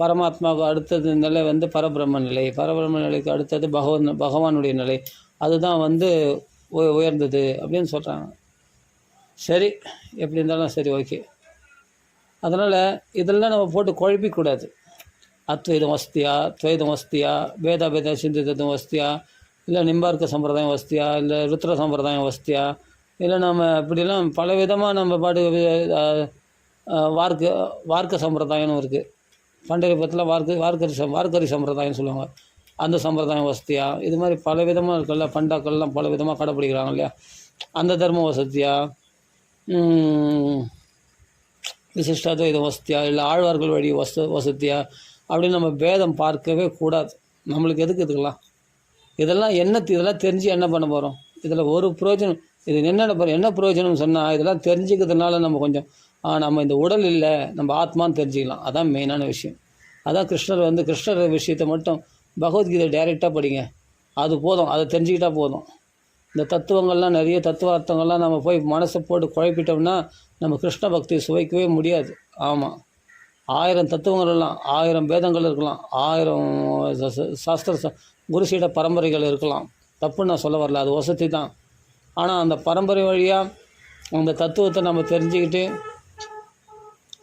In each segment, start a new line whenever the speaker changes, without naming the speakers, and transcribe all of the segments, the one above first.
பரமாத்மாவுக்கு அடுத்தது நிலை வந்து பரபிரம்ம நிலை, பரபிரம்ம நிலைக்கு அடுத்தது பகவானுடைய நிலை, அதுதான் வந்து உயர்ந்தது அப்படின்னு சொல்கிறாங்க. சரி, எப்படி இருந்தாலும் சரி, ஓகே. அதனால் இதெல்லாம் நம்ம போட்டு குழப்பிக்கூடாது. அத்வைதம் வஸ்தியா, துவைதம் வஸ்தியா, பேத சிந்தித்தம் வஸ்தியா, இல்லை நிம்பார்க்க சம்பிரதாயம் வஸ்தியா, இல்லை ருத்ர சம்பிரதாயம் வஸ்தியா, இல்லை நம்ம இப்படிலாம் பல விதமாக நம்ம பாட்டு வார்க்க சம்பிரதாயம்னு இருக்குது. பண்டரிபத்தில் வார்க்கரி சம்பிரதாயம்னு சொல்லுவாங்க. அந்த சம்பிரதாயம் வசதியா, இது மாதிரி பல விதமாக இருக்குல்ல. பண்டாக்கள்லாம் பல விதமாக கடைப்பிடிக்கிறாங்க இல்லையா. அந்த தர்ம வசதியா, விசிஷ்டாத்வைதம் வசதியா, இல்லை ஆழ்வார்கள் வழி வசதியா அப்படின்னு நம்ம பேதம் பார்க்கவே கூடாது. நம்மளுக்கு எதுக்கு இதுக்கெல்லாம்? இதெல்லாம் இதெல்லாம் தெரிஞ்சு என்ன பண்ண போகிறோம்? இதில் ஒரு பிரயோஜனம் இது என்ன பிரயோஜனம்னு சொன்னால், இதெல்லாம் தெரிஞ்சுக்கிறதுனால நம்ம கொஞ்சம் நம்ம இந்த உடல் இல்லை, நம்ம ஆத்மான்னு தெரிஞ்சுக்கலாம். அதான் மெயினான விஷயம். அதான் கிருஷ்ணர் விஷயத்தை மட்டும் பகவத்கீதை டைரெக்டாக படிங்க, அது போதும். அதை தெரிஞ்சுக்கிட்டால் போதும். இந்த தத்துவங்கள்லாம் நிறைய தத்துவார்த்தங்கள்லாம் நம்ம போய் மனசை போட்டு குழப்பிட்டோம்னா நம்ம கிருஷ்ண பக்தியை சுவைக்கவே முடியாது. ஆமாம், 1000 தத்துவங்கள் இருக்கலாம், 1000 பேதங்கள் இருக்கலாம், 1000 சாஸ்திர குருசீட பரம்பரைகள் இருக்கலாம். தப்புன்னு நான் சொல்ல வரல, அது வசதி தான். ஆனால் அந்த பரம்பரை வழியாக அந்த தத்துவத்தை நம்ம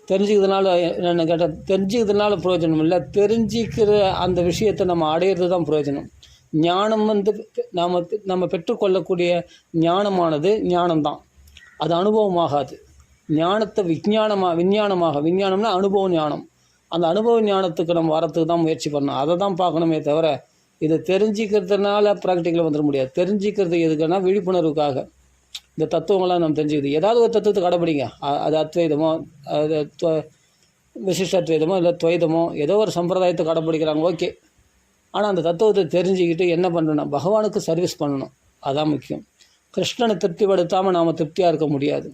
தெரிஞ்சுக்கிறதுனால என்ன கேட்டால், தெரிஞ்சுக்கிறதுனால பிரயோஜனம் இல்லை. தெரிஞ்சிக்கிற அந்த விஷயத்தை நம்ம அடையிறது தான் பிரயோஜனம். ஞானம் வந்து நம்ம பெற்றுக்கொள்ளக்கூடிய ஞானமானது ஞானம்தான், அது அனுபவமாகாது. ஞானத்தை விஞ்ஞானம்னா அனுபவ ஞானம். அந்த அனுபவ ஞானத்துக்கு நம்ம வரத்துக்கு தான் முயற்சி பண்ணணும். அதை தான் பார்க்கணுமே தவிர இதை தெரிஞ்சிக்கிறதுனால ப்ராக்டிக்கலாக வந்துட முடியாது. தெரிஞ்சிக்கிறது எதுக்குன்னா விழிப்புணர்வுக்காக. இந்த தத்துவங்கள்லாம் நம்ம தெரிஞ்சுக்கிது. ஏதாவது ஒரு தத்துவத்தை கடைப்பிடிங்க. அது அத்வைதமோ, அது விசிஷ்டாத்வைதமோ, இல்லை துவைதமோ, ஏதோ ஒரு சம்பிரதாயத்தை கடைப்பிடிக்கிறாங்க, ஓகே. ஆனால் அந்த தத்துவத்தை தெரிஞ்சுக்கிட்டு என்ன பண்ணணும்? பகவானுக்கு சர்வீஸ் பண்ணணும். அதான் முக்கியம். கிருஷ்ணனை திருப்திப்படுத்தாமல் நாம் திருப்தியாக இருக்க முடியாது.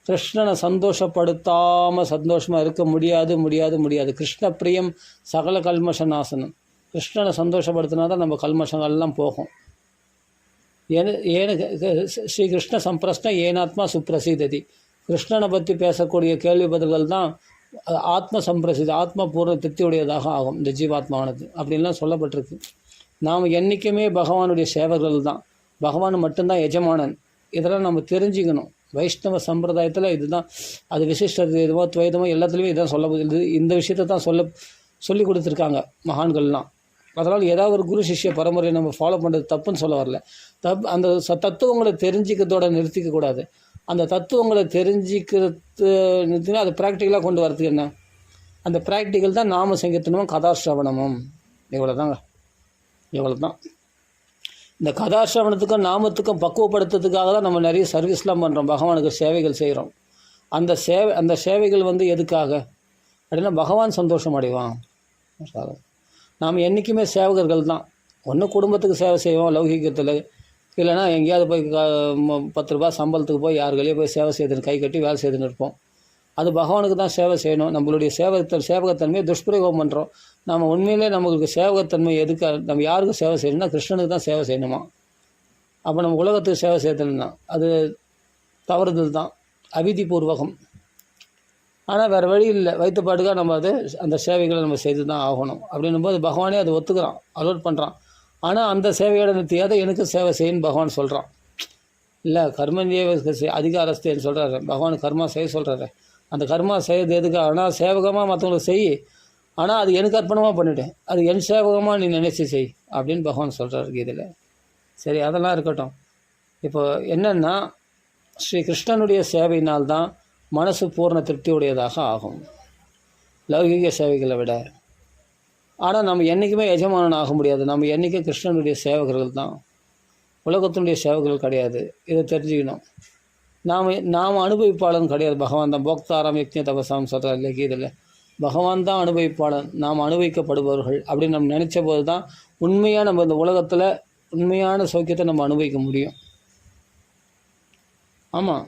கிருஷ்ணனை சந்தோஷப்படுத்தாமல் சந்தோஷமாக இருக்க முடியாது. கிருஷ்ண பிரியம் சகல கல்மஷ நாசனம். கிருஷ்ணனை சந்தோஷப்படுத்தினா தான் நம்ம கல்மஷங்கள்லாம் போகும். ஸ்ரீ கிருஷ்ண சம்பிரஸ்ன ஏனாத்மா சுப்ரசிததி. கிருஷ்ணனை பற்றி பேசக்கூடிய கேள்வி பதில்கள் தான் ஆத்ம சம்பிரசிதி, ஆத்ம பூர்ண திருப்தியுடையதாக ஆகும் இந்த ஜீவாத்மாவானது அப்படின்லாம் சொல்லப்பட்டிருக்கு. நாம் என்றைக்குமே பகவானுடைய சேவர்கள் தான். பகவான் மட்டும்தான் எஜமானன். இதெல்லாம் நம்ம தெரிஞ்சுக்கணும். வைஷ்ணவ சம்பிரதாயத்தில் இதுதான். அது விசிஷ்டமோ துவைதமோ எல்லாத்துலேயுமே இதுதான் சொல்ல, இந்த விஷயத்தை தான் சொல்லி கொடுத்துருக்காங்க மகான்கள்லாம். அதனால் ஏதாவது ஒரு குரு சிஷ்ய பரம்பரையை நம்ம ஃபாலோ பண்ணுறது தப்புன்னு சொல்ல வரல. அந்த தத்துவங்களை தெரிஞ்சிக்கிறதோட நிறுத்திக்கக்கூடாது. அந்த தத்துவங்களை தெரிஞ்சிக்கிறது அது ப்ராக்டிக்கலாக கொண்டு வரதுக்கு என்ன? அந்த ப்ராக்டிக்கல் தான் நாம சங்கீர்த்தனமும் கதாசிரவணமும். இவ்வளோ தான். இந்த கதாசிரவணத்துக்கும் நாமத்துக்கும் பக்குவப்படுத்துறதுக்காக தான் நம்ம நிறைய சர்வீஸ்லாம் பண்ணுறோம், பகவானுக்கு சேவைகள் செய்கிறோம். அந்த சேவைகள் வந்து எதுக்காக அப்படின்னா பகவான் சந்தோஷம் அடைவான். நாம் என்றைக்குமே சேவகர்கள் தான். ஒன்று குடும்பத்துக்கு சேவை செய்வோம் லௌகிகத்தில், இல்லைனா எங்கேயாவது போய் 10 ரூபா சம்பளத்துக்கு போய் யாருக்கையும் போய் சேவை செய்துன்னு கை கட்டி வேலை செய்துன்னு இருப்போம். அது பகவானுக்கு தான் சேவை செய்யணும். நம்மளுடைய சேவகத்தன்மையை துஷ்பிரயோகம் பண்ணுறோம். நம்ம உண்மையிலே நமக்கு சேவகத்தன்மை எதுக்கு? நம்ம யாருக்கு சேவை செய்யணும்னா கிருஷ்ணனுக்கு தான் சேவை செய்யணுமா. அப்போ நம்ம உலகத்துக்கு சேவை செய்யணும்னா அது தவறுதல் தான், அவிதிபூர்வகம். ஆனால் வேறு வழி இல்லை, வைத்தப்பாட்டுக்காக நம்ம அந்த சேவைகளை நம்ம செய்து தான் ஆகணும். அப்படின்னும்போது பகவானே அதை ஒத்துக்கிறான், அலோட் பண்ணுறான். ஆனால் அந்த சேவையோட நிறுத்தியாத எனக்கு சேவை செய்யணும்னு பகவான் சொல்கிறான். இல்லை கர்மந்தியே அதிகாரஸ்தேன்னு சொல்கிறாரு பகவான். கர்மா செய்ய சொல்கிறாரு. அந்த கர்மா செய்யறது எதுக்கு? ஆனால் சேவகமாக மற்றவங்களுக்கு செய், ஆனால் அது எனக்கு அர்ப்பணமாக பண்ணிவிட்டேன், அது என் சேவகமாக நீ நினைச்சி செய் அப்படின்னு பகவான் சொல்கிறாரு இதில். சரி, அதெல்லாம் இருக்கட்டும். இப்போ என்னென்னா ஸ்ரீ கிருஷ்ணனுடைய சேவையினால்தான் மனசு பூர்ண திருப்தியுடையதாக ஆகும் லௌகிக சேவைகளை விட. ஆனால் நம்ம என்றைக்குமே எஜமானன் ஆக முடியாது. நம்ம என்றைக்கும் கிருஷ்ணனுடைய சேவகர்கள் தான், உலகத்தினுடைய சேவகர்கள் கிடையாது. இதை தெரிஞ்சுக்கணும். நாம் அனுபவிப்பாளன் கிடையாது, பகவான் தான். போக்தாராம் யக்ஞ தபசாம் சொல்கிறார் இல்லை கீதையில். பகவான் தான் அனுபவிப்பாளன், நாம் அனுபவிக்கப்படுபவர்கள் அப்படின்னு நம்ம நினச்ச போது தான் உண்மையாக நம்ம இந்த உலகத்தில் உண்மையான சௌக்கியத்தை நம்ம அனுபவிக்க முடியும். ஆமாம்,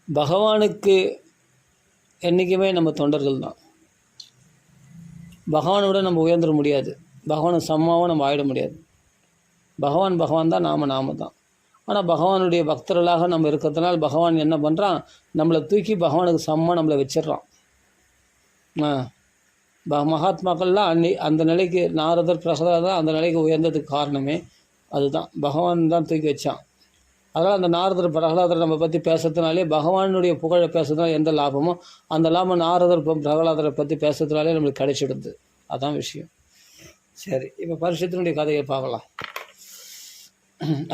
பகவானுக்கு என்றைக்குமே நம்ம தொண்டர்கள் தான். பகவானோட நம்ம உயர்ந்துட முடியாது, பகவானுக்கு சமமாகவும் நம்ம ஆகிட முடியாது. பகவான் தான், நாம தான். ஆனால் பகவானுடைய பக்தர்களாக நம்ம இருக்கிறதுனால பகவான் என்ன பண்ணுறான்? நம்மளை தூக்கி பகவானுக்கு சமமாக நம்மளை வச்சிடறான். மகாத்மாக்கள்லாம் அந்த நிலைக்கு நாரதர் பிரகலாதர் அந்த நிலைக்கு உயர்ந்ததுக்கு காரணமே அதுதான். பகவான் தான் தூக்கி வச்சான். அதனால் அந்த நாரதர் பிரகலாதர் நம்ம பற்றி பேசுறதுனாலே, பகவானுடைய புகழை பேசுறதுனால எந்த லாபமோ அந்த லாபம் நாரதர் பிரகலாதரை பற்றி பேசுறதுனாலே நம்மளுக்கு கிடைச்சிடுது. அதான் விஷயம். சரி, இப்போ பரிசுத்தினுடைய கதையை பார்க்கலாம்.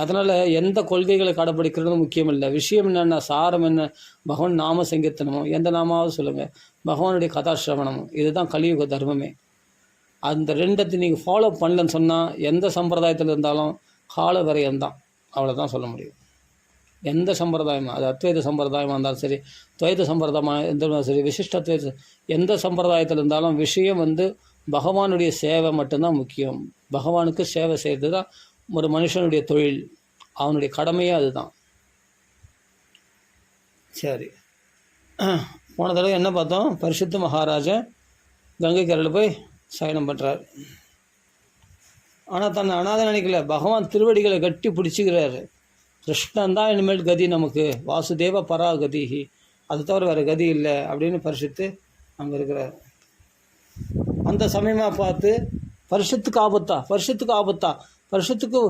அதனால் எந்த கொள்கைகளை கடைப்பிடிக்கிறது முக்கியம் இல்லை. விஷயம் என்னென்ன, சாரம் என்ன, பகவான் நாம சங்கீர்த்தனமோ, எந்த நாமாவது சொல்லுங்கள், பகவானுடைய கதாசிரவணமும், இதுதான் கலியுக தர்மமே. அந்த ரெண்டத்தை நீங்கள் ஃபாலோ பண்ணலன்னு சொன்னால் எந்த சம்பிரதாயத்தில் இருந்தாலும் கால விரயம்தான், அவ்வளோதான் சொல்ல முடியும். எந்த சம்பிரதாயமாக, அது அத்வைத சம்பிரதாயமாக இருந்தாலும் சரி, துவைத சம்பிரதாயமாக இருந்தாலும் சரி, விசிஷ்டத்வைத எந்த சம்பிரதாயத்தில் இருந்தாலும் விஷயம் பகவானுடைய சேவை மட்டும்தான் முக்கியம். பகவானுக்கு சேவை செய்கிறது தான் ஒரு மனுஷனுடைய தொழில், அவனுடைய கடமையே அதுதான். சரி, போன தடவை என்ன பார்த்தோம்? பரிசுத்த மகாராஜன் கங்கை கரையில் போய் சயனம் பண்ணுறார். ஆனால் தன்னை அனாதை நினைக்கல, பகவான் திருவடிகளை கட்டி பிடிச்சிக்கிறாரு. கிருஷ்ணன் தான் இனிமேல் கதி நமக்கு, வாசுதேவ பரா கதிஹி, அது தவிர வேறு கதி இல்லை அப்படின்னு பரிசுத்து அங்கே இருக்கிறார். அந்த சமயமாக பார்த்து பரிசுத்துக்கு ஆபத்தா, பரிசுத்துக்கு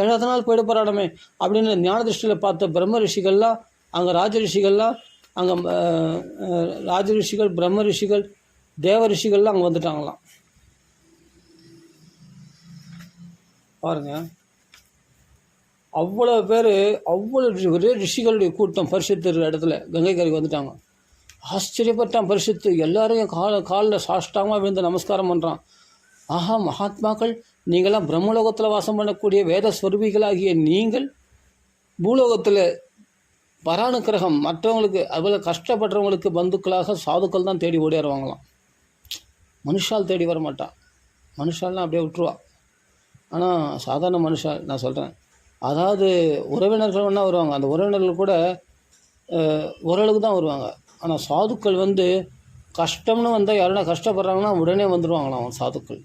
ஏழாவது நாள் போயிட போகிறாடமே அப்படின்னு ஞான திருஷ்டியில் பார்த்த பிரம்ம ரிஷிகள்லாம் அங்கே, ராஜ ரிஷிகள்லாம் அங்கே, ராஜ ரிஷிகள், பிரம்ம ரிஷிகள், தேவ ரிஷிகள்லாம் அங்கே வந்துட்டாங்களாம். பாருங்க, அவ்வளோ பேர், அவ்வளோ ஒரே ரிஷிகளுடைய கூட்டம் பரிசுத்தர் இடத்துல கங்கை கரைக்கு வந்துட்டாங்க. ஆச்சரியப்பட்டான் பரிசுத்து. எல்லாரும் காலில் சாஷ்டாங்கமாக விழுந்து நமஸ்காரம் பண்ணுறான். ஆஹா, மகாத்மாக்கள், நீங்களாம் பிரம்மலோகத்தில் வாசம் பண்ணக்கூடிய வேத ஸ்வரூபிகளாகிய நீங்கள் பூலோகத்தில் பரானுக்கிரகம் மற்றவங்களுக்கு, அதுபோல் கஷ்டப்படுறவங்களுக்கு பந்துக்களாக சாதுக்கள் தான் தேடி ஓடிடுவாங்களாம். மனுஷால் தேடி வர மாட்டான். மனுஷால்லாம் அப்படியே விட்டுருவா. ஆனால் சாதாரண மனுஷால் நான் சொல்கிறேன், அதாவது உறவினர்கள் ஒன்றா வருவாங்க, அந்த உறவினர்கள் கூட ஓரளவுக்கு தான் வருவாங்க. ஆனால் சாதுக்கள் கஷ்டம்னு வந்தால் யாருன்னா கஷ்டப்படுறாங்கன்னா உடனே வந்துடுவாங்களாம் சாதுக்கள்.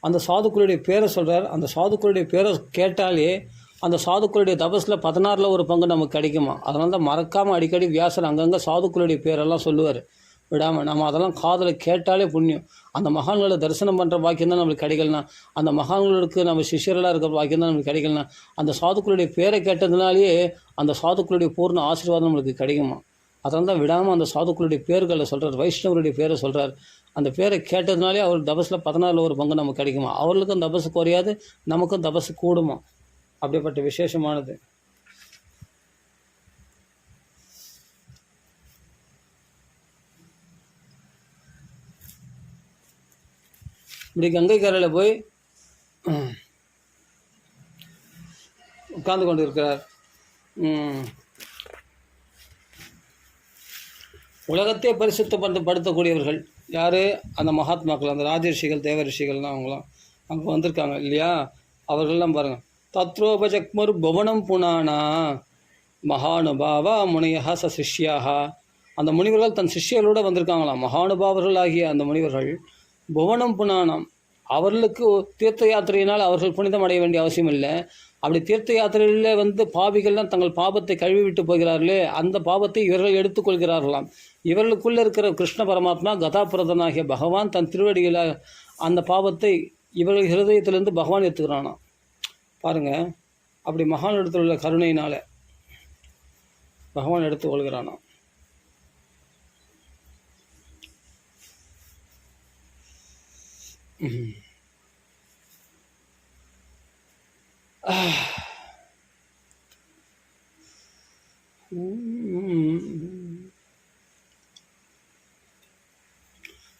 அந்த சாதுக்களுடைய பேரை சொல்கிறார். அந்த சாதுக்களுடைய பேரை கேட்டாலே அந்த சாதுக்களுடைய தபஸில் 16ல் ஒரு பங்கு நமக்கு கிடைக்குமா. அதனால தான் மறக்காமல் அடிக்கடி வியாசர் அங்கங்கே சாதுக்களுடைய பேரெல்லாம் சொல்லுவார் விடாமல். நம்ம அதெல்லாம் காதில் கேட்டாலே புண்ணியம். அந்த மகான்களை தரிசனம் பண்ணுற பாக்கியம் தான் நம்மளுக்கு கிடைக்கலனா, அந்த மகான்களுக்கு நம்ம சிஷியர்களாக இருக்கிற பாக்கியம் தான் நம்மளுக்கு கிடைக்கலனா, அந்த சாதுக்களுடைய பேரை கேட்டதுனாலேயே அந்த சாதுக்களுடைய பூர்ண ஆசீர்வாதம் நம்மளுக்கு கிடைக்குமா. அதனால தான் விடாமல் அந்த சாதுக்களுடைய பேர்களை சொல்கிறார், வைஷ்ணவருடைய பேரை சொல்கிறார். அந்த பேரை கேட்டதுனாலே அவர் தபஸில் 16ல் ஒரு பங்கு நமக்கு கிடைக்குமா. அவர்களுக்கும் தபஸு குறையாது, நமக்கும் தபஸு கூடுமா. அப்படிப்பட்ட விசேஷமானது. இப்படி கங்கை கரையில் போய் உட்கார்ந்து கொண்டு இருக்கிறார். உலகத்தையே பரிசுத்தப்படுத்தக்கூடியவர்கள் யார்? அந்த மகாத்மாக்கள், அந்த ராஜரிஷிகள், தேவ ரிஷிகள்லாம் அவங்களாம் அங்கே வந்திருக்காங்க இல்லையா. அவர்கள்லாம் பாருங்கள். தத்ரோபஜக்மர் புவனம் புனானா மகானுபாவா முனியா ச சிஷ்யாக. அந்த முனிவர்கள் தன் சிஷ்யர்களோடு வந்திருக்காங்களாம். மகானுபாவர்கள் ஆகிய அந்த முனிவர்கள் புவனம் புனானம், அவர்களுக்கு தீர்த்த யாத்திரையினால் அவர்கள் புனிதம் அடைய வேண்டிய அவசியம் இல்லை. அப்படி தீர்த்த யாத்திரையில் பாவிகள்லாம் தங்கள் பாபத்தை கழுவி விட்டு போகிறார்களே, அந்த பாவத்தை இவர்கள் எடுத்துக்கொள்கிறார்களாம். இவர்களுக்குள்ளே இருக்கிற கிருஷ்ண பரமாத்மா கதாபிரதனாகிய பகவான் தன் திருவடியில் அந்த பாவத்தை இவர்கள் ஹிருதயத்திலிருந்து பகவான் எடுத்துக்கிறானாம். பாருங்கள், அப்படி மகான் இடத்துல உள்ள கருணையினால் பகவான் எடுத்துக்கொள்கிறானாம்.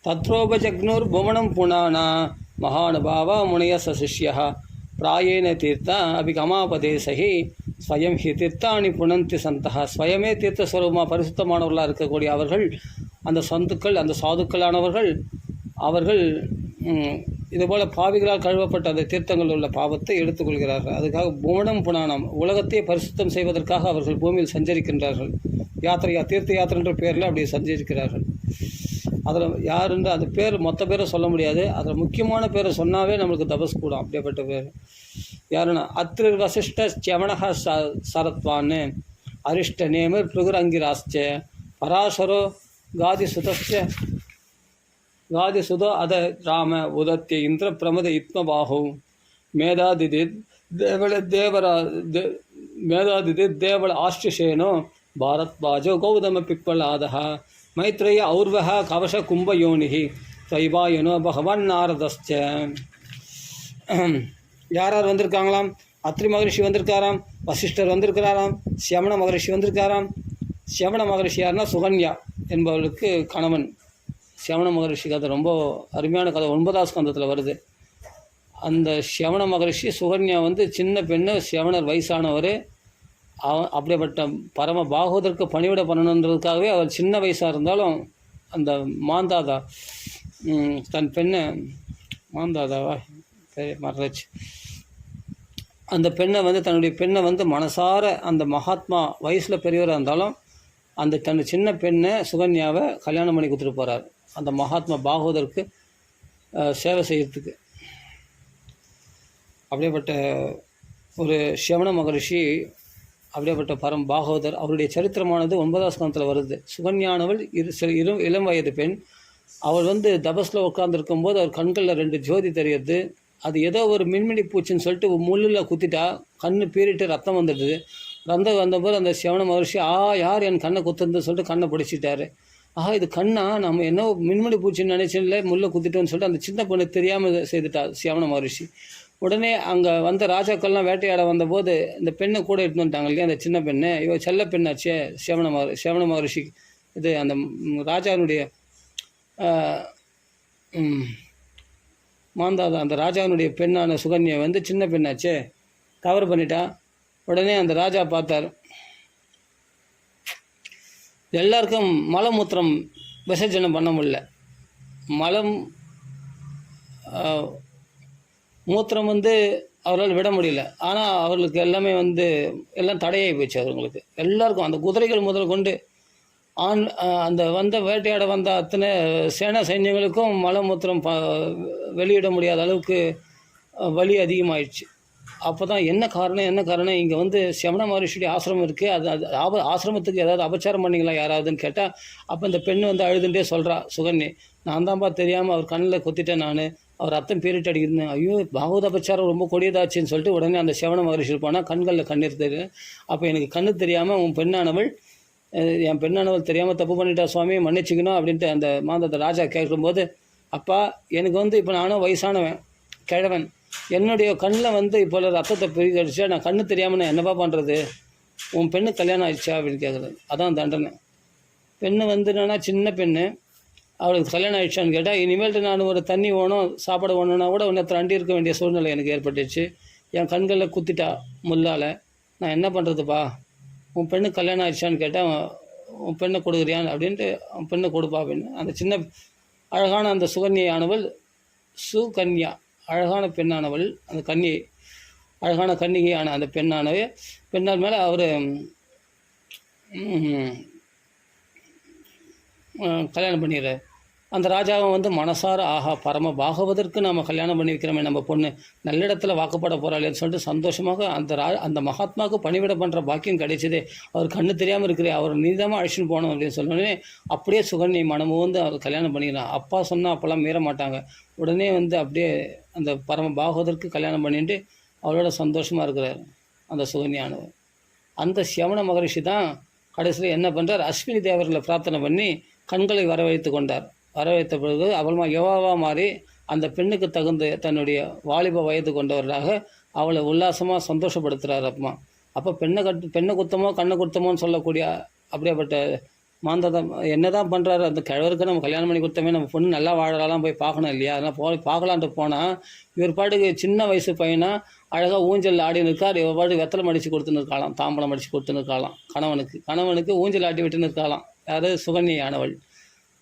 தத்ரோபஜக்னோர் புவனம் புனானா மகானுபாவா முனிய சிஷ்யா பிராயேன தீர்த்தா அபிகமாபதேசகி ஸ்வயம் ஹி தீர்த்தானி புனந்தி சந்தா. ஸ்வயமே தீர்த்தஸ்வரூபமாக பரிசுத்தமானவர்களாக இருக்கக்கூடிய அவர்கள், அந்த சந்துக்கள், அந்த சாதுக்களானவர்கள், அவர்கள் இதுபோல் பாவிகளால் கழுவப்பட்ட அந்த தீர்த்தங்களில் உள்ள பாவத்தை எடுத்துக்கொள்கிறார்கள். அதுக்காக புவனம் புனானம், உலகத்தையே பரிசுத்தம் செய்வதற்காக அவர்கள் பூமியில் சஞ்சரிக்கின்றார்கள். தீர்த்த யாத்திரைன்ற பேரில் அப்படி சஞ்சரிக்கிறார்கள். அதில் யாருன்ற அந்த பேர் மொத்த பேரை சொல்ல முடியாது. அதில் முக்கியமான பேரை சொன்னாவே நம்மளுக்கு தபஸ் கூடும். அப்படிப்பட்ட பேர் யாருன்னா அத்திர வசிஷ்ட சமணக சரத்வான்னு அரிஷ்ட நேமர் பிருகுரங்கிராஸ்ச பராசரோ காதிசுதோ அத ராம உதத்திய இந்திர பிரமத இத்மபாஹு மேதாதிதித் தேவல ஆஷ்டசேனோ பாரத்வாஜோ கௌதம பிப்பலாதः மைத்ரேய ஔர்வஹ கவச கும்பயோனிஹி தைவாயனோ பகவான் நாரதஸ்ச. யார் யார் வந்திருக்காங்களாம்? அத்ரி மகரிஷி வந்திருக்காராம், வசிஷ்டர் வந்திருக்கிறாராம், சியமண மகரிஷி வந்திருக்காராம். சியமண மகரிஷி யாருன்னா சுகன்யா என்பவர்களுக்கு கணவன். சியமண மகரிஷி கதை ரொம்ப அருமையான கதை, 9ஆம் ஸ்கந்தத்தில் வருது. அந்த சியமண மகரிஷி சுகன்யா சின்ன பெண்ணு, சியமணர் வயசானவர். அப்படிப்பட்ட பரம பாகவதற்கு பணிவிட பண்ணணுன்றதுக்காகவே அவர் சின்ன வயசாக இருந்தாலும் அந்த மாந்தாதா தன் பெண்ணை மாந்தாதாவா மறந்துச்சு, அந்த பெண்ணை தன்னுடைய பெண்ணை மனசார அந்த மகாத்மா வயசில் பெரியவராக இருந்தாலும் அந்த தன் சின்ன பெண்ணை சுகன்யாவை கல்யாணம் பண்ணி கொடுத்துட்டு போகிறார் அந்த மகாத்மா பாகவதற்கு சேவை செய்யறதுக்கு. அப்படியேப்பட்ட ஒரு சியமண மகரிஷி, அப்படியேப்பட்ட பரம் பாகவதர், அவருடைய சரித்திரமானது 9ஆம் ஸ்கந்தத்தில் வருது. சுகன்யானவள் இளம் வயது பெண். அவள் தபஸில் உட்காந்துருக்கும்போது அவர் கண்களில் 2 ஜோதி தெரியுது. அது ஏதோ ஒரு மின்மினி பூச்சின்னு சொல்லிட்டு முள்ளில் குத்திட்டா கண்ணு பீறிட்டு ரத்தம் வந்துடுது. ரத்தம் வந்தபோது அந்த சியமண மகரிஷி யார் என் கண்ணை குத்துறதுன்னு சொல்லிட்டு கண்ணை பிடிச்சிட்டாரு. இது கண்ணா, நம்ம என்ன மின்மினி பூச்சின்னு நினைச்சில்ல, முள்ளை குத்திட்டோன்னு சொல்லிட்டு அந்த சின்ன பொண்ணு தெரியாமல் செய்துட்டா சியமண மகரிஷி. உடனே அங்கே ராஜாக்கள்லாம் வேட்டையாட வந்தபோது இந்த பெண்ணை கூட எடுத்துன்னு வந்துட்டாங்க இல்லையா, அந்த சின்ன பெண்ணை. இவ செல்ல பெண்ணாச்சே சியமண மகரிஷி. இது அந்த ராஜாவினுடைய மாந்தாதா, அந்த ராஜாவினுடைய பெண்ணான சுகன்யா சின்ன பெண்ணாச்சே, தவறு பண்ணிட்டா. உடனே அந்த ராஜா பார்த்தார், எல்லாருக்கும் மலமூத்திரம் விசர்ஜனம் பண்ண முடியல. மலம் மூத்திரம் அவரால் விட முடியல. ஆனால் அவர்களுக்கு எல்லாமே எல்லாம் தடையாகி போச்சு. அவங்களுக்கு எல்லாருக்கும் அந்த குதிரைகள் முதல் கொண்டு அந்த வேட்டையாட வந்த அத்தனை சேனா சைன்யங்களுக்கும் மலமூத்திரம் வெளியிட முடியாத அளவுக்கு வலி அதிகமாயிடுச்சு. அப்போ தான் என்ன காரணம் இங்கே சியமண மகரிஷியுடைய ஆசிரமம் இருக்குது, அது ஆசிரமத்துக்கு ஏதாவது அபச்சாரம் பண்ணிங்களா யாராவதுன்னு கேட்டால், அப்போ இந்த பெண்ணு அழுதுண்டே சொல்கிறா சுகன்யா, நான் தான்ப்பா தெரியாமல் அவர் கண்ணில் கொத்திட்டேன், அவர் ரத்தம் பீரிட்டு அடிக்கிறேன், ஐயோ பாகவத அபச்சாரம் ரொம்ப கொடியதாச்சுன்னு சொல்லிட்டு உடனே அந்த சியமண மகரிஷி போனால் கண்களில் கண்ணீர் தெரியும். அப்போ எனக்கு கண்ணு தெரியாமல் என் பெண்ணானவள் தெரியாமல் தப்பு பண்ணிட்டா சுவாமி, மன்னிச்சிக்கணும் அப்படின்ட்டு அந்த மாந்தத்தை ராஜா கேட்கும்போது, அப்பா எனக்கு இப்போ நானும் வயசானவன் கிழவன், என்னுடைய கண்ணில் இப்போ ரத்தத்தை பிரிக்கடிச்சா நான் கண்ணு தெரியாமல் நான் என்னப்பா பண்ணுறது, உன் பெண்ணு கல்யாணம் ஆயிடுச்சா அப்படின்னு கேட்குறது. அதான் தண்டனை. பெண்ணு என்னன்னா சின்ன பெண்ணு, அவளுக்கு கல்யாணம் ஆயிடுச்சான்னு கேட்டால், இனிமேல்ட்டு நான் ஒரு தண்ணி வேணும் சாப்பாடு வேணும்னா கூட ஒன்றத்தை அண்டி இருக்க வேண்டிய சூழ்நிலை எனக்கு ஏற்பட்டுச்சு. என் கண்களில் குத்திட்டா முள்ளால், நான் என்ன பண்ணுறதுப்பா, உன் பெண்ணு கல்யாணம் ஆயிடுச்சான்னு கேட்டால், உன் பெண்ணை கொடுக்குறியான் அப்படின்ட்டு உன் பெண்ணை கொடுப்பா அப்படின்னு. அந்த சின்ன அழகான அந்த சுகன்யானவள் சுகன்யா, அழகான பெண்ணானவள், அந்த அழகான கன்னிகையான அந்த பெண்ணால் மேலே அவர் கல்யாணம் பண்ணிடுறார். அந்த ராஜாவை மனசார ஆஹா பரம பாகவதற்கு நாம் கல்யாணம் பண்ணி வைக்கிறோமே, நம்ம பொண்ணு நல்ல இடத்துல வாக்கப்பட போகிறாளேன்னு சொல்லிட்டு சந்தோஷமாக அந்த மகாத்மாவுக்கு பணிவிட பண்ணுற பாக்கியம் கிடைச்சதே. அவர் கண்ணு தெரியாமல் இருக்கிறே, அவர் நீதமாக அழைச்சின்னு போகணும் அப்படின்னு சொன்னோடனே அப்படியே சுகன்யை மனமும் அவர் கல்யாணம் பண்ணிக்கிறான். அப்பா சொன்னால் அப்போல்லாம் மீற மாட்டாங்க. உடனே அப்படியே அந்த பரம பாகவதற்கு கல்யாணம் பண்ணிட்டு அவளோட சந்தோஷமாக இருக்கிறார் அந்த சுகன்யானவர். அந்த சியமண மகரிஷி தான் கடைசியில் என்ன பண்ணுறார், அஸ்வினி தேவர்களை பிரார்த்தனை பண்ணி கண்களை வரவழைத்து கொண்டார். வரவைத்த பிறகு அவள்மா யோவாவாக மாறி அந்த பெண்ணுக்கு தகுந்த தன்னுடைய வாலிப வயது கொண்டவர்களாக அவளை உல்லாசமாக சந்தோஷப்படுத்துகிறார் அப்பா. அப்போ பெண்ணை குத்தமோ கண்ணை குத்தமோன்னு சொல்லக்கூடிய அப்படியேப்பட்ட மாந்ததான் என்ன தான் பண்ணுறாரு, அந்த கிழவருக்கு நம்ம கல்யாணம் பண்ணி கொடுத்தோமே, நம்ம பொண்ணு நல்லா வாழலாம் போய் பார்க்கணும் இல்லையா, அதெல்லாம் பார்க்கலான்ட்டு போனால் இவர் பாட்டுக்கு சின்ன வயசு பையனா அழகாக ஊஞ்சல் ஆடின்னு இருக்கார். இவர் பாட்டு வெத்தலை மடித்து கொடுத்துன்னு இருக்கலாம், தாம்பலம் மடித்து கொடுத்துன்னு இருக்கலாம். கணவனுக்கு ஊஞ்சல் ஆட்டி விட்டுன்னு இருக்கலாம். யாராவது சுகன்யானவள்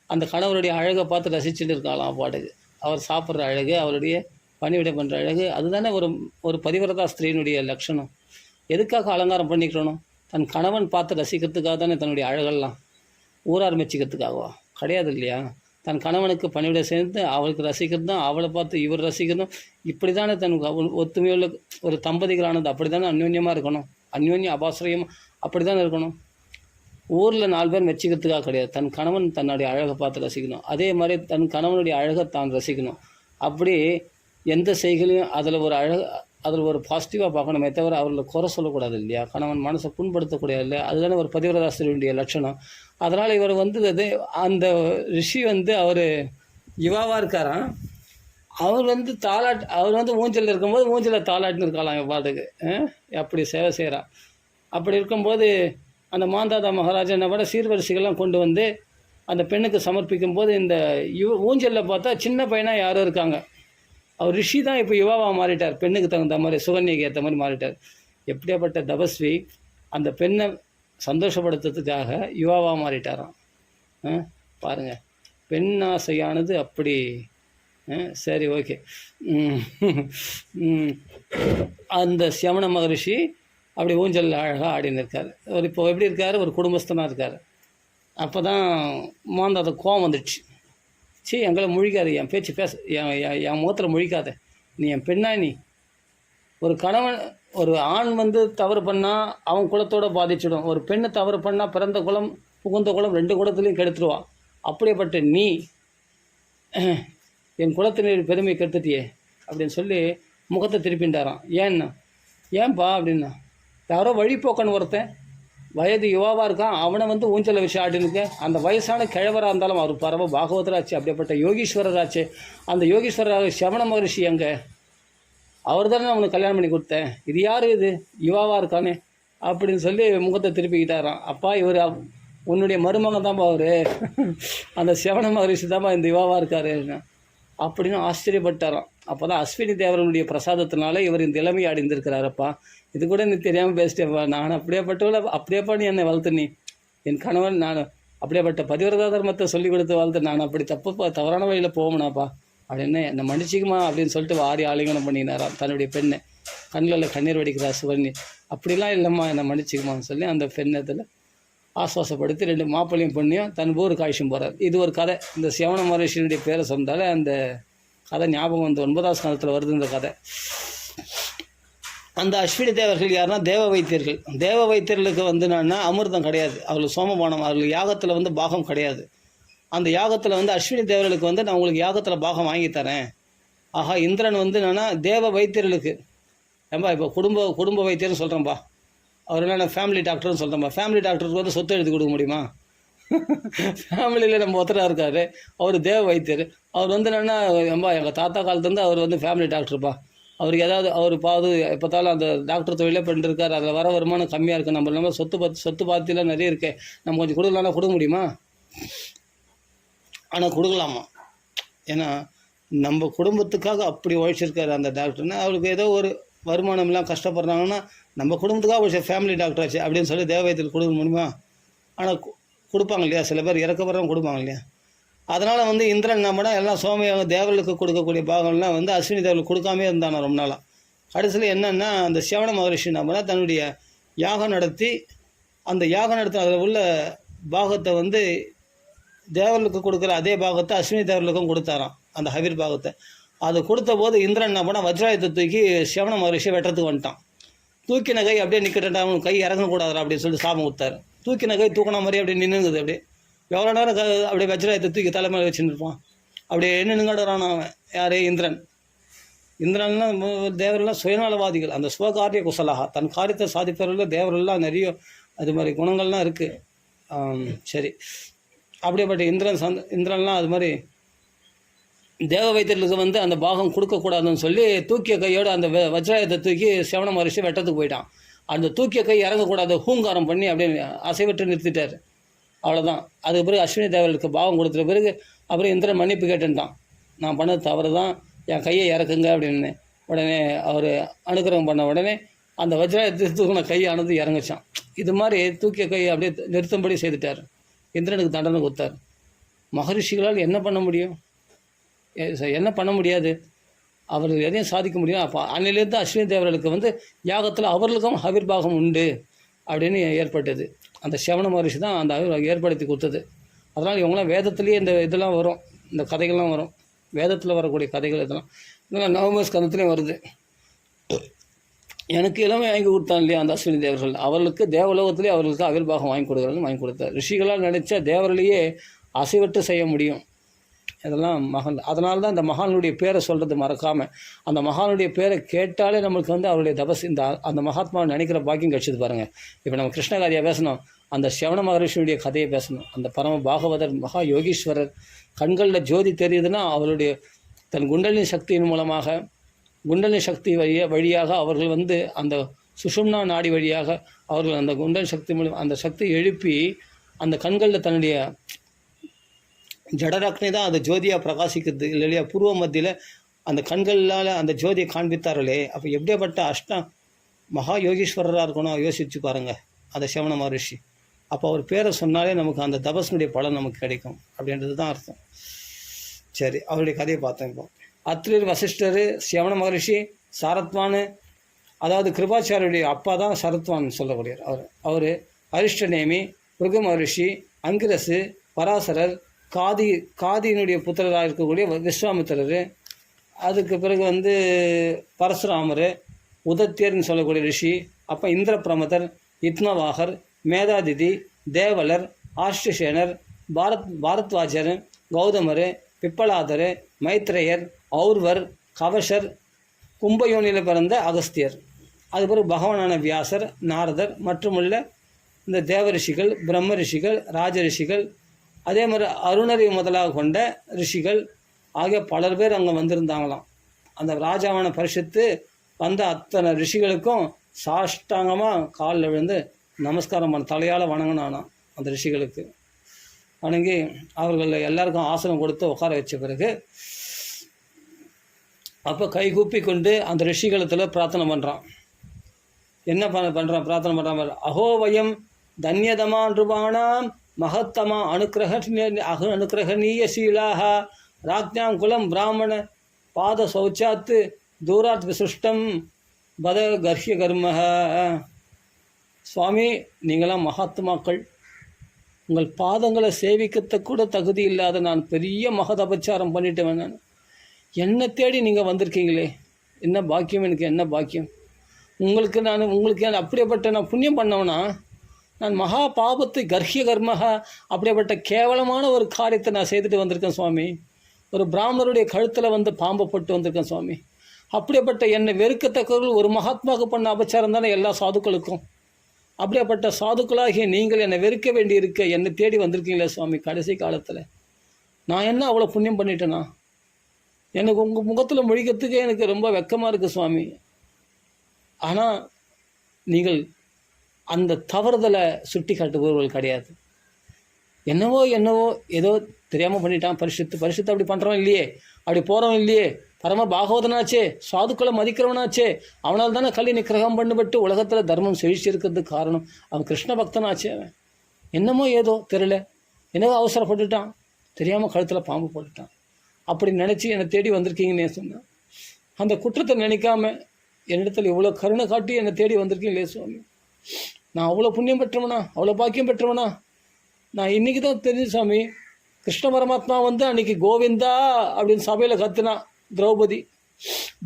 அந்த கணவருடைய அழகை பார்த்து ரசிச்சுட்டு இருக்கலாம் பாட்டுக்கு. அவர் சாப்பிட்ற அழகு, அவருடைய பணிவிட பண்ணுற அழகு, அதுதானே ஒரு பதிவிரதா ஸ்திரீனுடைய லட்சணம். எதுக்காக அலங்காரம் பண்ணிக்கணும்? தன் கணவன் பார்த்து ரசிக்கிறதுக்காக தானே தன்னுடைய அழகெல்லாம், ஊரார் மெச்சிக்கிறதுக்காகவா? கிடையாது இல்லையா? தன் கணவனுக்கு பணிவிட சேர்ந்து அவளுக்கு ரசிக்கிறதும், அவளை பார்த்து இவர் ரசிக்கிறதும், இப்படி தானே தன் ஒத்துமையுள்ள ஒரு தம்பதிகளானது அப்படி தானே அந்யோன்யமாக இருக்கணும். அந்யோன்ய அபாசிரியம் அப்படி தானே இருக்கணும். ஊரில் 4 பேர் மெச்சிக்கிறதுக்காக கிடையாது. தன் கணவன் தன்னுடைய அழகை பார்த்து ரசிக்கணும். அதே மாதிரி தன் கணவனுடைய அழகை தான் ரசிக்கணும். அப்படி எந்த செய்களையும் அதில் ஒரு பாசிட்டிவாக பார்க்கணுமே தவிர அவர்களை குறை சொல்லக்கூடாது இல்லையா? கணவன் மனசை புண்படுத்தக்கூடாது இல்லையா? அதுதானே ஒரு பதிவிரதாசிரியருடைய லட்சணம். அதனால் இவர் வந்து அந்த ரிஷி வந்து அவர் யுவாவாக இருக்காராம். அவர் வந்து ஊஞ்சலில் இருக்கும்போது ஊஞ்சலில் தாளாட்டின்னு இருக்கலாம் என் பாட்டுக்கு. அப்படி சேவை செய்கிறான். அப்படி இருக்கும்போது அந்த மாந்தாதா மகாராஜா என்ன பண்ண சீர்வரிசைகள்லாம் கொண்டு வந்து அந்த பெண்ணுக்கு சமர்ப்பிக்கும் போது இந்த ஊஞ்சலில் பார்த்தா சின்ன பையனாக யாரும் இருக்காங்க. அவர் ரிஷி தான் இப்போ யுவாவாக மாறிட்டார். பெண்ணுக்கு தகுந்த மாதிரி சுகன்யைக்கு ஏற்ற மாதிரி மாறிட்டார். எப்படியாப்பட்ட தபஸ்வி அந்த பெண்ணை சந்தோஷப்படுத்துறதுக்காக யுவாவாக மாறிட்டாராம். பாருங்கள், பெண் ஆசையானது அப்படி. சரி, ஓகே. அந்த சியமன மகரிஷி அப்படி ஊஞ்சல் அழகாக ஆடின்னு இருக்கார். இப்போ எப்படி இருக்கார்? ஒரு குடும்பஸ்தனாக இருக்கார். அப்போ தான் மாந்தாத கோவம் வந்துடுச்சு. எங்களை முழிக்காது, என் பேச்சு என் முகத்தில் முழிக்காத, நீ என் பெண்ணா? நீ ஒரு ஆண் வந்து தவறு பண்ணால் அவன் குலத்தோடு பாதிச்சிடும். ஒரு பெண்ணு தவறு பண்ணால் பிறந்த குலம் புகுந்த குலம் 2 குலத்துலையும் கெடுத்துருவான். அப்படியேப்பட்ட நீ என் குலத்தினர் பெருமை கெடுத்துட்டியே அப்படின்னு சொல்லி முகத்தை திருப்பின்றாரான். ஏன்பா அப்படின்னா, யாரோ வழிபோக்கன்னு ஒருத்தன் வயது யுவாவாக இருக்கான், அவனை வந்து ஊஞ்சலை வச்சு ஆடினுக்க. அந்த வயசான கிழவராக இருந்தாலும் அவர் பரவ பாகவதராச்சு, அப்படிப்பட்ட யோகீஸ்வரராச்சு. அந்த யோகீஸ்வரராக சியமன மகரிஷி எங்க? அவர் தானே அவனுக்கு கல்யாணம் பண்ணி கொடுத்தேன். இது யார்? இது யுவாவாக இருக்கானே அப்படின்னு சொல்லி முகத்தை திருப்பிக்கிட்டாரான். அப்பா, இவர் உன்னுடைய மருமகன் தான்ப்பா அவர். அந்த சியமன மகரிஷி தான்ப்பா இந்த யுவாவாக இருக்காரு அப்படின்னு ஆச்சரியப்பட்டாராம். அப்போ தான் அஸ்வினி தேவரனுடைய பிரசாதத்தினால இவர் இந்த இளமையை அடைந்திருக்கிறாரப்பா. இது கூட நீ தெரியாமல் பேசிட்டேப்பா. நான் அப்படியேப்பா நீ என்னை வளர்த்து, நீ என் கணவன், நான் அப்படியேப்பட்ட பதிவிரதா தர்மத்தை சொல்லிக் கொடுத்து வளர்த்து, நான் அப்படி தவறான வழியில் போகணுனாப்பா அப்படின்னு என்னை மன்னிச்சிக்குமா அப்படின்னு சொல்லிட்டு வாரி ஆலிங்கனம் பண்ணினாராம் தன்னுடைய பெண்ணை. கண்ணில் கண்ணீர் வடிக்கிறா சுவர்ணி. அப்படிலாம் இல்லைம்மா, என்னை மன்னிச்சிக்குமான்னு சொல்லி அந்த பெண்ணத்தில் ஆஸ்வாசப்படுத்தி 2 மாப்பிள்ளையும் பொண்ணையும் தன் ஊருக்கு அழைச்சும் போகிறார். இது ஒரு கதை. இந்த சியமன மகரிஷியினுடைய பேரை சொன்னாலே அந்த கதை ஞாபகம் வந்து 9ஆம் ஸ்கந்தத்தில் வருது இந்த கதை. அந்த அஸ்வினி தேவர்கள் யாருன்னா தேவ வைத்தியர்கள். தேவ வைத்தியர்களுக்கு வந்து என்னன்னா அமிர்தம் கிடையாது, அவர்களுக்கு சோமபானம், அவர்களுக்கு யாகத்தில் வந்து பாகம் கிடையாது. அந்த யாகத்தில் வந்து அஸ்வினி தேவர்களுக்கு வந்து நான் உங்களுக்கு யாகத்தில் பாகம் வாங்கித்தரேன். ஆஹா, இந்திரன் வந்து என்னென்னா தேவ வைத்தியர்களுக்கு ஏன்பா இப்போ குடும்ப வைத்தியர்னு சொல்கிறேன்ப்பா, அவர் என்னென்ன ஃபேமிலி டாக்டர்னு சொல்கிறேன்ப்பா. ஃபேமிலி டாக்டருக்கு வந்து சொத்து எழுதி கொடுக்க முடியுமா? ஃபேமிலியில் நம்ம ஒருத்தராக இருக்கார், அவர் தேவ வைத்தியர். அவர் வந்து என்னென்னா எங்கள் தாத்தா காலத்துலேருந்து அவர் வந்து ஃபேமிலி டாக்டர்ப்பா. அவருக்கு ஏதாவது அவர் எப்போத்தாலும் அந்த டாக்டர் தொழிலே பண்ணிருக்கார். அதில் வர வருமானம் கம்மியாக இருக்குது. நம்ம சொத்து பாத்திலாம் நிறைய இருக்குது, நம்ம கொஞ்சம் கொடுக்கலாம்னா கொடுக்க முடியுமா? ஆனால் கொடுக்கலாமா? ஏன்னா நம்ம குடும்பத்துக்காக அப்படி உழைச்சிருக்காரு அந்த டாக்டர்னா. அவருக்கு ஏதோ ஒரு வருமானம்லாம் கஷ்டப்படுறாங்கன்னா நம்ம குடும்பத்துக்காக ஒரு ஃபேமிலி டாக்டர் ஆச்சு அப்படின்னு சொல்லி தேவ வைத்தியத்தில் கொடுக்க முடியுமா? ஆனால் கொடுப்பாங்க இல்லையா? சில பேர் இறக்கப்படுறவங்க கொடுப்பாங்க இல்லையா? அதனால் வந்து இந்திரன் நம்மனா எல்லாம் சோமயாக தேவர்களுக்கு கொடுக்கக்கூடிய பாகம்லாம் வந்து அஸ்வினி தேவர்களுக்கு கொடுக்காமே இருந்தானோ ரொம்ப நாளாக. கடைசியில் என்னென்னா அந்த சியமன மகரிஷி நம்மனா தன்னுடைய யாகம் நடத்தி அந்த யாகம் நடத்தி அதில் உள்ள பாகத்தை வந்து தேவர்களுக்கு கொடுக்குற அதே பாகத்தை அஸ்வினி தேவர்களுக்கும் கொடுத்தாராம், அந்த ஹவிர் பாகத்தை. அது கொடுத்த போது இந்திரன் என்ன பண்ணால் வஜ்ராயத்தை தூக்கி சியமன மகரிஷியை வெட்டுறதுக்கு வந்துட்டான். தூக்கின கை அப்படியே நிற்கட்டா, அவனுக்கு கை இறங்கக்கூடாதா அப்படின்னு சொல்லி சாபம் கொடுத்தாரு. தூக்கின கை தூக்கின மாதிரி அப்படியே நின்றுங்குது. அப்படியே எவ்வளோ நேரம் அப்படியே வஜ்ராயத்தை தூக்கி தலைமையில் வச்சுருப்பான். அப்படியே நின்றுங்கடுறான் அவன். யார்? இந்திரன்லாம் தேவரெல்லாம் சுயநலவாதிகள். அந்த சுவகாரிய குசலாக தன் காரியத்தை சாதிப்பவர்கள் தேவரெல்லாம் நிறைய அது மாதிரி குணங்கள்லாம் இருக்குது. சரி, அப்படியேப்பட்ட இந்திரன்லாம் அது மாதிரி தேவ வைத்தியர்களுக்கு வந்து அந்த பாகம் கொடுக்கக்கூடாதுன்னு சொல்லி தூக்கிய கையோடு அந்த வஜ்ராயத்தை தூக்கி சியமன மகரிஷி வெட்டத்துக்கு போயிட்டான். அந்த தூக்கிய கை இறங்கக்கூடாது ஹூங்காரம் பண்ணி அப்படியே அசைவற்று நிறுத்திட்டார். அவ்வளோதான். அதுக்கு பிறகு அஸ்வினி தேவர்களுக்கு பாவம் கொடுத்த பிறகு அப்புறம் இந்திரன் மன்னிப்பு கேட்டுட்டான். நான் பண்ணது தவறு தான், என் கையை இறக்குங்க அப்படின்னு. உடனே அவர் அனுக்கிரகம் பண்ண உடனே அந்த வஜ்ராயத்தை தூக்கின கையானது இறங்குச்சான். இது மாதிரி தூக்கிய கையை அப்படியே நிறுத்தும்படி செய்துட்டார். இந்திரனுக்கு தண்டனை கொடுத்தார். மகரிஷிகளால் என்ன பண்ண முடியும்? என்ன பண்ண முடியாது. அவர்கள் எதையும் சாதிக்க முடியும். அப்போ அன்னிலேருந்து அஸ்வினி தேவர்களுக்கு வந்து யாகத்தில் அவர்களுக்கும் ஹவிர்பாகம் உண்டு அப்படின்னு ஏற்பட்டது. அந்த சியமன மகரிஷி தான் அந்த ஏற்படுத்தி கொடுத்தது. அதனால் இவங்களாம் வேதத்துலேயே இந்த இதெல்லாம் வரும், இந்த கதைகள்லாம் வரும். வேதத்தில் வரக்கூடிய கதைகள் இதெல்லாம் 9ஆம் ஸ்கந்தத்துலேயும் வருது. எனக்கு இளமை வாங்கி கொடுத்தான் இல்லையா அந்த அஸ்வினி தேவர்கள், அவர்களுக்கு தேவலோகத்திலே அவர்களுக்கு அவிர்வாகம் வாங்கி கொடுக்குறாங்க, வாங்கி கொடுத்தார். ரிஷிகளால் நினைச்சா தேவர்களையே அசைவட்டு செய்ய முடியும். இதெல்லாம் மகான். அதனால தான் இந்த மகானுடைய பேரை சொல்கிறது மறக்காமல், அந்த மகானுடைய பேரை கேட்டாலே நம்மளுக்கு வந்து அவருடைய தபஸ் அந்த மகாத்மாவை நினைக்கிற பாக்கியம் கிடச்சிது பாருங்கள். இப்போ நம்ம கிருஷ்ணகாரியாக பேசணும், அந்த சிவன மகரிஷியுடைய கதையை பேசணும். அந்த பரம பாகவதர் மகா யோகீஸ்வரர் கண்களில் ஜோதி தெரியுதுன்னா அவருடைய தன் குண்டலினி சக்தியின் மூலமாக, குண்டலினி சக்தி வழியாக அவர்கள் வந்து அந்த சுஷும்னா நாடி வழியாக அவர்கள் அந்த குண்டலினி சக்தி மூலம் அந்த சக்தி எழுப்பி அந்த கண்களில் தன்னுடைய ஜடராக்னி தான் அந்த ஜோதியாக பிரகாசிக்கிறது இல்லையா, பூர்வ மத்தியில் அந்த கண்களால் அந்த ஜோதியை காண்பித்தார்களே. அப்போ எப்படியாப்பட்ட மகா யோகீஸ்வரராக இருக்கணும் யோசிச்சு பாருங்கள் அந்த சிவன மகரிஷி. அப்போ அவர் பேரை சொன்னாலே நமக்கு அந்த தபஸ்னுடைய பலன் நமக்கு கிடைக்கும் அப்படின்றது தான் அர்த்தம். சரி, அவருடைய கதையை பார்த்தோம். இப்போ அத்ரிர் வசிஷ்டர் சிவன மகரிஷி சாரத்வான், அதாவது கிருபாச்சாரியுடைய அப்பா தான் சரத்வான் சொல்லக்கூடியவர். அவர் அரிஷ்டநேமி, பிருகு மகரிஷி, அங்கிரசு, பராசரர், காதியினுடைய புத்திரராக இருக்கக்கூடிய விஸ்வாமித்திரர், அதுக்கு பிறகு வந்து பரசுராமர், உதத்தியர்னு சொல்லக்கூடிய ரிஷி, அப்போ இந்திர பிரமதர், இத்மவாகர், மேதாதிதி, தேவலர், ஆஷ்டசேனர், பாரத்வாஜர், கௌதமர், பிப்பலாதர், மைத்ரேயர், ஔர்வர், கவஷர், கும்பயோனியில் பிறந்த அகஸ்தியர், அது பிறகு பகவானான வியாசர், நாரதர் மற்றுமுள்ள இந்த தேவ ரிஷிகள், பிரம்ம ரிஷிகள், ராஜ ரிஷிகள், அதே மாதிரி அருணரை முதலாக கொண்ட ரிஷிகள் ஆகிய பலர் பேர் அங்கே வந்திருந்தாங்களாம். அந்த ராஜாவான பரிசுத்து வந்த அத்தனை ரிஷிகளுக்கும் சாஷ்டாங்கமாக காலில் விழுந்து நமஸ்காரம் பண்ண தலையால் வணங்கினானா அந்த ரிஷிகளுக்கு. வணங்கி அவர்கள் எல்லாருக்கும் ஆசனம் கொடுத்து உட்கார வச்ச பிறகு அப்போ கைகூப்பி கொண்டு அந்த ரிஷிகளத்தில் பிரார்த்தனை பண்ணுறான். என்ன பண்ணுறான்? பிரார்த்தனை பண்ணுறான். அஹோவயம் தன்யதமா நிருபாணாம் மகத்தமா அனுக்கிரகணீயசீலாக ராஜ்ஞாம் குலம் பிராமண பாத சௌச்சாத்து தூராத் விசிஷ்டம் பத கர்ஹ்ய கர்ம. சுவாமி, நீங்களாம் மகாத்மாக்கள், உங்கள் பாதங்களை சேவிக்கத்த கூட தகுதி இல்லாத நான் பெரிய மகதபச்சாரம் பண்ணிட்டு வேணான், என்னை தேடி நீங்கள் வந்திருக்கீங்களே, என்ன பாக்கியம், எனக்கு என்ன பாக்கியம். உங்களுக்கு அப்படியேப்பட்ட நான் புண்ணியம் பண்ணவனா, நான் மகா பாபத்தை கர்ஹ்ய கர்மக அப்படியேப்பட்ட கேவலமான ஒரு காரியத்தை நான் செய்துட்டு வந்திருக்கேன் சுவாமி. ஒரு பிராமணருடைய கழுத்தில் வந்து பாம்பை போட்டு வந்திருக்கேன் சுவாமி. அப்படியேப்பட்ட என்னை வெறுக்கத்தக்கவர்கள் ஒரு மகாத்மாவுக்கு பண்ண அபச்சாரம் தானே எல்லா சாதுக்களுக்கும். அப்படியேப்பட்ட சாதுக்களாகிய நீங்கள் என்னை வெறுக்க வேண்டி இருக்க என்னை தேடி வந்திருக்கீங்களே சுவாமி. கடைசி காலத்தில் நான் என்ன அவ்வளோ புண்ணியம் பண்ணிட்டேனா? எனக்கு உங்கள் முகத்தில் முழிக்கிறதுக்கே எனக்கு ரொம்ப வெக்கமாக இருக்குது சுவாமி. ஆனால் நீங்கள் அந்த தவறுதலை சுட்டி காட்டுபவர்கள் கிடையாது. என்னவோ ஏதோ தெரியாமல் பண்ணிட்டான் பரிசுத்து அப்படி பண்ணுறவன் இல்லையே, அப்படி போகிறவன் இல்லையே, பரம பாகவதனாச்சே, சாதுக்களை மதிக்கிறவனாச்சே, அவனால் தானே கல்வி நிக்கிரகம் பண்ணப்பட்டு உலகத்தில் தர்மம் செழிச்சிருக்கிறதுக்கு காரணம். அவன் கிருஷ்ண பக்தனாச்சே. அவன் என்னமோ ஏதோ தெரியல, என்னவோ அவசரப்பட்டுட்டான், தெரியாமல் கழுத்தில் பாம்பு போட்டுட்டான். அப்படி நினச்சி என்னை தேடி வந்திருக்கீங்கன்னே சொன்னேன். அந்த குற்றத்தை நினைக்காம என்னிடத்தில் இவ்வளோ கருணை காட்டி என்னை தேடி வந்திருக்கீங்களே சுவாமி. நான் அவ்வளோ புண்ணியம் பெற்றவனா, அவ்வளோ பாக்கியம் பெற்றவனா? நான் இன்றைக்கி தான் தெரிஞ்சு சுவாமி, கிருஷ்ண பரமாத்மா வந்து அன்றைக்கி கோவிந்தா அப்படின்னு சபையில் கத்துனா திரௌபதி.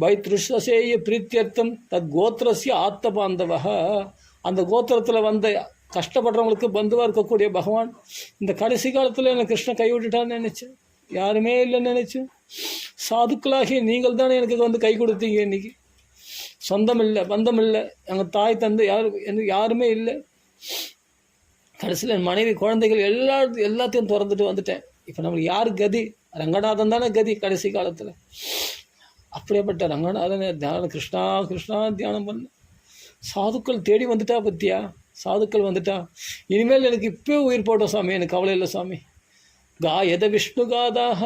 பைத்ருஷசேய பிரீத்தியர்த்தம் தத் கோத்திரஸ்ய ஆத்த பாந்தவக. அந்த கோத்திரத்தில் வந்த கஷ்டப்படுறவங்களுக்கு பந்துவாக இருக்கக்கூடிய பகவான் இந்த கடைசி காலத்தில் என்னை கிருஷ்ணன் கைவிட்டுட்டான்னு நினச்சேன். யாருமே இல்லைன்னு நினச்சேன். சாதுக்களாகிய நீங்கள் தானே எனக்கு வந்து கை கொடுத்தீங்க. இன்றைக்கி சொந்தம் இல்லை, பந்தம் இல்லை, எங்கள் தாய் தந்தை யாருமே இல்லை. கடைசியில் என் மனைவி, குழந்தைகள் எல்லாத்தையும் திறந்துட்டு வந்துட்டேன். இப்போ நம்மளுக்கு யார் கதி? ரங்கநாதன் தானே கதி கடைசி காலத்தில். அப்படியேப்பட்ட ரங்கநாதனை தியானம், கிருஷ்ணா கிருஷ்ணா தியானம் பண்ண சாதுக்கள் தேடி வந்துட்டா. பத்தியா, சாதுக்கள் வந்துட்டா. இனிமேல் எனக்கு இப்போ உயிர் போட்டோம் சாமி, எனக்கு கவலை இல்லை சாமி. காயத விஷ்ணு காதாக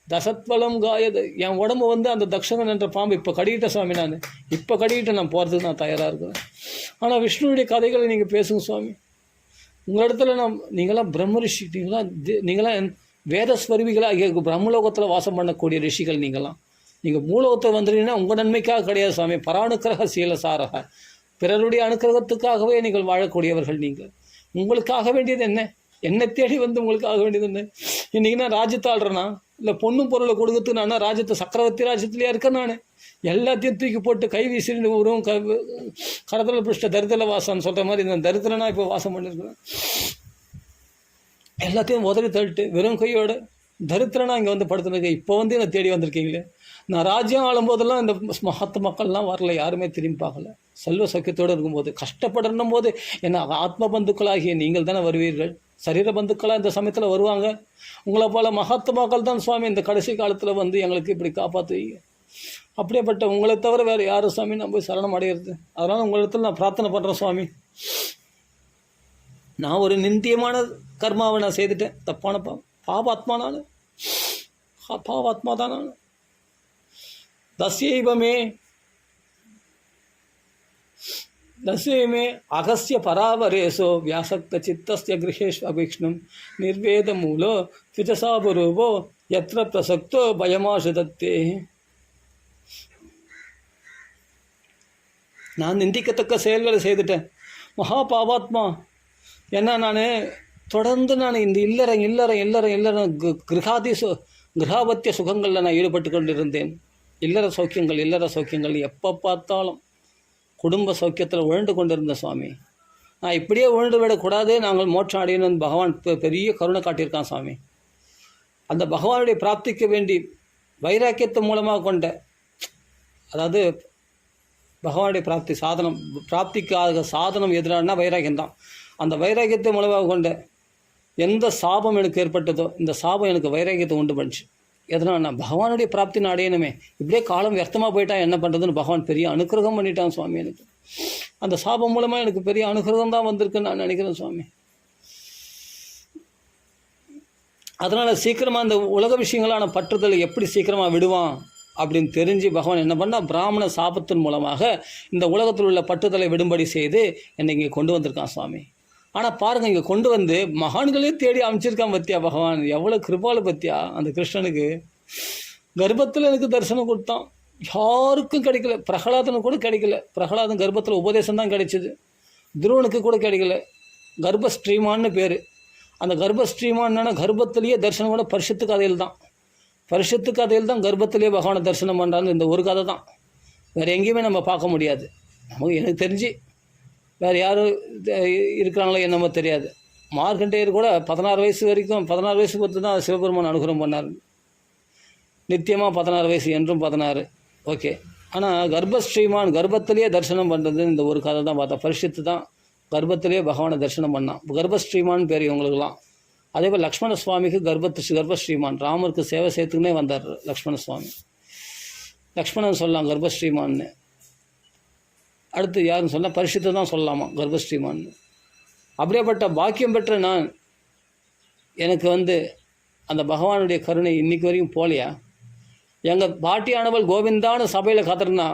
தசத்வலம் காயது. என் உடம்பு வந்து அந்த தக்ஷகன் என்ற பாம்பு இப்போ கடிக்கிட்ட சுவாமி. இப்போ கடிக்கிட்ட நான் போகிறதுக்கு நான் தயாராக இருக்கிறேன். ஆனால் விஷ்ணுவுடைய கதைகளை நீங்கள் பேசுங்க சுவாமி. உங்களிடத்துல நீங்களாம் பிரம்ம ரிஷி, நீங்களாம் வேதஸ்வருவிகளாக பிரம்மலோகத்தில் வாசம் பண்ணக்கூடிய ரிஷிகள். நீங்கள் மூலோகத்தை வந்துட்டீங்கன்னா உங்கள் நன்மைக்காக கிடையாது சுவாமி. பரானுக்கிரக சீலசாரக, பிறருடைய அனுக்கிரகத்துக்காகவே நீங்கள் வாழக்கூடியவர்கள். நீங்கள் உங்களுக்காக வேண்டியது என்ன? என்னை தேடி வந்து உங்களுக்கு ஆக வேண்டியது என்ன? இன்றைக்கி நான் ராஜ்யத்தை ஆள்றேன்னா, இல்லை பொண்ணு பொருளை கொடுக்கறதுக்கு நான் ராஜ்யத்தை சக்கரவர்த்தி ராஜ்யத்துலேயே இருக்கேன். நான் எல்லாத்தையும் தூக்கி போட்டு கை வீசிட்டு வரும் கடத்தல பிடிச்ச தரித்திர வாசம்னு சொல்கிற மாதிரி இந்த தரித்திரனா இப்போ வாசம் பண்ணியிருக்கிறேன். எல்லாத்தையும் உதறி தள்ளிட்டு வெறும் கையோட தரித்திரனா இங்கே வந்து படுத்துனது. இப்போ வந்து என்னை தேடி வந்திருக்கீங்களே. நான் ராஜ்யம் ஆளும்போதெல்லாம் இந்த மகத்து மக்கள்லாம் வரல, யாருமே திரும்பி பார்க்கல. செல்வ சௌக்கியத்தோடு இருக்கும்போது கஷ்டப்படணும் போது என்ன ஆத்ம பந்துக்களாகிய நீங்கள் தானே வருவீர்கள். சரீர பந்துக்களாக இந்த சமயத்தில் வருவாங்க. உங்களை போல மகாத்மாக்கள் தான் சுவாமி இந்த கடைசி காலத்தில் வந்து எங்களுக்கு இப்படி காப்பாற்றுவீங்க. அப்படியேப்பட்ட உங்களை தவிர வேறு யாரும் சுவாமி நான் போய் சரணம் அடைகிறது. அதனால் உங்களிடத்தில் நான் பிரார்த்தனை பண்ணுறேன் சுவாமி. நான் ஒரு நிந்தியமான கர்மாவை நான் செய்துட்டேன். தப்பான பாபாத்மா நான், பாவாத்மா தான் நான். தஸ்யமே அகஸ்ய பராவரேசோ வியாசக்த சித்தஸ்ய கிரகேஷ் அபீக்ஷ்ணம் நிர்வேத மூலோ விஜசாபரூபோ யத்ர பிரசக்தோ பயமாசுதத்தே. நான் நிந்திக்கத்தக்க செயல்களை செய்துட்டேன். மகா பாவாத்மா. ஏன்னா நான் தொடர்ந்து நான் இந்த இல்லறம் கிரகாபத்திய சுகங்களில் நான் ஈடுபட்டு கொண்டிருந்தேன். இல்லற சௌக்கியங்கள் எப்போ பார்த்தாலும் குடும்ப சௌக்கியத்தில் உழண்டு கொண்டிருந்த சுவாமி. நான் இப்படியே உழண்டு விடக்கூடாது, நாங்கள் மோட்சம் அடையணும்னு பகவான் பெரிய கருணை காட்டியிருக்கான் சுவாமி. அந்த பகவானுடைய பிராப்திக்க வேண்டி வைராக்கியத்தை மூலமாக கொண்ட, அதாவது பகவானுடைய பிராப்திக்காக சாதனம் எதிரானா வைராக்கியம்தான். அந்த வைராக்கியத்தை மூலமாக கொண்ட எந்த சாபம் எனக்கு ஏற்பட்டதோ இந்த சாபம் எனக்கு வைராக்கியத்தை உண்டு பண்ணிச்சு. எதனால் நான் பகவானுடைய பிராப்தி நான் அடையணுமே. இப்படியே காலம் வியர்த்தமாக போயிட்டா என்ன பண்ணுறதுன்னு பகவான் பெரிய அனுகிரகம் பண்ணிட்டான் சுவாமி. எனக்கு அந்த சாபம் மூலமாக எனக்கு பெரிய அனுகிரகம் தான் வந்திருக்குன்னு நான் நினைக்கிறேன் சுவாமி. அதனால் சீக்கிரமாக இந்த உலக விஷயங்களான பற்றுதலை எப்படி சீக்கிரமாக விடுவான் அப்படின்னு தெரிஞ்சு பகவான் என்ன பண்ணால் பிராமண சாபத்தின் மூலமாக இந்த உலகத்தில் உள்ள பற்றுதலை விடும்படி செய்து என்னை இங்கே கொண்டு வந்திருக்கான் சுவாமி. ஆனால் பாருங்கள், இங்கே கொண்டு வந்து மகான்களே தேடி அமைச்சிருக்கான் பத்தியா பகவான். எவ்வளோ கிருபாலு பத்தியா அந்த கிருஷ்ணனுக்கு. கர்ப்பத்தில் எனக்கு தரிசனம் கொடுத்தான், யாருக்கும் கிடைக்கல. பிரகலாதனுக்கு கூட கிடைக்கல. பிரகலாதன் கர்ப்பத்தில் உபதேசம் தான் கிடைச்சிது. துருவனுக்கு கூட கிடைக்கல. கர்ப்பஸ்ரீமான்னு பேர். அந்த கர்ப்பஸ்ரீமான்னா கர்ப்பத்திலேயே தரிசனம் கூட பரிசுத்து கதையில் தான். பரிசுத்து கதையில் தான் கர்ப்பத்திலேயே பகவானை தரிசனம் பண்ணுறான்னு இந்த ஒரு கதை தான். வேறு எங்கேயுமே நம்ம பார்க்க முடியாது. நமக்கு எனக்கு தெரிஞ்சு வேறு யாரும் இருக்கிறாங்களோ என்னமோ தெரியாது. மார்க்கண்டேயர் கூட 16 வயசு வரைக்கும் 16 வயசு பொறுத்து தான் சிவபெருமான் அனுகிரகம் பண்ணார். நித்தியமாக 16 வயசு என்றும் 16. ஓகே. ஆனால் கர்ப்பஸ்ரீமான் கர்ப்பத்திலேயே தரிசனம் பண்ணுறது இந்த ஒரு கதை தான் பார்த்தா. பரிசுத்து தான் கர்ப்பத்திலேயே பகவானை தரிசனம் பண்ணான். கர்ப்பஸ்ரீமான் பேர் இவங்களுக்கெல்லாம். அதே போல் லக்ஷ்மண சுவாமிக்கு கர்ப்பஸ்ரீமான். ராமருக்கு சேவை செய்யறதுக்குனே வந்தார் லக்ஷ்மண சுவாமி. லக்ஷ்மணன் சொல்லலாம் கர்ப்பஸ்ரீமான்னு. அடுத்து யாருன்னு சொன்னால் பரிசுத்தை தான் சொல்லலாமா கர்ப்பஸ்ரீமான்னு. அப்படியேப்பட்ட பாக்கியம் பெற்ற நான், எனக்கு வந்து அந்த பகவானுடைய கருணை இன்றைக்கி வரைக்கும் போலையா. எங்கள் பாட்டியானவள் கோவிந்தான்னு சபையில் காத்திருந்தா.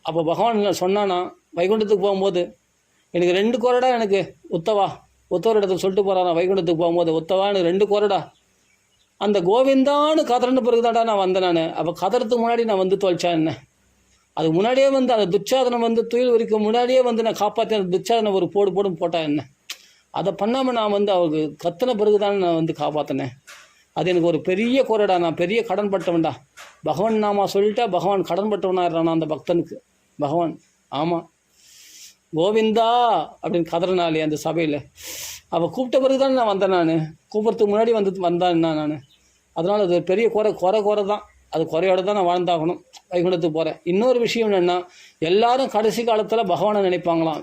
அப்போ பகவான் சொன்னானா வைகுண்டத்துக்கு போகும்போது எனக்கு 2 கோரடா எனக்கு உத்தவர் இடத்துல சொல்லிட்டு போகிறானா வைகுண்டத்துக்கு போகும்போது உத்தவா எனக்கு 2 கோரடா. அந்த கோவிந்தான்னு காத்திரன்னு பிறகுதான்டா நான் வந்தேன். நான் அப்போ கதறதுக்கு முன்னாடி நான் வந்து தொலைச்சா என்ன. அதுக்கு முன்னாடியே வந்து அந்த துச்சாதனம் வந்து துயில் வரைக்க முன்னாடியே வந்து நான் காப்பாற்றி அந்த துச்சாதனை ஒரு போடும் போட்டா என்ன. அதை பண்ணாமல் நான் வந்து அவருக்கு கத்தின பிறகுதான் நான் வந்து காப்பாற்றினேன். அது எனக்கு ஒரு பெரிய குறைடா. நான் பெரிய கடன் பட்டவன்டா. பகவான் நாமா சொல்லிட்டா பகவான் கடன் பட்டவனாகிறான் அந்த பக்தனுக்கு. பகவான் ஆமாம் கோவிந்தா அப்படின்னு கதறினாலே அந்த சபையில். அவள் கூப்பிட்ட பிறகு தான் நான் வந்தேன். நான் கூப்பிட்றதுக்கு முன்னாடி வந்தேன் நான். அதனால் அது பெரிய குறை தான். அது குறையோடு தான் நான் வாழ்ந்தாகணும். வைகுண்டத்துக்கு போகிறேன். இன்னொரு விஷயம் என்னென்னா, எல்லாரும் கடைசி காலத்தில் பகவானை நினைப்பாங்களாம்.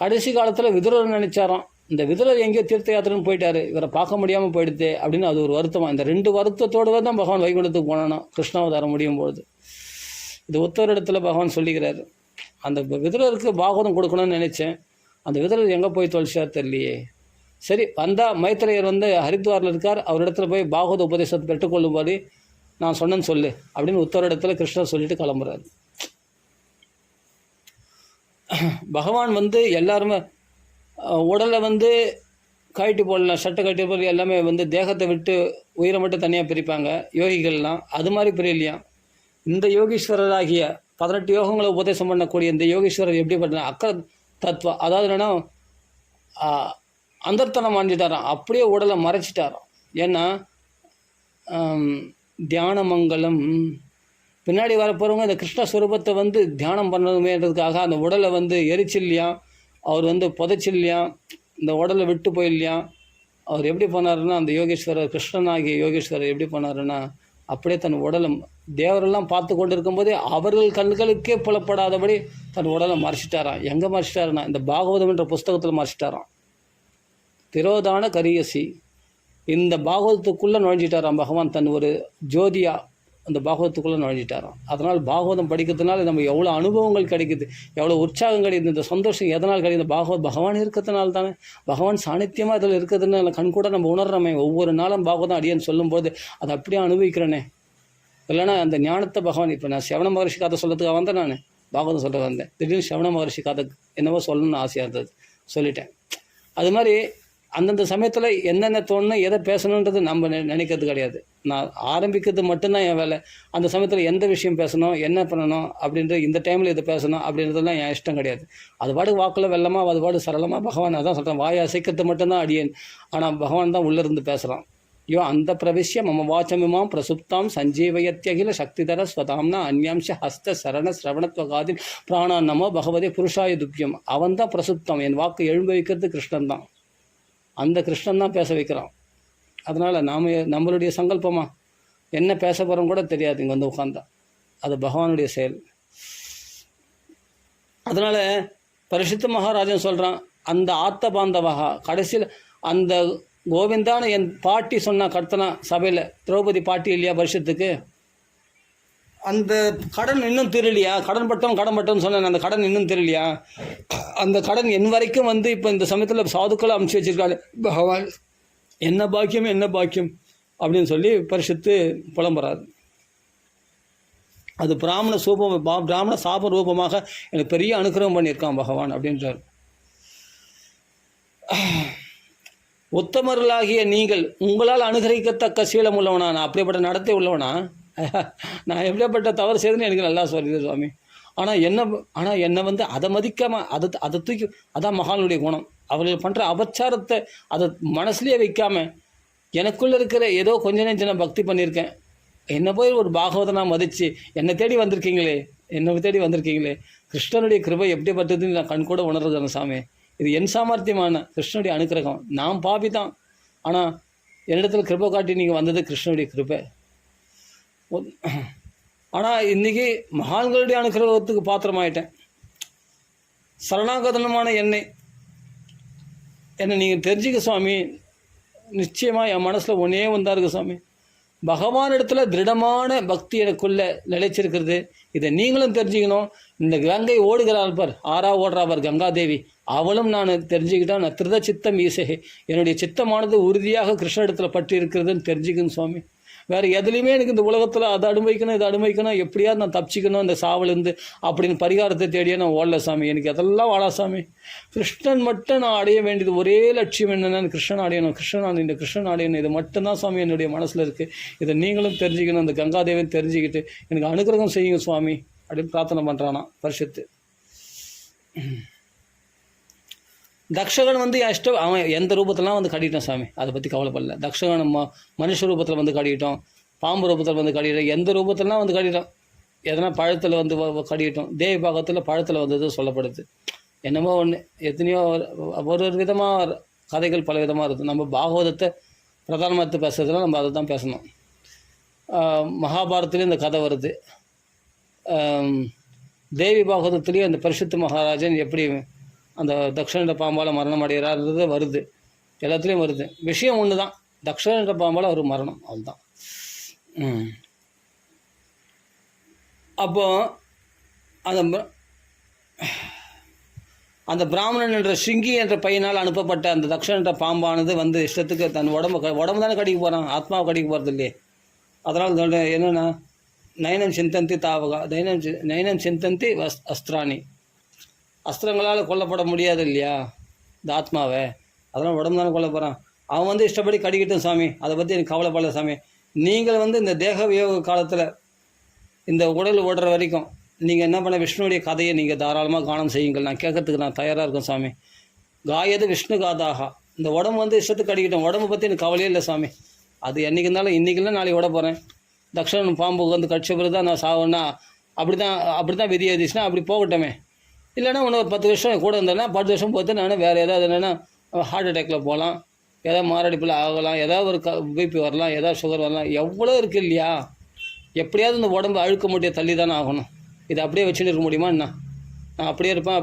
கடைசி காலத்தில் விதுரர் நினைச்சாராம். இந்த விதுரர் எங்கேயோ தீர்த்த யாத்திரைன்னு போயிட்டார், இவரை பார்க்க முடியாமல் போயிடுது அப்படின்னு அது ஒரு வருத்தமாக. இந்த 2 வருத்தத்தோடு தான் பகவான் வைகுண்டத்துக்கு போனானா கிருஷ்ணாவதாரம் முடியும் பொழுது. இது உத்தவரிடத்துல பகவான் சொல்லிக்கிறாரு. அந்த விதுரருக்கு பாகவதம் கொடுக்கணும்னு நினச்சேன். அந்த விதுரர் எங்கே போய் தொலைச்சார் தெரியலையே. சரி வந்தால் மைத்திரையர் வந்து ஹரித்வாரில் இருக்கார், அவரிடத்துல போய் பாகவத உபதேசத்தை பெற்றுக்கொள்ளும்படி நான் சொன்னேன்னு சொல்லு அப்படின்னு உத்தவரிடத்துல கிருஷ்ணர் சொல்லிட்டு கிளம்புறாரு. பகவான் வந்து எல்லாருமே உடலை வந்து கழட்டி போடலாம், சட்டை கட்டி போடல, எல்லாமே வந்து தேகத்தை விட்டு உயிரை மட்டும் தனியாக பிரிப்பாங்க யோகிகள்லாம். அது மாதிரி பிரியலையா. இந்த யோகீஸ்வரராகிய 18 யோகங்களை உபதேசம் பண்ணக்கூடிய இந்த யோகீஸ்வரர் எப்படி பண்ண அக்கர தத்துவம், அதாவது என்னென்னா அந்தர்த்தனம் ஆண்டிட்டாராம். அப்படியே உடலை மறைச்சிட்டாராம். ஏன்னா தியானமங்கலம் பின்னாடி வரப்போகிறவங்க இந்த கிருஷ்ணஸ்வரூபத்தை வந்து தியானம் பண்ணணுமேன்றதுக்காக அந்த உடலை வந்து எரிச்சில்லையாம், அவர் வந்து புதைச்சில்லையாம், இந்த உடலை விட்டு போயில்லையாம். அவர் எப்படி பண்ணாருன்னா, அந்த யோகேஸ்வரர் கிருஷ்ணனாகிய யோகேஸ்வரர் எப்படி பண்ணாருன்னா, அப்படியே தன் உடலை தேவரெல்லாம் பார்த்து கொண்டு இருக்கும்போதே அவர்கள் கண்களுக்கே புலப்படாதபடி தன் உடலை மறைச்சிட்டாராம். எங்கே மறைச்சிட்டாருன்னா, இந்த பாகவதம் என்ற புஸ்தகத்தில் மறைச்சிட்டாராம். திரோதான கரியசி இந்த பாகவதத்துக்குள்ளே நுழைஞ்சிட்டாராம் பகவான். தன் ஒரு ஜோதியா அந்த பாகவதத்துக்குள்ளே நுழைஞ்சிட்டாராம். அதனால் பாகவதம் படிக்கிறதுனால நம்ம எவ்வளோ அனுபவங்கள் கிடைக்குது, எவ்வளோ உற்சாகம் கிடைக்குது, இந்த சந்தோஷம் எதனால் கிடைக்குது? பகவான் இருக்கிறதுனால தானே. பகவான் சாநித்தியமாக இதில் இருக்கிறதுனால கண் கூட நம்ம உணர்றோமே. ஒவ்வொரு நாளும் பாகவதம் அடியன்னு சொல்லும்போது அதை அப்படியே அனுபவிக்கிறேனே. இல்லைன்னா அந்த ஞானத்தை பகவான், இப்போ நான் சவண மகர்ஷி கதை சொல்கிறதுக்காக வந்தேன், நான் பாகவதம் சொல்ல வந்தேன். திடீர்னு சவண மகர்ஷி கதை என்னவோ சொல்லணும்னு ஆசையாக இருந்தது, சொல்லிட்டேன். அது மாதிரி அந்தந்த சமயத்தில் என்னென்ன தோணும், எதை பேசணுன்றது நம்ம நினைக்கிறது கிடையாது. நான் ஆரம்பிக்கிறது மட்டும்தான் என் வேலை. அந்த சமயத்தில் எந்த விஷயம் பேசணும், என்ன பண்ணணும் அப்படின்ற, இந்த டைமில் இதை பேசணும் அப்படின்றதுலாம் என் இஷ்டம் கிடையாது. அது பாடு வாக்கில் வெள்ளமாக, அது பாடு சரளமாக பகவான் அதான் சொல்கிறேன். வாயை அசைக்கிறது மட்டும்தான் அடியேன். ஆனால் பகவான் தான் உள்ளிருந்து பேசுகிறான். யோ அந்த பிரவிஷ்ய மம வாச்சமிமாம் பிரசுப்தாம் சஞ்சீவயத்யகில சக்திதர ஸ்வதாம்னா அந்யாம்ச ஹஸ்த சரண சிரவணத்வகாதின் பிராணா நமோ பகவதே புருஷாய துப்பியம். அவன் தான் பிரசுப்தம். என் வாக்கு எழும்ப வைக்கிறது கிருஷ்ணன் தான். அந்த கிருஷ்ணன் தான் பேச வைக்கிறான். அதனால் நம்மளுடைய சங்கல்பமாக என்ன பேச போகிறோம் கூட தெரியாது இங்கே வந்து உட்காந்தா. அது பகவானுடைய செயல். அதனால் பரிசுத்த மகாராஜன் சொல்கிறான், அந்த ஆத்த பாந்தவகா கடைசியில் அந்த கோவிந்தான என் பாட்டி சொன்ன கர்த்தனா சபையில், திரௌபதி பாட்டி இல்லையா பரிசுத்துக்கு, அந்த கடன் இன்னும் திருலையா, கடன் பட்டோம்னு சொன்னேன், அந்த கடன் இன்னும் திருலையா, அந்த கடன் என் வரைக்கும் வந்து இப்போ இந்த சமயத்தில் சாதுக்களை அமுச்சு வச்சிருக்காரு பகவான். என்ன பாக்கியம் அப்படின்னு சொல்லி பரிசுத்து புலம்புறாரு. அது பிராமண சாப ரூபமாக எனக்கு பெரிய அனுக்கிரகம் பண்ணியிருக்கான் பகவான் அப்படின்றார். உத்தமர்களாகிய நீங்கள் உங்களால் அனுகரிக்கத்தக்க சீலம் உள்ளவனா, நான் அப்படிப்பட்ட நடத்தை உள்ளவனா, நான் எப்படிப்பட்ட தவறு செய்தேன்னு எனக்கு நல்லா சொல்லுது சுவாமி. ஆனால் என்னை வந்து அதை மதிக்காமல் அதை தூக்கி, அதான் மகானுடைய குணம். அவர்கள் பண்ணுற அபச்சாரத்தை அதை மனசுலேயே வைக்காமல் எனக்குள்ளே இருக்கிற ஏதோ கொஞ்ச நெஞ்ச பக்தி பண்ணியிருக்கேன். என்னை போய் ஒரு பாகவதனாக மதித்து என்னை தேடி வந்திருக்கீங்களே. கிருஷ்ணனுடைய கிருபை எப்படிப்பட்டதுன்னு நான் கண் கூட உணர்றேன் சாமி. இது என் சாமர்த்தியமான கிருஷ்ணனுடைய அனுக்கிரகம். நான் பாபி தான். ஆனால் என்னிடத்துல கிருபை காட்டி நீங்கள் வந்தது கிருஷ்ணனுடைய கிருபை. ஆனால் இன்றைக்கி மகான்களுடைய அனுக்கிரகத்துக்கு பாத்திரமாயிட்டேன். சரணாகதனமான என்னை நீங்கள் தெரிஞ்சுக்க சுவாமி. நிச்சயமாக என் மனசில் ஒன்றே வந்தா இருக்கு சுவாமி, பகவான் இடத்துல திருடமான பக்தி எனக்குள்ளே நிலைச்சிருக்கிறது. இதை நீங்களும் தெரிஞ்சுக்கணும். இந்த கங்கை ஓடுகிறாள் பார், ஓடுறா பார் கங்காதேவி, அவளும் நான் தெரிஞ்சுக்கிட்டான். நான் திருத சித்தம் ஈசகே, என்னுடைய சித்தமானது உறுதியாக கிருஷ்ண இடத்துல பற்றி இருக்கிறதுன்னு தெரிஞ்சுக்கணும் சுவாமி. வேறு எதுலேயுமே எனக்கு இந்த உலகத்தில் அதை அனுபவிக்கணும், இதை அனுபவிக்கணும், எப்படியாவது நான் தப்பிச்சிக்கணும் இந்த சாவிலேருந்து அப்படின்னு பரிகாரத்தை தேடியே நான் ஓடல சாமி. எனக்கு அதெல்லாம் வாழா சாமி. கிருஷ்ணன் மட்டும் நான் அடைய வேண்டியது ஒரே லட்சியம் என்னென்னு, கிருஷ்ணன் அடையணும், இந்த கிருஷ்ணன் அடையணும். இது மட்டும்தான் சுவாமி என்னுடைய மனசில் இருக்குது. இதை நீங்களும் தெரிஞ்சுக்கணும், இந்த கங்காதேவியும் தெரிஞ்சுக்கிட்டு எனக்கு அனுகிரகம் செய்யுங்க சுவாமி அப்படின்னு பிரார்த்தனை பண்ணுறானா பரிசுத்து. தக்ஷகன் வந்து அவன் எந்த ரூபத்திலாம் வந்து கட்டிட்டான் சாமி, அதை பற்றி கவலைப்படல. தக்ஷகன் மனுஷ ரூபத்தில் வந்து கட்டிக்கிட்டோம், பாம்பு ரூபத்தில் வந்து கட்டிட்டோம், எந்த ரூபத்திலாம் வந்து கட்டிட்டோம். எதனா பழத்தில் வந்து கட்டிக்கிட்டோம். தேவி பாகத்தில் பழத்தில் வந்தது சொல்லப்படுது. என்னமோ ஒன்று, எத்தனையோ ஒரு விதமாக கதைகள் பல விதமாக இருக்குது. நம்ம பாகவதத்தை பிரதானமாக பேசுறதுலாம் நம்ம அதை தான் பேசணும். மகாபாரதத்துலேயும் இந்த கதை வருது. தேவி பாகவதத்துலேயும் அந்த பரிசுத்த மகாராஜன் எப்படி அந்த தக்ஷண பாம்பால் மரணம் அடைகிறாருன்றது வருது. எல்லாத்துலேயும் வருது. விஷயம் ஒன்று தான், தக்ஷண பாம்பால் ஒரு மரணம், அதுதான். அப்போ அந்த பிராமணன் என்ற சிங்கி என்ற பையனால் அனுப்பப்பட்ட அந்த தக்ஷண பாம்பானது வந்து இஷ்டத்துக்கு தன் உடம்பு தானே கடிக்க போகிறான், ஆத்மாவை கடிக்க போகிறது இல்லையே. அதனால் என்னென்னா நயனம் சிந்தந்தி தாவகா நயனம் சிந்தந்தி அஸ்திராணி, அஸ்திரங்களால் கொல்லப்பட முடியாது இல்லையா இந்த ஆத்மாவை. அதெல்லாம் உடம்பு தானே கொல்ல போகிறான். அவன் வந்து இஷ்டப்படி கடிக்கட்டும் சாமி, அதை பற்றி எனக்கு கவலைப்படல சாமி. நீங்கள் வந்து இந்த தேக வியோக காலத்தில் இந்த உடல் ஓடுற வரைக்கும் நீங்கள் என்ன பண்ண, விஷ்ணுடைய கதையை நீங்கள் தாராளமாக கானம் செய்யுங்கள். நான் கேட்கறதுக்கு நான் தயாராக இருக்கேன் சாமி. காயது விஷ்ணு காதாக, இந்த உடம்பு வந்து இஷ்டத்துக்கு கடிக்கட்டும், உடம்பு பற்றி எனக்கு கவலையே இல்லை சாமி. அது என்றைக்கு இருந்தாலும் இன்றைக்கி இல்லை நாளைக்கு விட போகிறேன். தக்ஷன் பாம்பு வந்து கடிச்ச பிறகு தான் நான் சாவேன்னா அப்படி தான் விதி எழுதிச்சுன்னா அப்படி போகட்டமே. இல்லைன்னா இன்னும் 10 வருஷம் கூட இருந்தேன்னா 10 வருஷம் போட்டு நான் வேறு ஏதாவது என்னென்னா ஹார்ட் அட்டாக்கில் போகலாம், ஏதாவது மாரடைப்பில் ஆகலாம், ஏதாவது ஒரு பிபி வரலாம், ஏதாவது சுகர் வரலாம், எவ்வளோ இருக்குது இல்லையா. எப்படியாவது இந்த உடம்பு அழுக்க முடிய தள்ளி தானே ஆகணும். இதை அப்படியே வச்சுன்னு இருக்க முடியுமா என்ன? நான் அப்படியே இருப்பேன்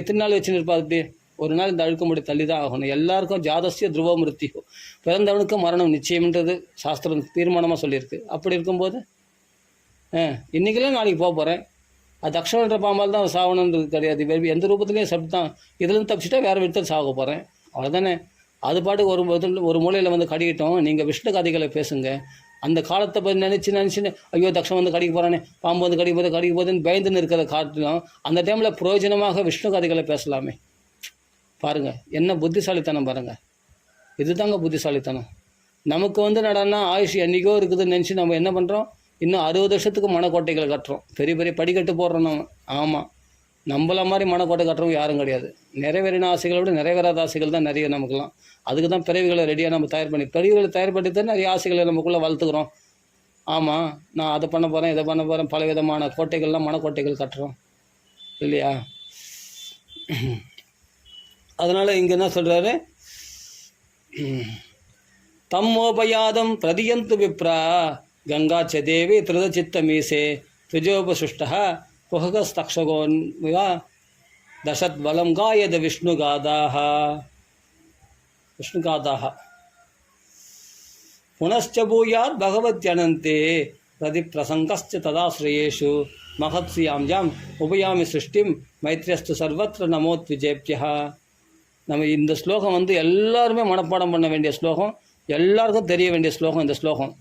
எத்தனை நாள் வச்சுன்னு இருப்பேன்? அப்படியே ஒரு நாள் இந்த அழுக்க முடிய தள்ளி தான் ஆகணும். எல்லாருக்கும் ஜாதஸ்ய துருவ மிருத்தியோ, பிறந்தவனுக்கு மரணம் நிச்சயம்ன்றது சாஸ்திரம் தீர்மானமாக சொல்லியிருக்கு. அப்படி இருக்கும்போது இன்றைக்கெல்லாம் நாளைக்கு போக போகிறேன். அது தக்ஷன்ற பாம்பால் தான் சாகணுன்றது கிடையாது. எந்த ரூபத்துலேயும் சப்ட் தான். இதுலேருந்து தப்பிச்சுட்டா வேறு விதத்தில் சாக போகிறேன், அவ்வளோதானே. அது பாட்டுக்கு ஒரு மூலையில் வந்து கடிக்கிட்டோம். நீங்கள் விஷ்ணு கதைகளை பேசுங்க. அந்த காலத்தை பற்றி நினச்சின்னு ஐயோ தக்ஷன் வந்து கடிக்க போகிறானே, பாம்பு வந்து கடிக்க போதுன்னு பயந்துன்னு இருக்கிறத காட்டிலும் அந்த டைமில் பிரயோஜனமாக விஷ்ணு கதைகளை பேசலாமே. பாருங்கள் என்ன புத்திசாலித்தனம் பாருங்கள். இது தாங்க புத்திசாலித்தனம். நமக்கு வந்து நடனா ஆயுஷ் என்றைக்கோ இருக்குதுன்னு நினச்சி நம்ம என்ன பண்ணுறோம், இன்னும் 60 வருஷத்துக்கு மனக்கோட்டைகளை கட்டுறோம். பெரிய பெரிய படிக்கட்டு போடுறோம் நம்ம. ஆமாம், நம்மள மாதிரி மனக்கோட்டை கட்டுறவங்க யாரும் கிடையாது. நிறைவேறின ஆசைகளை விட நிறைவேறாத ஆசைகள் தான் நிறைய நமக்குலாம். அதுக்கு தான் பிறவிகளை ரெடியாக நம்ம பிறவிகளை தயார் பண்ணி தான் நிறைய ஆசைகளை நமக்குள்ளே வளர்த்துக்கிறோம். ஆமாம், நான் அதை பண்ண போகிறேன், இதை பண்ண போகிறேன், பல விதமான கோட்டைகள்லாம் மனக்கோட்டைகள் கட்டுறோம் இல்லையா. அதனால் இங்கே என்ன சொல்கிறாரு, தம்மோபயாதம் பிரதியந்து விப்ரா கங்காச்ச தேவி திருதச்சித்த மீசே துஜோபசுஷ்டா புககஸ்தக்ஷகோன்வா தசத்வலம் காயத விஷ்ணுகாதாக புனश्च பூயாத் பகவத்யனந்தே பிரதிப்பிரசங்கஸ்ச ததாஸ்ரயேஷு மகத்ஸ்யாம்யாம் உபயாமி சிருஷ்டிம் மைத்ரியஸ்து சர்வத்திர நமோத்விஜேப்யः. நம்ம இந்த ஸ்லோகம் வந்து எல்லாருமே மனப்பாடம் பண்ண வேண்டிய ஸ்லோகம், எல்லாருக்கும் தெரிய வேண்டிய ஸ்லோகம் இந்த ஸ்லோகம்.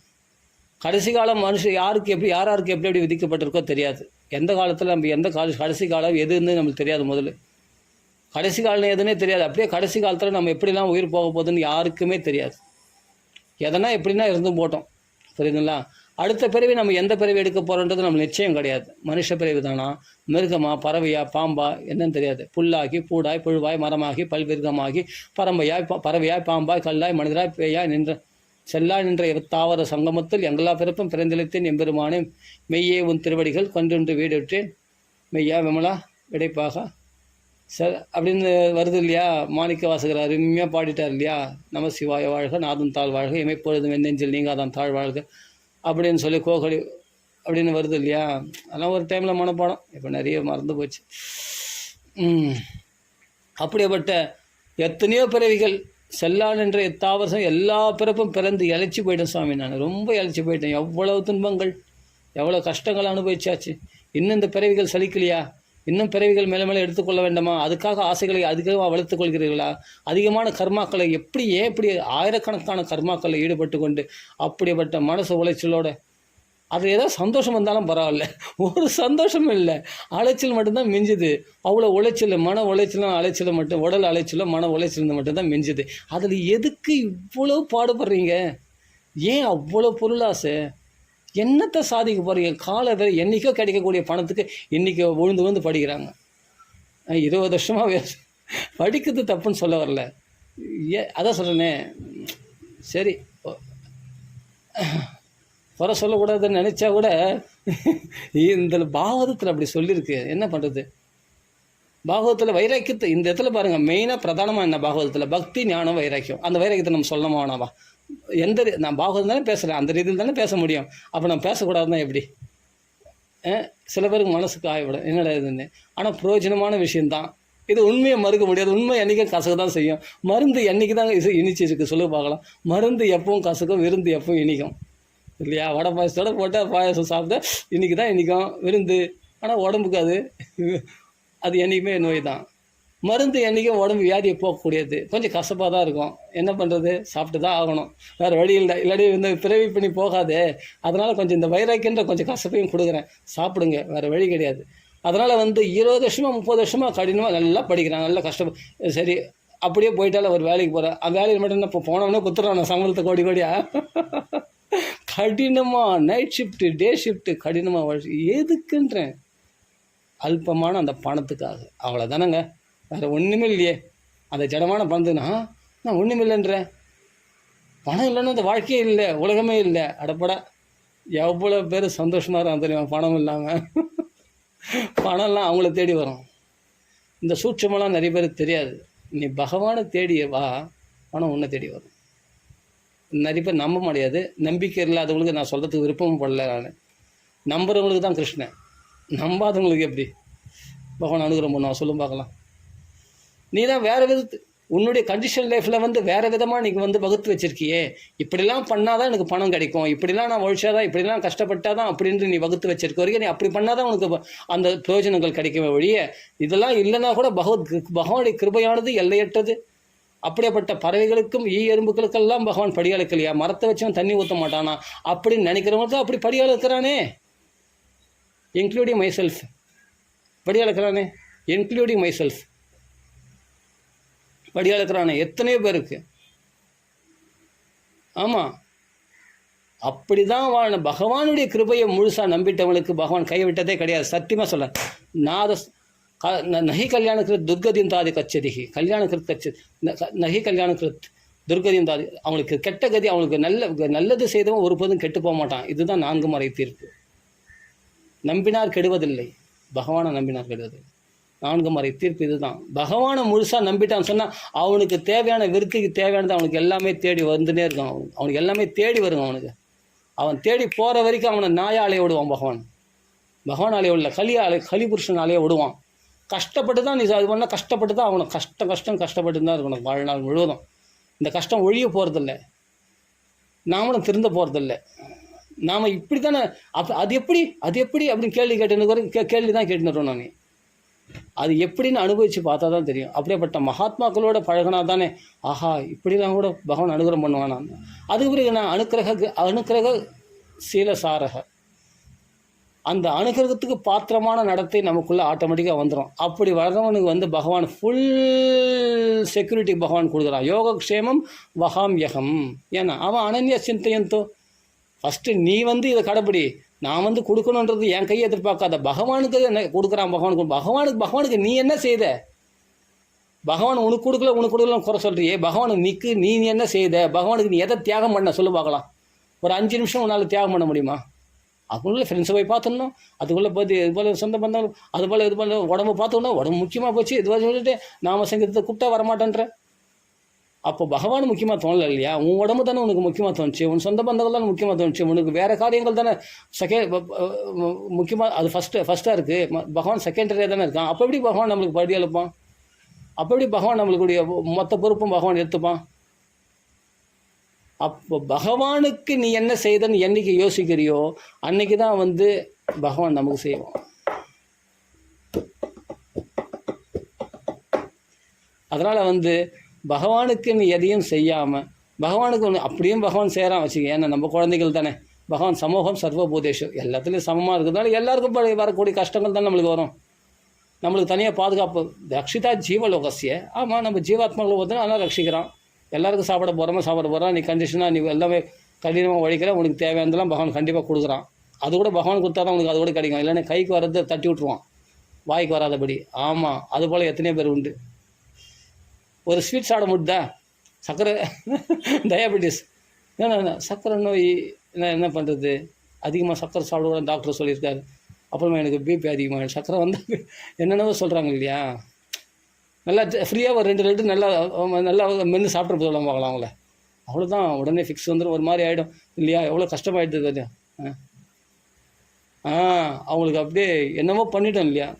கடைசி காலம் மனுஷன் யாருக்கு எப்படி விதிக்கப்பட்டிருக்கோ தெரியாது. எந்த காலத்தில் நம்ம எந்த கடைசி காலம் எதுன்னு நம்மளுக்கு தெரியாது. முதல்ல கடைசி காலம் எதுன்னே தெரியாது. அப்படியே கடைசி காலத்தில் நம்ம எப்படிலாம் உயிர் போக போகுதுன்னு யாருக்குமே தெரியாது. எதனா எப்படின்னா இருந்தும் போட்டோம், புரியுதுங்களா. அடுத்த பிறவி நம்ம எந்த பிறவி எடுக்க போகிறோன்றது நம்ம நிச்சயம் கிடையாது. மனுஷ பிறவி தானா, மிருகமா, பறவையா, பாம்பா என்னன்னு தெரியாது. புல்லாகி பூடாய் புழுவாய் மரமாகி பல்விருகமாகி பறவையாய் பாம்பாய் கல்லாய் மனிதராய் பேயாய் செல்லாய் நின்ற தாவர சங்கமத்தில் எங்களா பிறப்பும் பிறந்திழைத்தேன் எம்பெருமானே மெய்யே உன் திருவடிகள் கொன்று வீடுற்றேன் மெய்யா விமலா விடைப்பாக அப்படின்னு வருது இல்லையா. மாணிக்க வாசகர் அருமையாக பாடிட்டார் இல்லையா. நம சிவாய வாழ்க, நாதன் தாழ் வாழ்க, எமைப்பொழுதும் வெண்ணெஞ்சில் நீங்காதான் தாழ் வாழ்க அப்படின்னு சொல்லி கோகலி அப்படின்னு வருது இல்லையா. அதெல்லாம் ஒரு டைமில் மனப்பாடம், இப்போ நிறைய மறந்து போச்சு. அப்படியேப்பட்ட எத்தனையோ பிறவிகள் செல்லான் என்ற எத்தாவசம் எல்லா பிறப்பும் பிறந்து இழைச்சி போயிட்டேன் சுவாமி. நான் ரொம்ப இழைச்சி போயிட்டேன். எவ்வளவு துன்பங்கள், எவ்வளோ கஷ்டங்கள் அனுபவிச்சாச்சு. இன்னும் இந்த பிறவிகள் சலிக்கலையா? இன்னும் பிறவிகள் மேலே மேலே எடுத்துக்கொள்ள வேண்டாமா? அதுக்காக ஆசைகளை அதிகமாக வளர்த்துக் கொள்கிறீர்களா? அதிகமான கர்மாக்களை எப்படி ஆயிரக்கணக்கான கர்மாக்களில் ஈடுபட்டு கொண்டு அப்படிப்பட்ட மனசு உளைச்சலோட அது ஏதாவது சந்தோஷம் வந்தாலும் பரவாயில்ல, ஒரு சந்தோஷமும் இல்லை, அலைச்சல் மட்டும்தான் மிஞ்சுது. அவ்வளோ உளைச்சல், மன உளைச்சலும் அலைச்சலும் மட்டும், உடல் அலைச்சலும் மன உளைச்சல் மட்டும்தான் மிஞ்சுது. அதில் எதுக்கு இவ்வளோ பாடுபடுறீங்க? ஏன் அவ்வளோ பொருளாசை? என்னத்தை சாதிக்க போகிறீங்க? காலை வேறு என்றைக்கோ கிடைக்கக்கூடிய பணத்துக்கு இன்றைக்கி விழுந்து படிக்கிறாங்க. 20 வருஷமாக படிக்கிறது தப்புன்னு சொல்ல வரல, அதான் சொல்கிறேனே. சரி, குறை சொல்லக்கூடாதுன்னு நினச்சா கூட இந்த பாகவதத்தில் அப்படி சொல்லியிருக்கு. என்ன பண்ணுறது? பாகவதத்தில் வைராக்கியத்தை இந்த இடத்துல பாருங்கள். மெயினாக பிரதானமாக என்ன பாகவதத்தில் பக்தி, ஞானம், வைராக்கியம். அந்த வைராக்கியத்தை நம்ம சொல்லணுமா வேணாவா? நான் பாகவதம் தானே பேசுகிறேன், அந்த ரீதியில் தானே பேச முடியும். அப்போ நம்ம பேசக்கூடாதுன்னா எப்படி? சில பேருக்கு மனசுக்கு ஆயப்படும் என்னடா இதுன்னு. ஆனால் பிரயோஜனமான விஷயந்தான் இது. உண்மையை மறுக்க முடியாது. உண்மை என்றைக்கும் கசக்க தான் செய்யும். மருந்து என்றைக்கு தான் இனிச்சு இருக்குது சொல்லி பார்க்கலாம். மருந்து எப்பவும் கசக்கும், விருந்து எப்பவும் இனிக்கும் இல்லையா. வடை பாயசத்தோடு போட்டால் பாயசம் சாப்பிட்டா இன்றைக்கி தான் இன்றைக்கும் விருந்து. ஆனால் உடம்புக்கு அது என்றைக்குமே நோய் தான். மருந்து என்றைக்கும் உடம்பு வியாதியை போகக்கூடியது. கொஞ்சம் கசப்பாக தான் இருக்கும். என்ன பண்ணுறது? சாப்பிட்டு தான் ஆகணும், வேறு வழி இல்லை. இல்லாட்டி இந்த பிறவி பண்ணி போகாது. அதனால் கொஞ்சம் இந்த வைராக்கியன்ற கொஞ்சம் கசப்பையும் கொடுக்குறேன், சாப்பிடுங்க, வேறு வழி கிடையாது. அதனால் 20 வருஷமாக 30 வருஷமாக கடினமாக நல்லா படிக்கிறான், நல்லா கஷ்டம். சரி, அப்படியே போயிட்டாலும் ஒரு வேலைக்கு போகிறேன். அந்த வேலையில் மட்டும் இப்போ போனவொடனே குத்துறான் சம்பளத்தை கோடியா. கடினமாக நைட் ஷிஃப்ட்டு, டே ஷிஃப்ட்டு, கடினமாக எதுக்குன்றேன்? அல்பமான அந்த பணத்துக்காக, அவ்வளோதானங்க, வேறு ஒன்றுமே இல்லையே. அந்த ஜடமான பணத்துக்குன்னா நான் ஒன்றும் இல்லைன்றேன். பணம் இல்லைன்னா அந்த வாழ்க்கையே இல்லை, உலகமே இல்லை. அடப்படா, எவ்வளோ பேர் சந்தோஷமாக இருக்கான் தெரியுமா பணம் இல்லாமல். பணம்லாம் அவங்கள தேடி வரும். இந்த சூட்சமெல்லாம் நிறைய பேருக்கு தெரியாது. நீ பகவானை தேடி வா, பணம் உன்னை தேடி வரும். நிறைய பேர் நம்ப முடியாது. நம்பிக்கை இல்லாதவங்களுக்கு நான் சொல்கிறதுக்கு விருப்பமும் படல. நான் நம்புறவங்களுக்கு தான் கிருஷ்ணன், நம்பாதவங்களுக்கு எப்படி பகவான் அனுகிரகம் பண்ணுவான் சொல்லும் பார்க்கலாம். நீ தான் வேறு விதத்து உன்னுடைய கண்டிஷன் லைஃப்பில் வந்து வேறு விதமாக நீங்கள் வந்து வகுத்து வச்சுருக்கியே. இப்படிலாம் பண்ணால் தான் எனக்கு பணம் கிடைக்கும், இப்படிலாம் நான் ஒழிச்சாதான், இப்படிலாம் கஷ்டப்பட்டால் தான் அப்படின்ட்டு நீ வகுத்து வச்சிருக்க வரைக்கும் நீ அப்படி பண்ணால் தான் உனக்கு அந்த பிரயோஜனங்கள் கிடைக்கவே ஒழிய இதெல்லாம் இல்லைன்னா கூட பகவானுடைய கிருபையானது எல்லையற்றது. அப்படியேப்பட்ட பறவைகளுக்கும் எறும்புகளுக்கெல்லாம் பகவான் படியாளுக்கலையா? மரத்தை வச்சவன் தண்ணி ஊற்ற மாட்டானா அப்படின்னு நினைக்கிறவங்க தான் அப்படி படியாள் இருக்கிறானே, இன்க்ளூடிங் மை செல்ஃப். படியாள் இருக்கிறானே இன்க்ளூடிங் மை செல்ஃப். படியாள் இருக்கிறானே எத்தனையோ பேருக்கு. ஆமாம், அப்படி தான் வாழ. பகவானுடைய கிருபையை முழுசாக நம்பிட்டவங்களுக்கு பகவான் கைவிட்டதே கிடையாது. சத்தியமாக சொல்ல, நாத நகி கல்யாணக்கிருத் துர்கதியும் தாதி கச்சதிகி கல்யாணக்கிருத் கச்ச நகி கல்யாணக்கிருத் துர்கதியும் தாதி. அவங்களுக்கு கெட்ட கதி, அவங்களுக்கு நல்லது செய்தவன் ஒருபோதும் கெட்டு போக மாட்டான். இதுதான் 4 முறை தீர்ப்பு. நம்பினார் கெடுவதில்லை, பகவானை நம்பினார் கெடுவதில்லை. 4 முறை தீர்ப்பு இதுதான். பகவானை முழுசாக நம்பிட்டான்னு சொன்னால் அவனுக்கு தேவையான விருத்திக்கு தேவையானது அவனுக்கு எல்லாமே தேடி வந்துட்டே இருக்கான். அவனுக்கு எல்லாமே தேடி வருங்க. அவன் தேடி போகிற வரைக்கும் அவனை நாயாலேயே விடுவான் பகவான். பகவானாலே விடல, கலி புருஷனாலேயே விடுவான். கஷ்டப்பட்டு தான் நீ அது பண்ணால், கஷ்டப்பட்டு தான் அவனை கஷ்டப்பட்டு தான் இருக்கணும் வாழ்நாள் முழுவதும். இந்த கஷ்டம் ஒழிய போகிறதில்ல, நாமளும் திருந்த போகிறதில்ல. நாம் இப்படி தானே அது எப்படி அப்படின்னு கேள்வி கேள்வி தான் கேட்டுன்னு நான். அது எப்படின்னு அனுபவித்து பார்த்தா தான் தெரியும். அப்படியேப்பட்ட மகாத்மாக்களோட பழகினா தானே ஆஹா இப்படிலாம் கூட பகவான் அனுகிரகம் பண்ணுவான். நான் அதுக்கு பிறகு நான் அனுக்கிரக சீலசாரக, அந்த அனுகிரகத்துக்கு பாத்திரமான நடத்தை நமக்குள்ளே ஆட்டோமேட்டிக்காக வந்துடும். அப்படி வளர்றவனுக்கு வந்து பகவான் ஃபுல் செக்யூரிட்டி பகவான் கொடுக்குறான். யோகக்ஷேமம் வகாம் யகம். ஏன்னா அவன் அனன்ய சிந்தையந்தோ. ஃபஸ்ட்டு நீ வந்து இதை கடைப்பிடி. நான் வந்து கொடுக்கணுன்றது என் கையை எதிர்பார்க்காத, பகவானுக்கு என்ன கொடுக்குறான். பகவானுக்கு நீ என்ன செய்த? பகவான் உனக்கு கொடுக்கலன்னு குறை சொல்கிறியே. பகவானுக்கு நீ என்ன செய்த? பகவானுக்கு நீ எதை தியாகம் பண்ண சொல்லு பார்க்கலாம். ஒரு 5 நிமிஷம் உன்னால் தியாகம் பண்ண முடியுமா? அதுக்குள்ளே ஃப்ரெண்ட்ஸை போய் பார்த்துடணும், அதுக்குள்ளே பார்த்து இது போல் சொந்த பந்தம், இது போல் உடம்பு பார்த்துக்கணும். உடம்பு முக்கியமாக போச்சு, இது போல் சொல்லிட்டு நாம சங்கீதத்தை கூப்பிட்டா வரமாட்டேன்ற. அப்போ பகவான் முக்கியமாக தோணலை இல்லையா? உன் உடம்பு தானே உனக்கு முக்கியமாக தோணுச்சு, உன் சொந்த பந்தங்கள் தானே முக்கியமாக தோணுச்சு, உனக்கு வேறு காரியங்கள் தானே முக்கியமாக. அது ஃபஸ்ட்டாக இருக்குது. பகவான் செகண்டரியாக தானே இருக்கான். அப்போ எப்படி பகவான் நம்மளுக்கு படி அழுப்பான்? அப்போ எப்படி பகவான் நம்மளுக்குடைய மொத்த பொறுப்பும் பகவான் எடுத்துப்பான்? அப்போ பகவானுக்கு நீ என்ன செய்தன்னு என்னைக்கு யோசிக்கிறியோ அன்னைக்கு தான் வந்து பகவான் நமக்கு செய்வோம். அதனால் வந்து பகவானுக்கு நீ எதையும் செய்யாமல், பகவானுக்கு ஒன்று அப்படியும் பகவான் செய்கிறான் வச்சுக்க. ஏன்னா நம்ம குழந்தைகள் தானே. பகவான் சமூகம் சர்வபூதேஷம், எல்லாத்துலேயும் சமமாக இருக்கிறதுனால எல்லாருக்கும் வரக்கூடிய கஷ்டங்கள் தான் நம்மளுக்கு வரும். நம்மளுக்கு தனியாக பாதுகாப்பு. ரக்ஷிதா ஜீவலோகசிய. ஆமாம், நம்ம ஜீவாத்மாவில் பார்த்தோன்னா அதெல்லாம் ரட்சிக்கிறான். எல்லாருக்கும் சாப்பிட போகிறோம். நீ கண்டிஷனாக நீ எல்லாமே கடினமாக உழைக்கிற, உனக்கு தேவையானதெல்லாம் பகவான் கண்டிப்பாக கொடுக்குறான். அது கூட பகவான் கொடுத்தா தான் உனக்கு அது கூட கிடைக்கும். இல்லைன்னா கைக்கு வர்றதை தட்டி விட்ருவான், வாய்க்கு வராதபடி. ஆமாம், அதுபோல் எத்தனையோ பேர் உண்டு. ஒரு ஸ்வீட் சாப்பிட முடியுதா? சர்க்கரை டயாபெட்டிஸ், ஏன்னா சர்க்கரை நோய், என்ன பண்ணுறது? அதிகமாக சர்க்கரை சாப்பிடக்கூடாது டாக்டர் சொல்லியிருக்காரு. அப்புறமா எனக்கு பிபி அதிகமாக, சர்க்கரை வந்தால் என்னென்னவோ சொல்கிறாங்க இல்லையா? நல்லா ஃப்ரீயாக ஒரு 2 லிட்டர் நல்லா மென்று சாப்பிட்ற சொல்ல பார்க்கலாம் அவங்கள. அவ்வளோதான், உடனே ஃபிக்ஸ் வந்துடும். ஒரு மாதிரி ஆகிடும் இல்லையா? எவ்வளோ கஷ்டமாயிடுது அது. அவங்களுக்கு அப்படியே என்னமோ பண்ணிட்டோம் இல்லையா?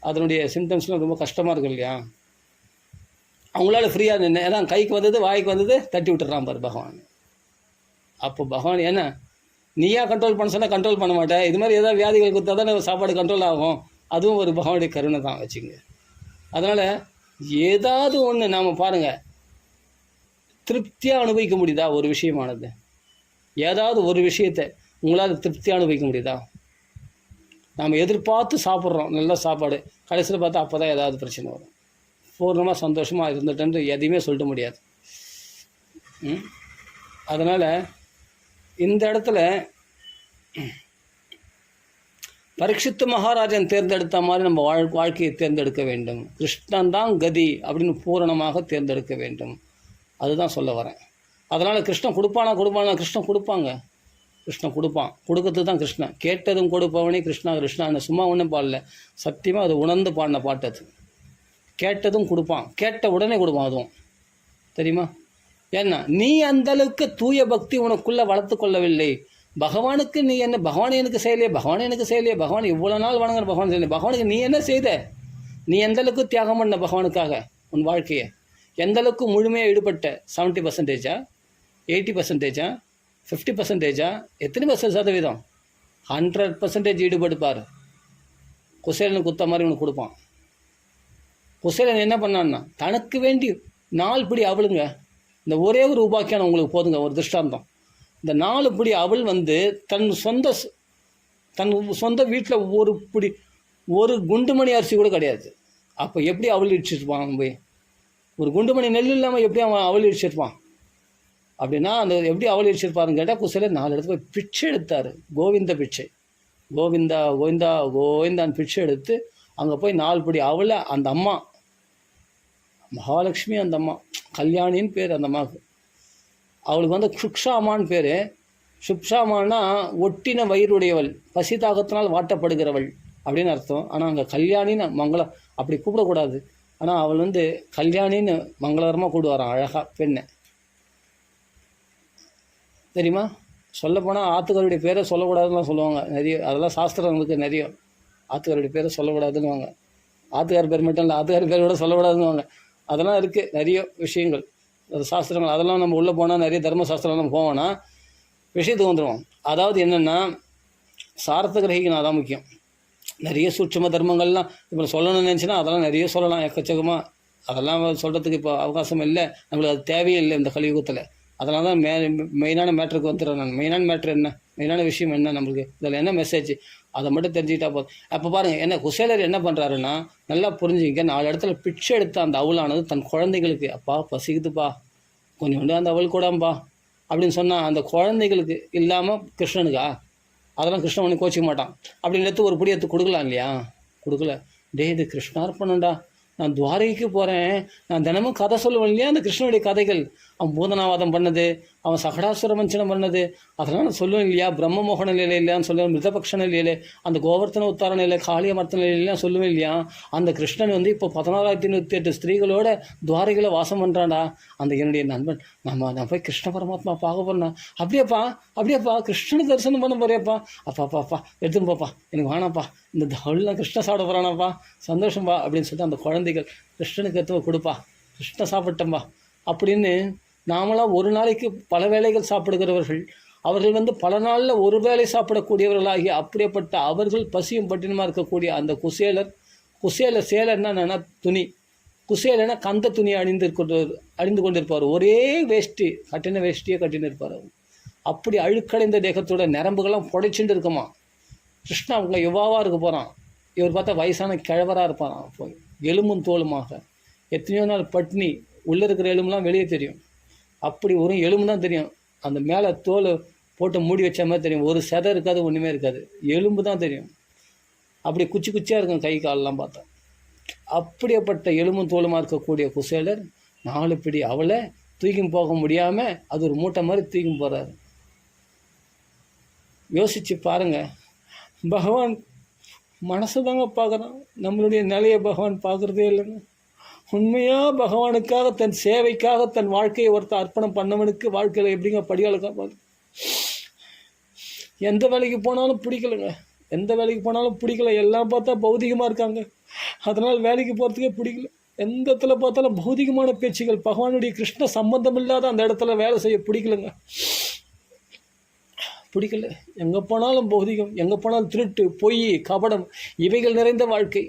அதனுடைய சிம்டம்ஸ்லாம் ரொம்ப கஷ்டமாக இருக்கும் இல்லையா? அவங்களால ஃப்ரீயாக நின்று ஏன்னா கைக்கு வந்தது வாய்க்கு வந்தது தட்டி விட்டுறான் பாரு பகவான். அப்போ பகவான் என்ன நீயா கண்ட்ரோல் பண்ண சொன்னால் கண்ட்ரோல் பண்ண மாட்டேன். இது மாதிரி ஏதாவது வியாதிகள் கொடுத்தா தானே சாப்பாடு கண்ட்ரோல் ஆகும். அதுவும் ஒரு பகவானுடைய கருணை தான் வச்சுங்க. அதனால் ஏதாவது ஒன்று நாம் பாருங்கள், திருப்தியாக அனுபவிக்க முடியுதா ஒரு விஷயமானது? ஏதாவது ஒரு விஷயத்தை உங்களால் திருப்தியாக அனுபவிக்க முடியுதா? நாம் எதிர்பார்த்து சாப்பிட்றோம் நல்ல சாப்பாடு, கடைசியில் பார்த்தா அப்போ தான் ஏதாவது பிரச்சனை வரும். பூர்ணமாக சந்தோஷமாக இருந்துட்டேன்னு எதையுமே சொல்லிட முடியாது. அதனால் இந்த இடத்துல பரீட்சித்து மகாராஜன் தேர்ந்தெடுத்த மாதிரி நம்ம வாழ்க்கையை தேர்ந்தெடுக்க வேண்டும். கிருஷ்ணன் தான் கதி அப்படின்னு பூரணமாக தேர்ந்தெடுக்க வேண்டும். அதுதான் சொல்ல வரேன். அதனால் கிருஷ்ணன் கொடுப்பானா கிருஷ்ணன் கொடுப்பாங்க. கிருஷ்ணன் கொடுப்பான். கொடுக்கறது தான் கிருஷ்ணன். கேட்டதும் கொடுப்பவனே கிருஷ்ணா சும்மா ஒன்றும் பாடல, சத்தியமாக அது உணர்ந்து பாடின பாட்டு அது. கேட்டதும் கொடுப்பான், கேட்ட உடனே கொடுப்பான். அதுவும் தெரியுமா? ஏன்னா நீ அந்தளவுக்கு தூய பக்தி உனக்குள்ளே வளர்த்து கொள்ளவில்லை. பகவானுக்கு நீ என்ன, பகவான் எனக்கு செய்யலையே, பகவான் இவ்வளோ நாள் வணங்குற பகவான் செய்யலையே, பகவானுக்கு நீ என்ன செய்த? நீ எந்தளவுக்கு தியாகம் பண்ண பகவானுக்காக உன் வாழ்க்கையை? எந்தளவுக்கு முழுமையாக ஈடுபட்ட? 70%, 80%, 50%, எத்தனை %? 100% ஈடுபடுப்பார். குசேலன் குத்த மாதிரி உனக்கு கொடுப்பான். குசேலன் என்ன பண்ணான்னா, தனக்கு வேண்டி 4 பிடி அவளுங்க, இந்த ஒரே ஒரு உபாக்கியானம் உங்களுக்கு போதுங்க. ஒரு திருஷ்டாந்தம், இந்த 4 பிடி அவள் தன் சொந்த வீட்டில் ஒரு குண்டுமணி அரிசி கூட கிடையாது. அப்போ எப்படி அவள் இடிச்சிருப்பான்? போய் ஒரு குண்டுமணி நெல் இல்லாமல் எப்படி அவன் அவள் இடிச்சிருப்பான்? அப்படின்னா அந்த எப்படி அவள் இடிச்சிருப்பாருன்னு கேட்டால், குசேலர் 4 இடத்துல போய் பிச்சை எடுத்தார். கோவிந்த பிச்சை, கோவிந்தான்னு பிச்சை எடுத்து அங்கே போய் 4 பிடி அவளை, அந்த அம்மா மகாலட்சுமி, அந்த அம்மா கல்யாணின்னு பேர் அந்த அம்மாவுக்கு. அவளுக்கு சுக்ஷாமான்னு பேர். சுப்ஷாமான்னா ஒட்டின வயிறுடையவள், பசி தாகத்தினால் வாட்டப்படுகிறவள் அப்படின்னு அர்த்தம். ஆனால் அங்கே கல்யாணின்னு மங்களம் அப்படி கூப்பிடக்கூடாது. ஆனால் அவள் கல்யாணின்னு மங்களகரமாக கூடுவாரான், அழகாக பெண்ணை. தெரியுமா? சொல்லப்போனால் ஆத்துக்காருடைய பேரை சொல்லக்கூடாதுன்னு சொல்லுவாங்க நிறைய. அதெல்லாம் சாஸ்திரங்களுக்கு நிறைய. ஆத்துக்காருடைய பேரை சொல்லக்கூடாதுன்னு வாங்க. ஆத்துக்கார் பேர் மட்டும் இல்லை, ஆத்துக்கார் பேர் கூட சொல்லக்கூடாதுன்னு வாங்க. அதெல்லாம் இருக்குது நிறைய விஷயங்கள், அது சாஸ்திரங்கள். அதெல்லாம் நம்ம உள்ளே போனால் நிறைய தர்மசாஸ்திரம் நம்ம போவோன்னா விஷயத்துக்கு வந்துடுவோம். அதாவது என்னென்னா, சாரத்தை கிரகிக்கணும், அதான் முக்கியம். நிறைய சூட்சும தர்மங்கள்லாம் இப்போ சொல்லணும்னு நினச்சின்னா அதெல்லாம் நிறைய சொல்லலாம், எக்கச்சக்கமாக. அதெல்லாம் சொல்கிறதுக்கு இப்போ அவகாசம் இல்லை, நம்மளுக்கு அது தேவையே இல்லை இந்த கலியுகத்தில். அதனால தான் மெயினான மேட்ருக்கு வந்துடுறேன் நான். மெயினான மேட்ரு என்ன, மெயினான விஷயம் என்ன, நம்மளுக்கு இதில் என்ன மெசேஜ், அதை மட்டும் தெரிஞ்சுக்கிட்டா போதும். அப்போ பாருங்கள், என்ன குசேலர் என்ன பண்ணுறாருன்னா, நல்லா புரிஞ்சுங்க, 4 இடத்துல பிச்சை எடுத்த அந்த அவளானது தன் குழந்தைகளுக்கு, அப்பா பசிக்குதுப்பா கொஞ்சோண்டு அந்த அவள் கூடம்பா அப்படின்னு சொன்னால், அந்த குழந்தைகளுக்கு இல்லாமல் கிருஷ்ணனுக்கா? அதெல்லாம் கிருஷ்ணன் ஒன்று கோச்சிக்க மாட்டான். அப்படின்னு எடுத்து ஒரு பிடி எடுத்து கொடுக்கலாம் இல்லையா? கொடுக்கல. இது கிருஷ்ணார்ப்பணம்டா. நான் துவாரகைக்கு போகிறேன், நான் தினமும் கதை சொல்லுவேன் இல்லையா, அந்த கிருஷ்ணனுடைய கதைகள். அவன் பூதனாவாதம் பண்ணது, அவன் சகடாசுர வஞ்சனம் பண்ணது, அதெல்லாம் நான் சொல்லுவேன் இல்லையா. பிரம்மமோகன நிலை இல்லையான்னு சொல்லுவேன், மிருதபக்ஷ நிலையிலே, அந்த கோவர்த்தன உத்தார நிலை, காளிய மர்த்தன நிலையெல்லாம் சொல்லுவேன் இல்லையா. அந்த கிருஷ்ணன் இப்போ 16,108 ஸ்திரீகளோட துவாரகையில் வாசம் பண்ணுறான்டா. அந்த என்னுடைய நண்பன், நான் போய் கிருஷ்ண பரமாத்மா பார்க்க போகிறேன்னா, அப்படியாப்பா கிருஷ்ணனை தரிசனம் பண்ண போறியாப்பா? அப்பாப்பா எடுத்துன்னு போப்பா, எனக்கு வேணாப்பா, இந்த தவுள்லாம் கிருஷ்ண சாப்பிட போகிறானாப்பா, சந்தோஷம்பா அப்படின்னு சொல்லிட்டு அந்த குழந்தைகள் கிருஷ்ணனுக்கு எடுத்து கொடுப்பா, கிருஷ்ண சாப்பிட்டம்பா அப்படின்னு. நாமளாம் ஒரு நாளைக்கு பல வேளைகள் சாப்பிடுகிறவர்கள், அவர்கள் பல நாளில் ஒரு வேளை சாப்பிடக்கூடியவர்களாகி, அப்படியேப்பட்ட அவர்கள் பசியும் பட்டினமாக இருக்கக்கூடிய அந்த குசேலர் சேலர்னா என்னன்னா துணி, குசேலனா கந்த துணியை அணிந்து கொண்டிருப்பார். ஒரே வேஷ்டி, கட்டின வேஷ்டியே கட்டின்னு இருப்பார். அவர் அப்படி அழுக்கடைந்த தேகத்தோட நரம்புகள்லாம் புடைச்சுட்டு இருக்குமா. கிருஷ்ணா அவங்க யுவாவாக இருக்க போகிறான். இவர் பார்த்தா வயசான கிழவராக இருப்பாரான். போய் எலும்பும் தோலுமாக, எத்தனையோ நாள் பட்னி, உள்ளே இருக்கிற எலும்புலாம் வெளியே தெரியும். அப்படி ஒரு எலும்பு தான் தெரியும், அந்த மேலே தோல் போட்டு மூடி வச்ச மாதிரி தெரியும். ஒரு செதை இருக்காது, ஒன்றுமே இருக்காது, எலும்பு தான் தெரியும். அப்படி குச்சியாக இருக்கும் கை காலெலாம் பார்த்தா. அப்படியேப்பட்ட எலும்பும் தோலுமாக இருக்கக்கூடிய குசேலர் 4 பிடி அவளை தூக்கி போக முடியாமல் அது ஒரு மூட்டை மாதிரி தூக்கி போகிறாரு. யோசித்து பாருங்கள், பகவான் மனசு தாங்க பார்க்குறான், நம்மளுடைய நிலையை பகவான் பார்க்குறதே இல்லைங்க. உண்மையாக பகவானுக்காக தன் சேவைக்காக தன் வாழ்க்கையை ஒருத்தர் அர்ப்பணம் பண்ணவனுக்கு வாழ்க்கையில் எப்படிங்க படியாளுக்கா பார்த்து. எந்த வேலைக்கு போனாலும் பிடிக்கலைங்க, எந்த வேலைக்கு போனாலும் பிடிக்கல. எல்லாம் பார்த்தா பௌதிகமாக இருக்காங்க, அதனால் வேலைக்கு போகிறதுக்கே பிடிக்கல. எந்த இடத்துல பார்த்தாலும் பௌதிகமான பேச்சுகள், பகவானுடைய கிருஷ்ண சம்பந்தம் இல்லாத அந்த இடத்துல வேலை செய்ய பிடிக்கலங்க, பிடிக்கல. எங்கே போனாலும் பௌதிகம், எங்கே போனாலும் திருட்டு, பொய், கபடம், இவைகள் நிறைந்த வாழ்க்கை.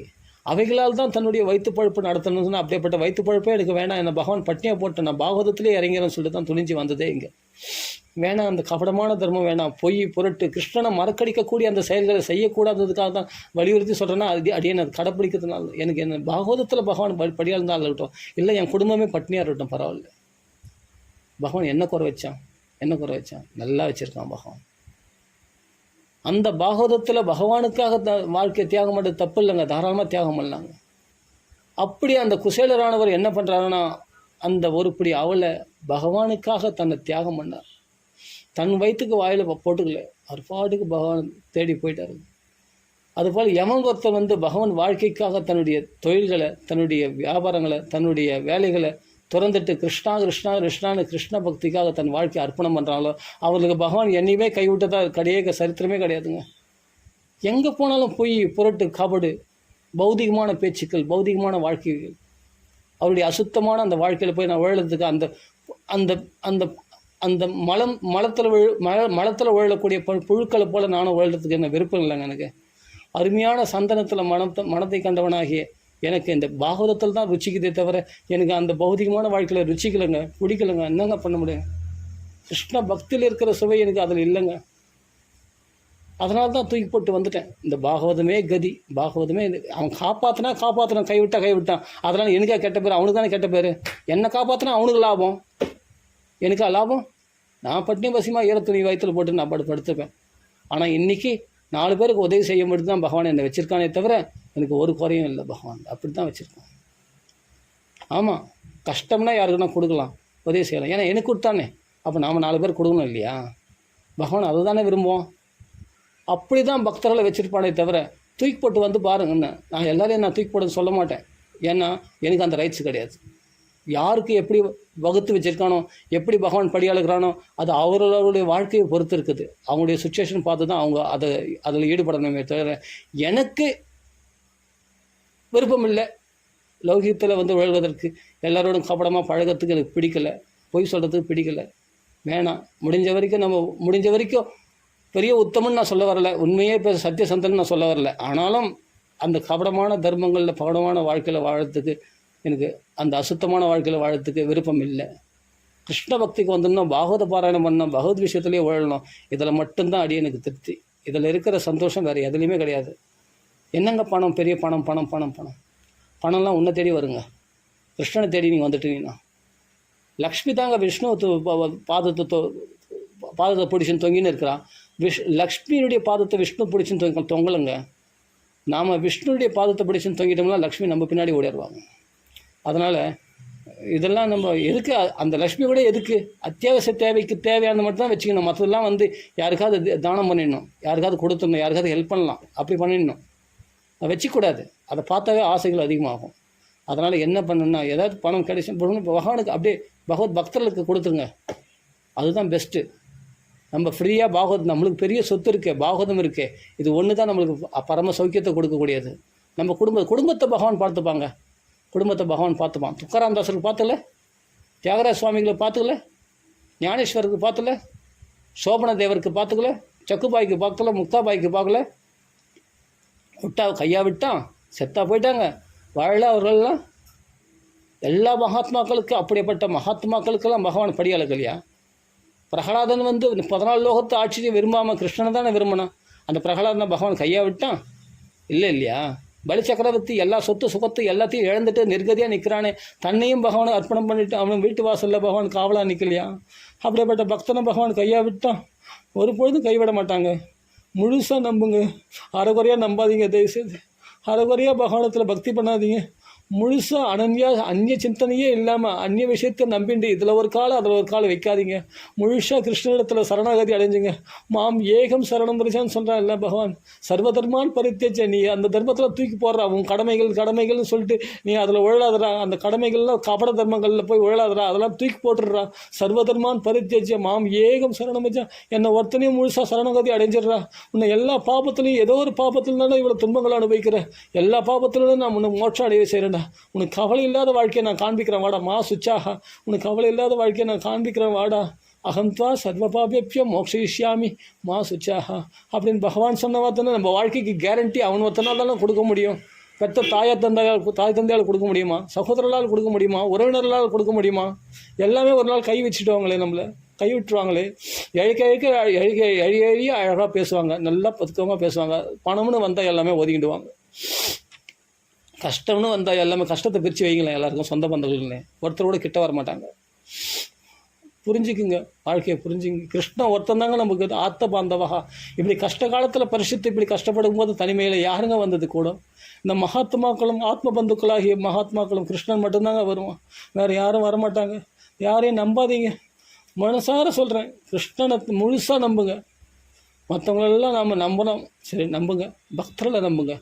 அவைகளால் தான் தன்னுடைய வயிற்று பழப்பு நடத்தணும்னு சொன்னால், அப்படியேப்பட்ட வயிற்று பழப்பே எனக்கு வேணாம், என்னை பகவான் பட்னியாக போட்டு நான் பாகவதத்திலே இறங்கிறேன்னு சொல்லிட்டு தான் துணிஞ்சு வந்ததே இங்கே. வேணாம், அந்த கபடமான தர்மம் வேணாம், பொய், பொருட்டு, கிருஷ்ணனை மறக்கடிக்கக்கூடிய அந்த செயல்களை செய்யக்கூடாததுக்காக தான் வலியுறுத்தி சொல்கிறேன்னா, அது அடியே அது கடைப்பிடிக்கிறதுனால. எனக்கு என்ன பாகவதத்தில் பகவான் படியாக இருந்தால் இருக்கட்டும், இல்லை என் குடும்பமே பட்னியாக இருக்கட்டும், பரவாயில்ல. பகவான் என்ன குறை வச்சான்? நல்லா வச்சுருக்கான் பகவான். அந்த பாகவதத்தில் பகவானுக்காக வாழ்க்கையை தியாகம் பண்ணுறது தப்பு இல்லைங்க, தாராளமாக தியாகம் பண்ணலாங்க. அப்படி அந்த குசேலரானவர் என்ன பண்ணுறாருன்னா, அந்த ஒரு பிடி அவளை பகவானுக்காக தன்னை தியாகம் பண்ணார். தன் வயிற்றுக்கு வாயில் போட்டுக்கல, அவர் பாட்டுக்கு பகவான் தேடி போயிட்டார். அதுபோல் எவன் ஒருத்தர் பகவான் வாழ்க்கைக்காக தன்னுடைய தொழில்களை, தன்னுடைய வியாபாரங்களை, தன்னுடைய வேலைகளை துறந்துட்டு கிருஷ்ணா கிருஷ்ணா கிருஷ்ணான்னு கிருஷ்ண பக்திக்காக தன் வாழ்க்கையை அர்ப்பணம் பண்ணுறாங்களோ அவர்களுக்கு பகவான் என்னையுமே கைவிட்டதாக கிடையாது, சரித்திரமே கிடையாதுங்க. எங்கே போனாலும் போய் புரட்டு கபடு, பௌதிகமான பேச்சுக்கள், பௌதிகமான வாழ்க்கைகள், அவருடைய அசுத்தமான அந்த வாழ்க்கையில் போய் நான் உழறதுக்கு அந்த அந்த அந்த அந்த மலத்தில் உழக்கூடிய புழுக்களை போல் நானும் உழறதுக்கு என்ன விருப்பம் இல்லைங்க. எனக்கு அருமையான சந்தனத்தில் மனத்தை கண்டவனாகிய எனக்கு இந்த பாகவதத்தில் தான் ருச்சிக்குதே தவிர எனக்கு அந்த பௌதிகமான வாழ்க்கையில் ருச்சிக்கலைங்க, பிடிக்கலைங்க. என்னங்க பண்ண முடியும்? கிருஷ்ண பக்தியில் இருக்கிற சுவை எனக்கு அதில் இல்லைங்க. அதனால தான் தூக்கி போட்டு வந்துட்டேன். இந்த பாகவதமே கதி, பாகவதமே அவன் காப்பாற்றினான், கைவிட்டான். அதனால் எனக்கா கெட்ட பேர்? அவனுக்கு தானே கெட்ட பேர். என்னை காப்பாற்றினா அவனுக்கு லாபம், எனக்கா லாபம்? நான் பட்டினி பசியமாக ஈர துணி வயிற்றில் போட்டு நான் படுத்துப்பேன். ஆனால் இன்றைக்கி 4 பேருக்கு உதவி செய்ய மட்டும் தான் பகவான் என்னை வச்சுருக்கானே தவிர எனக்கு ஒரு குறையும் இல்லை. பகவான் அப்படி தான் வச்சுருக்கான். ஆமாம், கஷ்டம்னா யாருக்குன்னா கொடுக்கலாம், உதவி செய்யலாம். ஏன்னா எனக்கு கொடுத்தானே, அப்போ நாம் 4 பேர் கொடுக்கணும் இல்லையா? பகவான் அதை தானே விரும்புவோம். அப்படி தான் பக்தர்களை வச்சுருப்பானே தவிர தூக்கி போட்டு பாருங்கன்னு நான் எல்லாரையும் நான் தூக்கி போட்டு சொல்ல மாட்டேன். ஏன்னா எனக்கு அந்த ரைட்ஸ் கிடையாது. யாருக்கு எப்படி வகுத்து வச்சுருக்கானோ, எப்படி பகவான் படியாளுக்கிறானோ அது அவர்களுடைய வாழ்க்கையை பொறுத்து இருக்குது. அவங்களுடைய சுச்சுவேஷன் பார்த்து தான் அவங்க அதில் ஈடுபடணுமே தவிர எனக்கு விருப்பம் இல்லை. லௌகியத்தில் உழல்வதற்கு, எல்லாரோடும் கபடமாக பழகிறதுக்கு எனக்கு பிடிக்கலை, பொய் சொல்கிறதுக்கு பிடிக்கலை. வேணாம். முடிஞ்ச வரைக்கும் பெரிய உத்தமன்னு நான் சொல்ல வரல, உண்மையே இப்போ சத்தியசந்தன்னு நான் சொல்ல வரல. ஆனாலும் அந்த கபடமான தர்மங்களில் பகடமான வாழ்க்கையில் வாழறதுக்கு எனக்கு, அந்த அசுத்தமான வாழ்க்கையில் வாழறதுக்கு விருப்பம் இல்லை. கிருஷ்ண பக்திக்கு வந்துடணும், பாகவத பாராயணம் பண்ணணும், பகவத் விஷயத்துலேயே உழணும். இதில் மட்டும்தான் அடி எனக்கு திருப்தி. இதில் இருக்கிற சந்தோஷம் வேறு எதுலேயுமே கிடையாது. என்னங்க பணம், பெரிய பணம் பணம் பணம் பணம் பணம்லாம் உன்னை தேடி வருங்க. கிருஷ்ணனை தேடி நீங்கள் வந்துட்டீங்கன்னா லக்ஷ்மி தாங்க விஷ்ணு பாதத்தை பிடிச்சின்னு தொங்கின்னு இருக்கிறான். லக்ஷ்மியுடைய பாதத்தை விஷ்ணு பிடிச்சின்னு தொங்கலுங்க. நாம் விஷ்ணுடைய பாதத்தை பிடிச்சின்னு தொங்கிட்டோம்னா லக்ஷ்மி நம்ம பின்னாடி ஓடிடுவாங்க. அதனால் இதெல்லாம் நம்ம எதுக்கு, அந்த லக்ஷ்மி கூட எதுக்கு, அத்தியாவசிய தேவைக்கு தேவையானது மட்டும் தான் வச்சுக்கணும். மற்றதெல்லாம் யாருக்காவது தானம் பண்ணிடணும், யாருக்காவது கொடுத்துடணும், யாருக்காவது ஹெல்ப் பண்ணலாம், அப்படி பண்ணிடணும். அதை வச்சுக்கூடாது. அதை பார்த்தாவே ஆசைகள் அதிகமாகும். அதனால் என்ன பண்ணணும்னா, ஏதாவது பணம் கிடைச்சி பகவானுக்கு அப்படியே பகவத் பக்தர்களுக்கு கொடுத்துருங்க. அதுதான் பெஸ்ட்டு. நம்ம ஃப்ரீயாக பாகவத், நம்மளுக்கு பெரிய சொத்து இருக்கே, பாகவதம் இருக்கே, இது ஒன்று தான் நம்மளுக்கு பரம சௌக்கியத்தை கொடுக்கக்கூடியது. நம்ம குடும்பத்தை பகவான் பார்த்துப்பாங்க. குடும்பத்தை பகவான் பார்த்துப்பான். துக்காராம் தாசருக்கு பார்த்துல, தியாகராஜ சுவாமிகளை பார்த்துக்கல, ஞானேஸ்வருக்கு பார்த்துல, சோபன தேவருக்கு பார்த்துக்கல, சக்குபாய்க்கு பார்க்கல, முக்தாபாய்க்கு பார்க்கல. கையா விட்டான், செத்தா போயிட்டாங்க. வாழல அவர்கள்லாம். எல்லா மகாத்மாக்களுக்கு, அப்படிப்பட்ட மகாத்மாக்களுக்கெல்லாம் பகவான் படியாளர்களையா? பிரகலாதன் 14 லோகத்து ஆட்சியை விரும்பாமல் கிருஷ்ணனை தானே விரும்பினான். அந்த பிரகலாதனை பகவான் கையா விட்டான் இல்லையா? பலி சக்கரவர்த்தி எல்லா சொத்து சுகத்து எல்லாத்தையும் இழந்துட்டு நிர்கதியாக நிற்கிறானே, தன்னையும் பகவானை அர்ப்பணம் பண்ணிட்டு அவன் வீட்டு வாசலில் பகவான் காவலாக நிற்கலையா? அப்படிப்பட்ட பக்தனை பகவான் கையா விட்டான். ஒரு பொழுதும் கைவிட மாட்டாங்க. முழுசாக நம்புங்க, அரைகுறையாக நம்பாதீங்க. தயவுசெய்து அரைகுறையாக பகவானத்தில் பக்தி பண்ணாதீங்க. முழுசாக அந்நிய சிந்தனையே இல்லாமல் அந்நிய விஷயத்தை நம்பிண்டு இதில் ஒரு காலம் அதில் ஒரு காலம் வைக்காதீங்க. முழுசாக கிருஷ்ணனிடத்தில் சரணாகதி அடைஞ்சுங்க. மாம் ஏகம் சரணம் பிரச்சான்னு சொல்கிறான் இல்லை பகவான். சர்வதர்மான் பரித்தேச்ச, நீ அந்த தர்மத்தில் தூக்கி போடுறா. உன் கடமைகள்னு சொல்லிட்டு நீ அதில் உழலாதரா. அந்த கடமைகள்லாம் கபட தர்மங்களில் போய் உழலாதரா. அதெல்லாம் தூக்கி போட்டுடுறா. சர்வதர்மான் பரித்தேச்ச மாம் ஏகம் சரணம் பிரச்சா, என்னை ஒருத்தனையும் முழுசாக சரணாகதி அடைஞ்சிடுறா. உன்னை எல்லா பாபத்துலையும் ஏதோ ஒரு பாபத்தில்தானே இவ்வளோ துன்பங்களை அனுபவிக்கிறேன். எல்லா பாபத்திலும் நான் உன்னை மோட்சம் அடைய செய்கிறேன். உனக்கு கவலை இல்லாத வாழ்க்கையை நான் காண்பிக்கிறேன் வாடா. மா சுச்சாக, உனக்கு கவலை இல்லாத வாழ்க்கையை நான் காண்பிக்கிறேன் வாடா. அகம்த்வா சர்வபாபியம் மோக்ஷயிஷ்யாமி மா சுச்சாக அப்படின்னு பகவான் சொன்ன வார்த்தை நம்ம வாழ்க்கைக்கு கேரண்டி அவன் ஒருத்தனால் தானே கொடுக்க முடியும். பெற்ற தாய் தந்தையால் கொடுக்க முடியுமா? சகோதரர்களால் கொடுக்க முடியுமா? உறவினர்களால் கொடுக்க முடியுமா? எல்லாமே ஒரு நாள் கை வச்சுட்டுவாங்களே, நம்மளை கை விட்டுருவாங்களே. எழிய அழகாக பேசுவாங்க, நல்லா பதுக்கமாக பேசுவாங்க. பணம்னு வந்தால் எல்லாமே ஒதுக்கிடுவாங்க. கஷ்டம்னு வந்தால் எல்லாமே கஷ்டத்தை பிரித்து வைங்களேன். எல்லாருக்கும் சொந்த பந்தங்கள்னு ஒருத்தர் கூட கிட்ட வர மாட்டாங்க. புரிஞ்சுக்குங்க, வாழ்க்கையை புரிஞ்சுங்க. கிருஷ்ணன் ஒருத்தன் தாங்க நமக்கு ஆத்த பாந்தவகா. இப்படி கஷ்ட காலத்தில் பரிசுத்து இப்படி கஷ்டப்படும் போது தனிமையில் யாருங்க வந்தது கூட? இந்த மகாத்மாக்களும் ஆத்ம பந்துக்களாகிய மகாத்மாக்களும் கிருஷ்ணன் மட்டும்தாங்க வருவான், வேறு யாரும் வரமாட்டாங்க. யாரையும் நம்பாதீங்க, மனசார சொல்கிறேன். கிருஷ்ணனை முழுசாக நம்புங்க. மற்றவங்களெல்லாம் நம்ம நம்பணும், சரி நம்புங்க, பக்தர்களை நம்புங்க,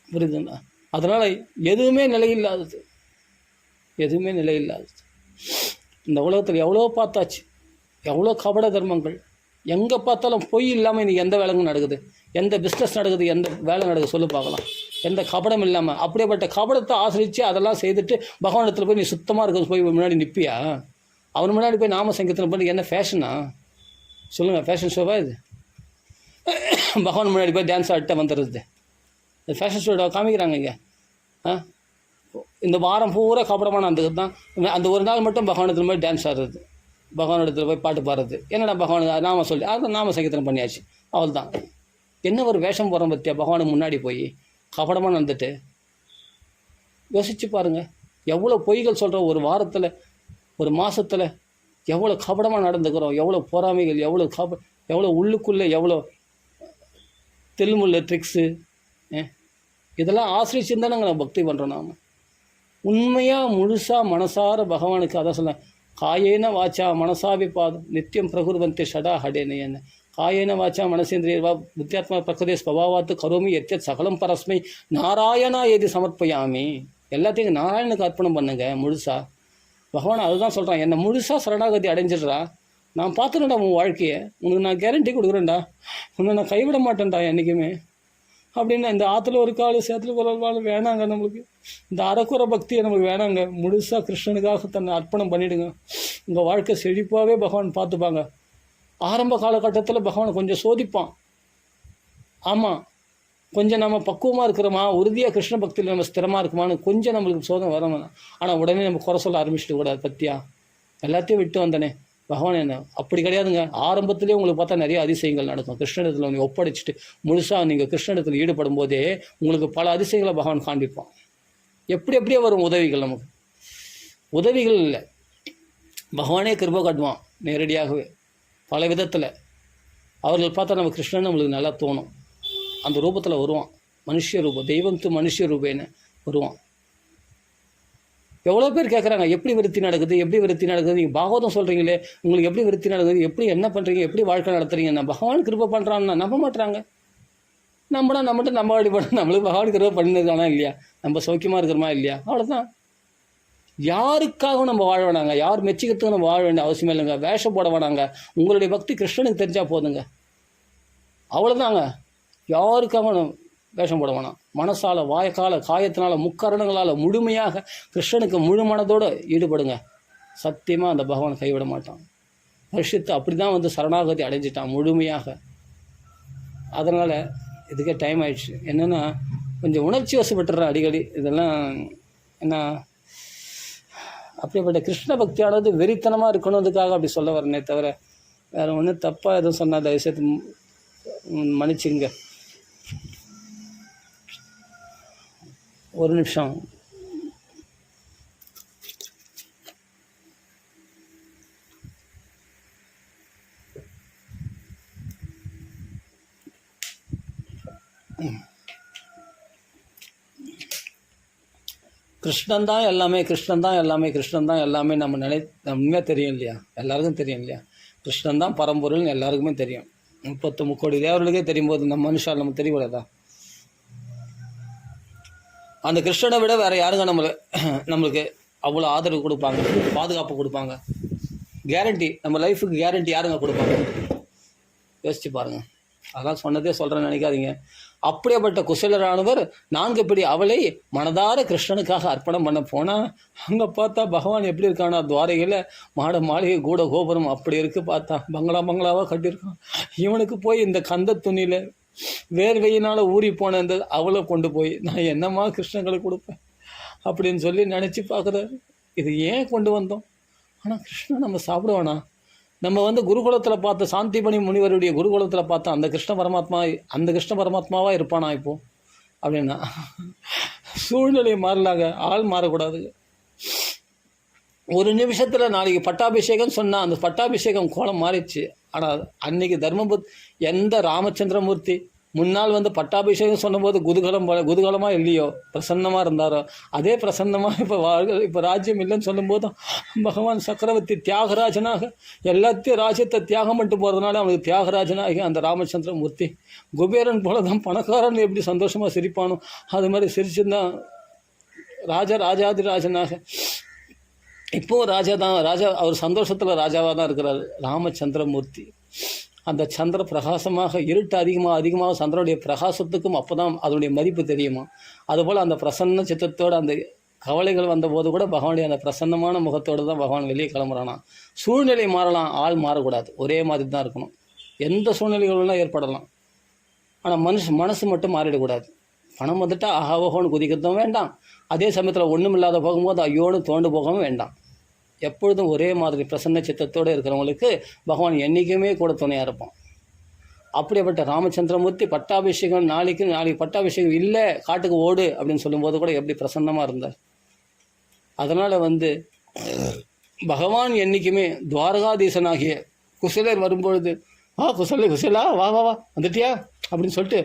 புரியுதுங்களா? அதனால் எதுவுமே நிலையில்லாதது, எதுவுமே நிலையில்லாதது. இந்த உலகத்தில் எவ்வளோ பார்த்தாச்சு, எவ்வளோ கபட தர்மங்கள், எங்கே பார்த்தாலும் பொய் இல்லாமல் இன்றைக்கி எந்த வேலைங்க நடக்குது, எந்த பிஸ்னஸ் நடக்குது, எந்த வேலை நடக்குது சொல்லி பார்க்கலாம். எந்த கபடம் இல்லாமல். அப்படியேப்பட்ட கபடத்தை ஆசிரித்து அதெல்லாம் செய்துட்டு பகவானத்தில் போய் நீ சுத்தமாக இருக்க போய் முன்னாடி நிற்பியா? அவன் முன்னாடி போய் நாம சங்கீர்த்தனம் பண்ணி என்ன ஃபேஷனா சொல்லுங்கள்? ஃபேஷன் ஷோவா இது? பகவான் முன்னாடி போய் டான்ஸ் ஆடிட்டு வந்துடுறது இது ஃபேஷன் ஷோவை காமிக்கிறாங்க இங்கே. இந்த வாரம் பூரா கபடமான அந்த தான். அந்த ஒரு நாள் மட்டும் பகவானத்தில் போய் டான்ஸ் ஆடுறது, பகவானிடத்தில் போய் பாட்டு பாடுறது. என்னடா பகவான் நாம சொல்லி அதை நாம சங்கீர்த்தனம் பண்ணியாச்சு, அவள் தான். என்ன ஒரு வேஷம் போகிறோம் பற்றியா பகவானுக்கு முன்னாடி போய் கபடமாக நடந்துட்டு? யோசிச்சு பாருங்கள், எவ்வளோ பொய்கள் சொல்கிறோம் ஒரு வாரத்தில், ஒரு மாதத்தில் எவ்வளோ கபடமாக நடந்துக்கிறோம், எவ்வளோ பொறாமைகள், எவ்வளோ உள்ளுக்குள்ளே எவ்வளோ தெல்முள்ள ட்ரிக்ஸு. இதெல்லாம் ஆசிரிச்சுருந்தானங்க நம்ம பக்தி பண்ணுறோம். நாம் உண்மையாக முழுசாக மனசார பகவானுக்கு அதான் சொல்ல, காயேன வாச்சா மனசாவி பாதம் நித்தியம் பிரகுர்வந்தே ஷடா ஹடேன்னு. என்ன காயேன வாச்சா மனசேந்திரியவா புத்தியாத்மா பிரகதே ஸ்வபாவாத்து கரோமி எத்தியத் சகலம் பரஸ்மை நாராயணா ஏதி சமர்ப்பயாமி. எல்லாத்தையும் நாராயணனுக்கு அர்ப்பணம் பண்ணுங்க முழுசா. பகவான் அதுதான் சொல்கிறான், என்னை முழுசாக சரணாகதி அடைஞ்சிடுறா, நான் பார்த்துட்டேன்டா உன் வாழ்க்கையை, உனக்கு நான் கேரண்டி கொடுக்குறேன்டா, உன்னை நான் கைவிட மாட்டேன்டா என்றைக்குமே அப்படின்னா. இந்த ஆற்றுல ஒரு கால் சேத்துல ஒரு கால் வேணாங்க நம்மளுக்கு. இந்த அறக்குறை பக்தியை நமக்கு வேணாங்க. முழுசாக கிருஷ்ணனுக்காக தன்னை அர்ப்பணம் பண்ணிவிடுங்க. உங்கள் வாழ்க்கை செழிப்பாகவே பகவான் பார்த்துப்பாங்க. ஆரம்ப காலகட்டத்தில் பகவான் கொஞ்சம் சோதிப்பான். ஆமாம், கொஞ்சம் நம்ம பக்குவமாக இருக்கிறோமா, உறுதியாக கிருஷ்ண பக்தியில் நம்ம ஸ்திரமாக இருக்குமான்னு கொஞ்சம் நம்மளுக்கு சோதனை வரணும். ஆனால் உடனே நம்ம குறை சொல்ல ஆரம்பிச்சுட்டு கூடாது. பத்தியா எல்லாத்தையும் விட்டு வந்தனே பகவான் என்ன அப்படி கிடையாதுங்க. ஆரம்பத்திலே உங்களுக்கு பார்த்தா நிறைய அதிசயங்கள் நடக்கும். கிருஷ்ணனிடத்தில் நீங்கள் ஒப்படைச்சிட்டு முழுசாக நீங்கள் கிருஷ்ணனிடத்தில் ஈடுபடும் போதே உங்களுக்கு பல அதிசயங்களை பகவான் காண்பிப்பான். எப்படியே வரும் உதவிகள், நமக்கு உதவிகள் இல்லை, பகவானே கிருபை காட்டுவான் நேரடியாகவே பல விதத்தில். அவர்கள் பார்த்தா நம்ம கிருஷ்ணன் நம்மளுக்கு நல்லா தோணும். அந்த ரூபத்தில் வருவான், மனுஷ ரூபம், தெய்வத்து மனுஷ ரூபேன்னு வருவான். எவ்வளோ பேர் கேட்குறாங்க, எப்படி விருத்தி நடக்குது, எப்படி விருத்தி நடக்குது, நீங்கள் பாகவதம் சொல்கிறீங்களே, உங்களுக்கு எப்படி விருத்தி நடக்குது, எப்படி என்ன பண்ணுறீங்க, எப்படி வாழ்க்கை நடத்துறீங்க? நான் பகவான் கிருபை பண்ணுறான்னா நம்ப மாட்டுறாங்க. நம்மகிட்ட நம்ம வழிபட நம்மளுக்கு பகவான் கிருபை பண்ணிருக்கானா இல்லையா, நம்ம சௌக்கியமாக இருக்கிறோமா இல்லையா, அவ்வளோதான். யாருக்காகவும் நம்ம வாழ வேணாங்க, யார் மெச்சிக்கிறதுக்கும் நம்ம வாழ வேண்டிய அவசியமே இல்லைங்க. வேஷம் போட வேணாங்க, உங்களுடைய பக்தி கிருஷ்ணனுக்கு தெரிஞ்சால் போதுங்க, அவ்வளோதாங்க. யாருக்காகவும் வேஷம் போட வேணாம். மனசால் காயத்தினால் முக்கரணங்களால் முழுமையாக கிருஷ்ணனுக்கு முழு மனதோடு ஈடுபடுங்க. சத்தியமாக அந்த பகவான் கைவிட மாட்டான். பரிசுத்து அப்படி தான் வந்து சரணாகதி அடைஞ்சிட்டான் முழுமையாக. அதனால் இதுக்கே டைம் ஆயிடுச்சு. என்னென்னா கொஞ்சம் உணர்ச்சி வசப்பட்டுறேன் அடிக்கடி. இதெல்லாம் என்ன அப்படிப்பட்ட கிருஷ்ண பக்தியானது வெறித்தனமாக இருக்கணுன்றதுக்காக அப்படி சொல்ல வரனே தவிர வேறு ஒன்றும் தப்பாக எதுவும் சொன்னால் தயவுசெய்து மன்னிச்சுங்க. ஒரு நிமிஷம். கிருஷ்ணன் தான் எல்லாமே, கிருஷ்ணன் தான் எல்லாமே, கிருஷ்ணன் தான் எல்லாமே நம்ம உண்மையாக தெரியும் இல்லையா, எல்லாருக்கும் தெரியும் இல்லையா. கிருஷ்ணன் தான் பரம்பொருள்னு எல்லாருக்குமே தெரியும். 33 கோடி தேவர்களுக்கே தெரியும் போது நம்ம மனுஷால் நமக்கு தெரியக்கூடாதா? அந்த கிருஷ்ணனை விட வேறு யாருங்க நம்மளுக்கு அவ்வளோ ஆதரவு கொடுப்பாங்க, பாதுகாப்பு கொடுப்பாங்க, கேரண்டி, நம்ம லைஃபுக்கு கேரண்டி யாருங்க கொடுப்பாங்க? யோசிச்சு பாருங்கள். அதெல்லாம் சொன்னதே சொல்கிறேன்னு நினைக்காதீங்க. அப்படியேப்பட்ட குசலரானவர் 4 படி அவளை மனதார கிருஷ்ணனுக்காக அர்ப்பணம் பண்ண போனால் அங்கே பார்த்தா பகவான் எப்படி இருக்கானா, துவாரையில் மாளிகை கூட கோபுரம் அப்படி இருக்குது. பார்த்தா பங்களாவாக கட்டியிருக்கான். இவனுக்கு போய் இந்த கந்த துணியில் வேர்வையினால் ஊறி போன இந்த அவளை கொண்டு போய் நான் என்னம்மா கிருஷ்ணங்களுக்கு கொடுப்பேன் அப்படின்னு சொல்லி நினச்சி பார்க்குறாரு. இது ஏன் கொண்டு வந்தோம்? ஆனால் கிருஷ்ணன் நம்ம சாப்பிடுவானா? நம்ம வந்து குருகுலத்தில் பார்த்த சாந்திபணி முனிவருடைய குருகுலத்தில் பார்த்தா அந்த கிருஷ்ண பரமாத்மாவாக இருப்பானா இப்போது அப்படின்னா? சூழ்நிலை மாறலாங்க, ஆள் மாறக்கூடாதுங்க. ஒரு நிமிஷத்தில் நாளைக்கு பட்டாபிஷேகம் சொன்னால் அந்த பட்டாபிஷேகம் கோலம் மாறிடுச்சு. ஆனால் அன்னைக்கு எந்த ராமச்சந்திரமூர்த்தி முன்னால் வந்து பட்டாபிஷேகம் சொன்னபோது குதூகலமாக இல்லையோ, பிரசன்னமாக இருந்தாரோ, அதே பிரசன்னமாக இப்போ ராஜ்யம் இல்லைன்னு சொல்லும்போதும் பகவான் சக்கரவர்த்தி தியாகராஜனாக எல்லாத்தையும் ராஜ்யத்தை தியாகம் பண்ணிட்டு போகிறதுனால அவனுக்கு தியாகராஜனாகி அந்த ராமச்சந்திரமூர்த்தி குபேரன் போல தான் பணக்காரன் எப்படி சந்தோஷமாக சிரிப்பானோ அது மாதிரி சிரிச்சுதான் ராஜாதிராஜனாக இப்போவும் ராஜா அவர் சந்தோஷத்தில் ராஜாவாக தான் இருக்கிறார் ராமச்சந்திரமூர்த்தி. அந்த சந்திர பிரகாசமாக இருட்டு அதிகமாக சந்திரனுடைய பிரகாசத்துக்கும் அப்போ தான் அதனுடைய மதிப்பு தெரியுமா. அதுபோல் அந்த பிரசன்ன சித்தத்தோடு அந்த கவலைகள் வந்தபோது கூட பகவானுடைய அந்த பிரசன்னமான முகத்தோடு தான் பகவான் வெளியே கிளம்புறானா. சூழ்நிலை மாறலாம், ஆள் மாறக்கூடாது, ஒரே மாதிரி தான் இருக்கணும். எந்த சூழ்நிலைகள்லாம் ஏற்படலாம், ஆனால் மனசு மட்டும் மாறிடக்கூடாது. பணம் வந்துட்டால் ஆஹாவோன்னு குதிக்கிறதும் வேண்டாம், அதே சமயத்தில் ஒன்றும் இல்லாத போகும்போது ஐயோன்னு தோண்டு போகவும் வேண்டாம். எப்பொழுதும் ஒரே மாதிரி பிரசன்ன சித்தத்தோடு இருக்கிறவங்களுக்கு பகவான் என்றைக்குமே கூட துணையாக இருப்பான். அப்படிப்பட்ட ராமச்சந்திரமூர்த்தி பட்டாபிஷேகம் நாளைக்கு பட்டாபிஷேகம் இல்லை, காட்டுக்கு ஓடு அப்படின்னு சொல்லும்போது கூட எப்படி பிரசன்னமாக இருந்தார். அதனால் பகவான் என்றைக்குமே துவாரகாதீசனாகிய குசலர் வரும்பொழுது குசலா வா வந்துட்டியா அப்படின்னு சொல்லிட்டு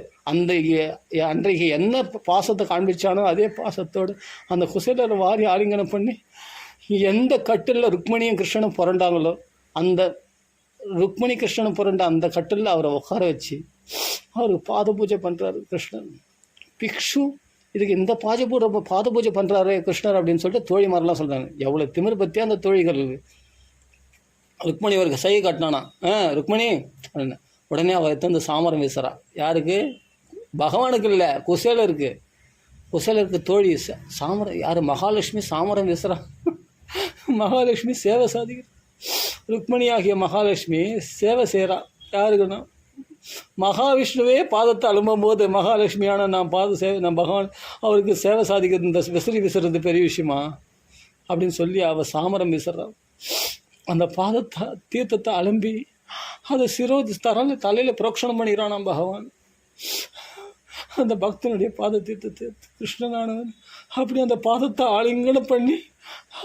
அன்றைக்கு என்ன பாசத்தை காண்பிச்சானோ அதே பாசத்தோடு அந்த குசலரை வாரி ஆலிங்கனம் பண்ணி எந்த கட்டில் ருக்மணியும் கிருஷ்ணனும் புரண்டாங்களோ அந்த ருக்மணி கிருஷ்ணனும் புரண்ட அந்த கட்டில் அவரை உட்கார வச்சு அவருக்கு பாத பூஜை பண்ணுறாரு கிருஷ்ணன். பிக்ஷு இதுக்கு இந்த பாத பூஜை பண்ணுறாரு கிருஷ்ணர் அப்படின்னு சொல்லிட்டு தோழி மாதிரிலாம் சொல்கிறாங்க. எவ்வளோ திமிர் பற்றியா அந்த தோழிகள். ருக்மணி அவருக்கு சை காட்டினானா, ருக்மணி அப்படின்னு உடனே அவர் எடுத்து சாமரம் வீசுறா. யாருக்கு? பகவானுக்கு இல்லை, குசேலருக்கு தோழி சாமரம். யார்? மகாலட்சுமி சாமரம் வீசுறா. மகாலட்சுமி சேவை சாதிக்கிற ருக்மணி ஆகிய மகாலட்சுமி சேவை செய்கிறா. யாருக்குன்னா மகாவிஷ்ணுவே பாதத்தை அலும்பும் போது மகாலட்சுமியான நான் பகவான் அவருக்கு சேவை சாதிக்கிறது இந்த விசிறி விசுறது பெரிய விஷயமா அப்படின்னு சொல்லி அவள் சாமரம் வீசுறாள். அந்த பாதத்தை தீர்த்தத்தை அலம்பி அதை தலையில் புரோக்ஷணம் பண்ணிக்கிறானாம் பகவான். அந்த பக்தனுடைய பாத தீர்த்தத்தை கிருஷ்ணனானவன் அப்படி அந்த பாதத்தை ஆலிங்கனம் பண்ணி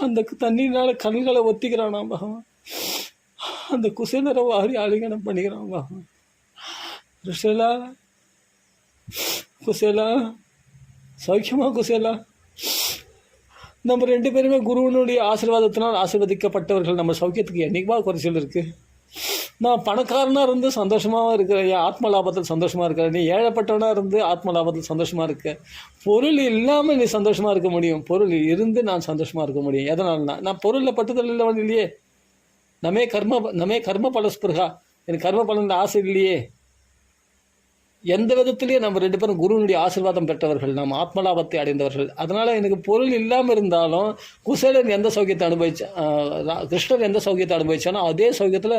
அந்த தண்ணீரால் கண்களை ஒத்திக்கிறானாம் பகவான். அந்த குசேலரை வாரி ஆலிங்கனம் பண்ணிக்கிறான் பகவான். குசேலா சௌக்கியமா குசேலா? நம்ம ரெண்டு பேருமே குருவனுடைய ஆசீர்வாதத்தினால் ஆசீர்வதிக்கப்பட்டவர்கள். நம்ம சௌக்கியத்துக்கு என்னைக்குமா குறைச்சல் இருக்குது. நான் பணக்காரனாக இருந்து சந்தோஷமாக இருக்கிறேன், என் ஆத்ம லாபத்தில் சந்தோஷமாக இருக்கிறேன். நீ ஏழைப்பட்டவனாக இருந்து ஆத்ம லாபத்தில் சந்தோஷமாக இருக்க. பொருள் இல்லாமல் நீ சந்தோஷமாக இருக்க முடியும், பொருள் இருந்து நான் சந்தோஷமாக இருக்க முடியும். எதனால்னா நான் பொருளில் பட்டுதல் இல்லவன் இல்லையே. நமே கர்ம பலஸ்பிருகா, எனக்கு கர்ம பலனில் ஆசை இல்லையே. எந்த விதத்திலேயே நம்ம ரெண்டு பேரும் குருவனுடைய ஆசீர்வாதம் பெற்றவர்கள், நாம் ஆத்மலாபத்தை அடைந்தவர்கள். அதனால் எனக்கு பொருள் இல்லாமல் இருந்தாலும் குசேலன் எந்த சௌக்கியத்தை கிருஷ்ணன் எந்த சௌக்கியத்தை அனுபவிச்சானோ அதே சௌக்கியத்தில்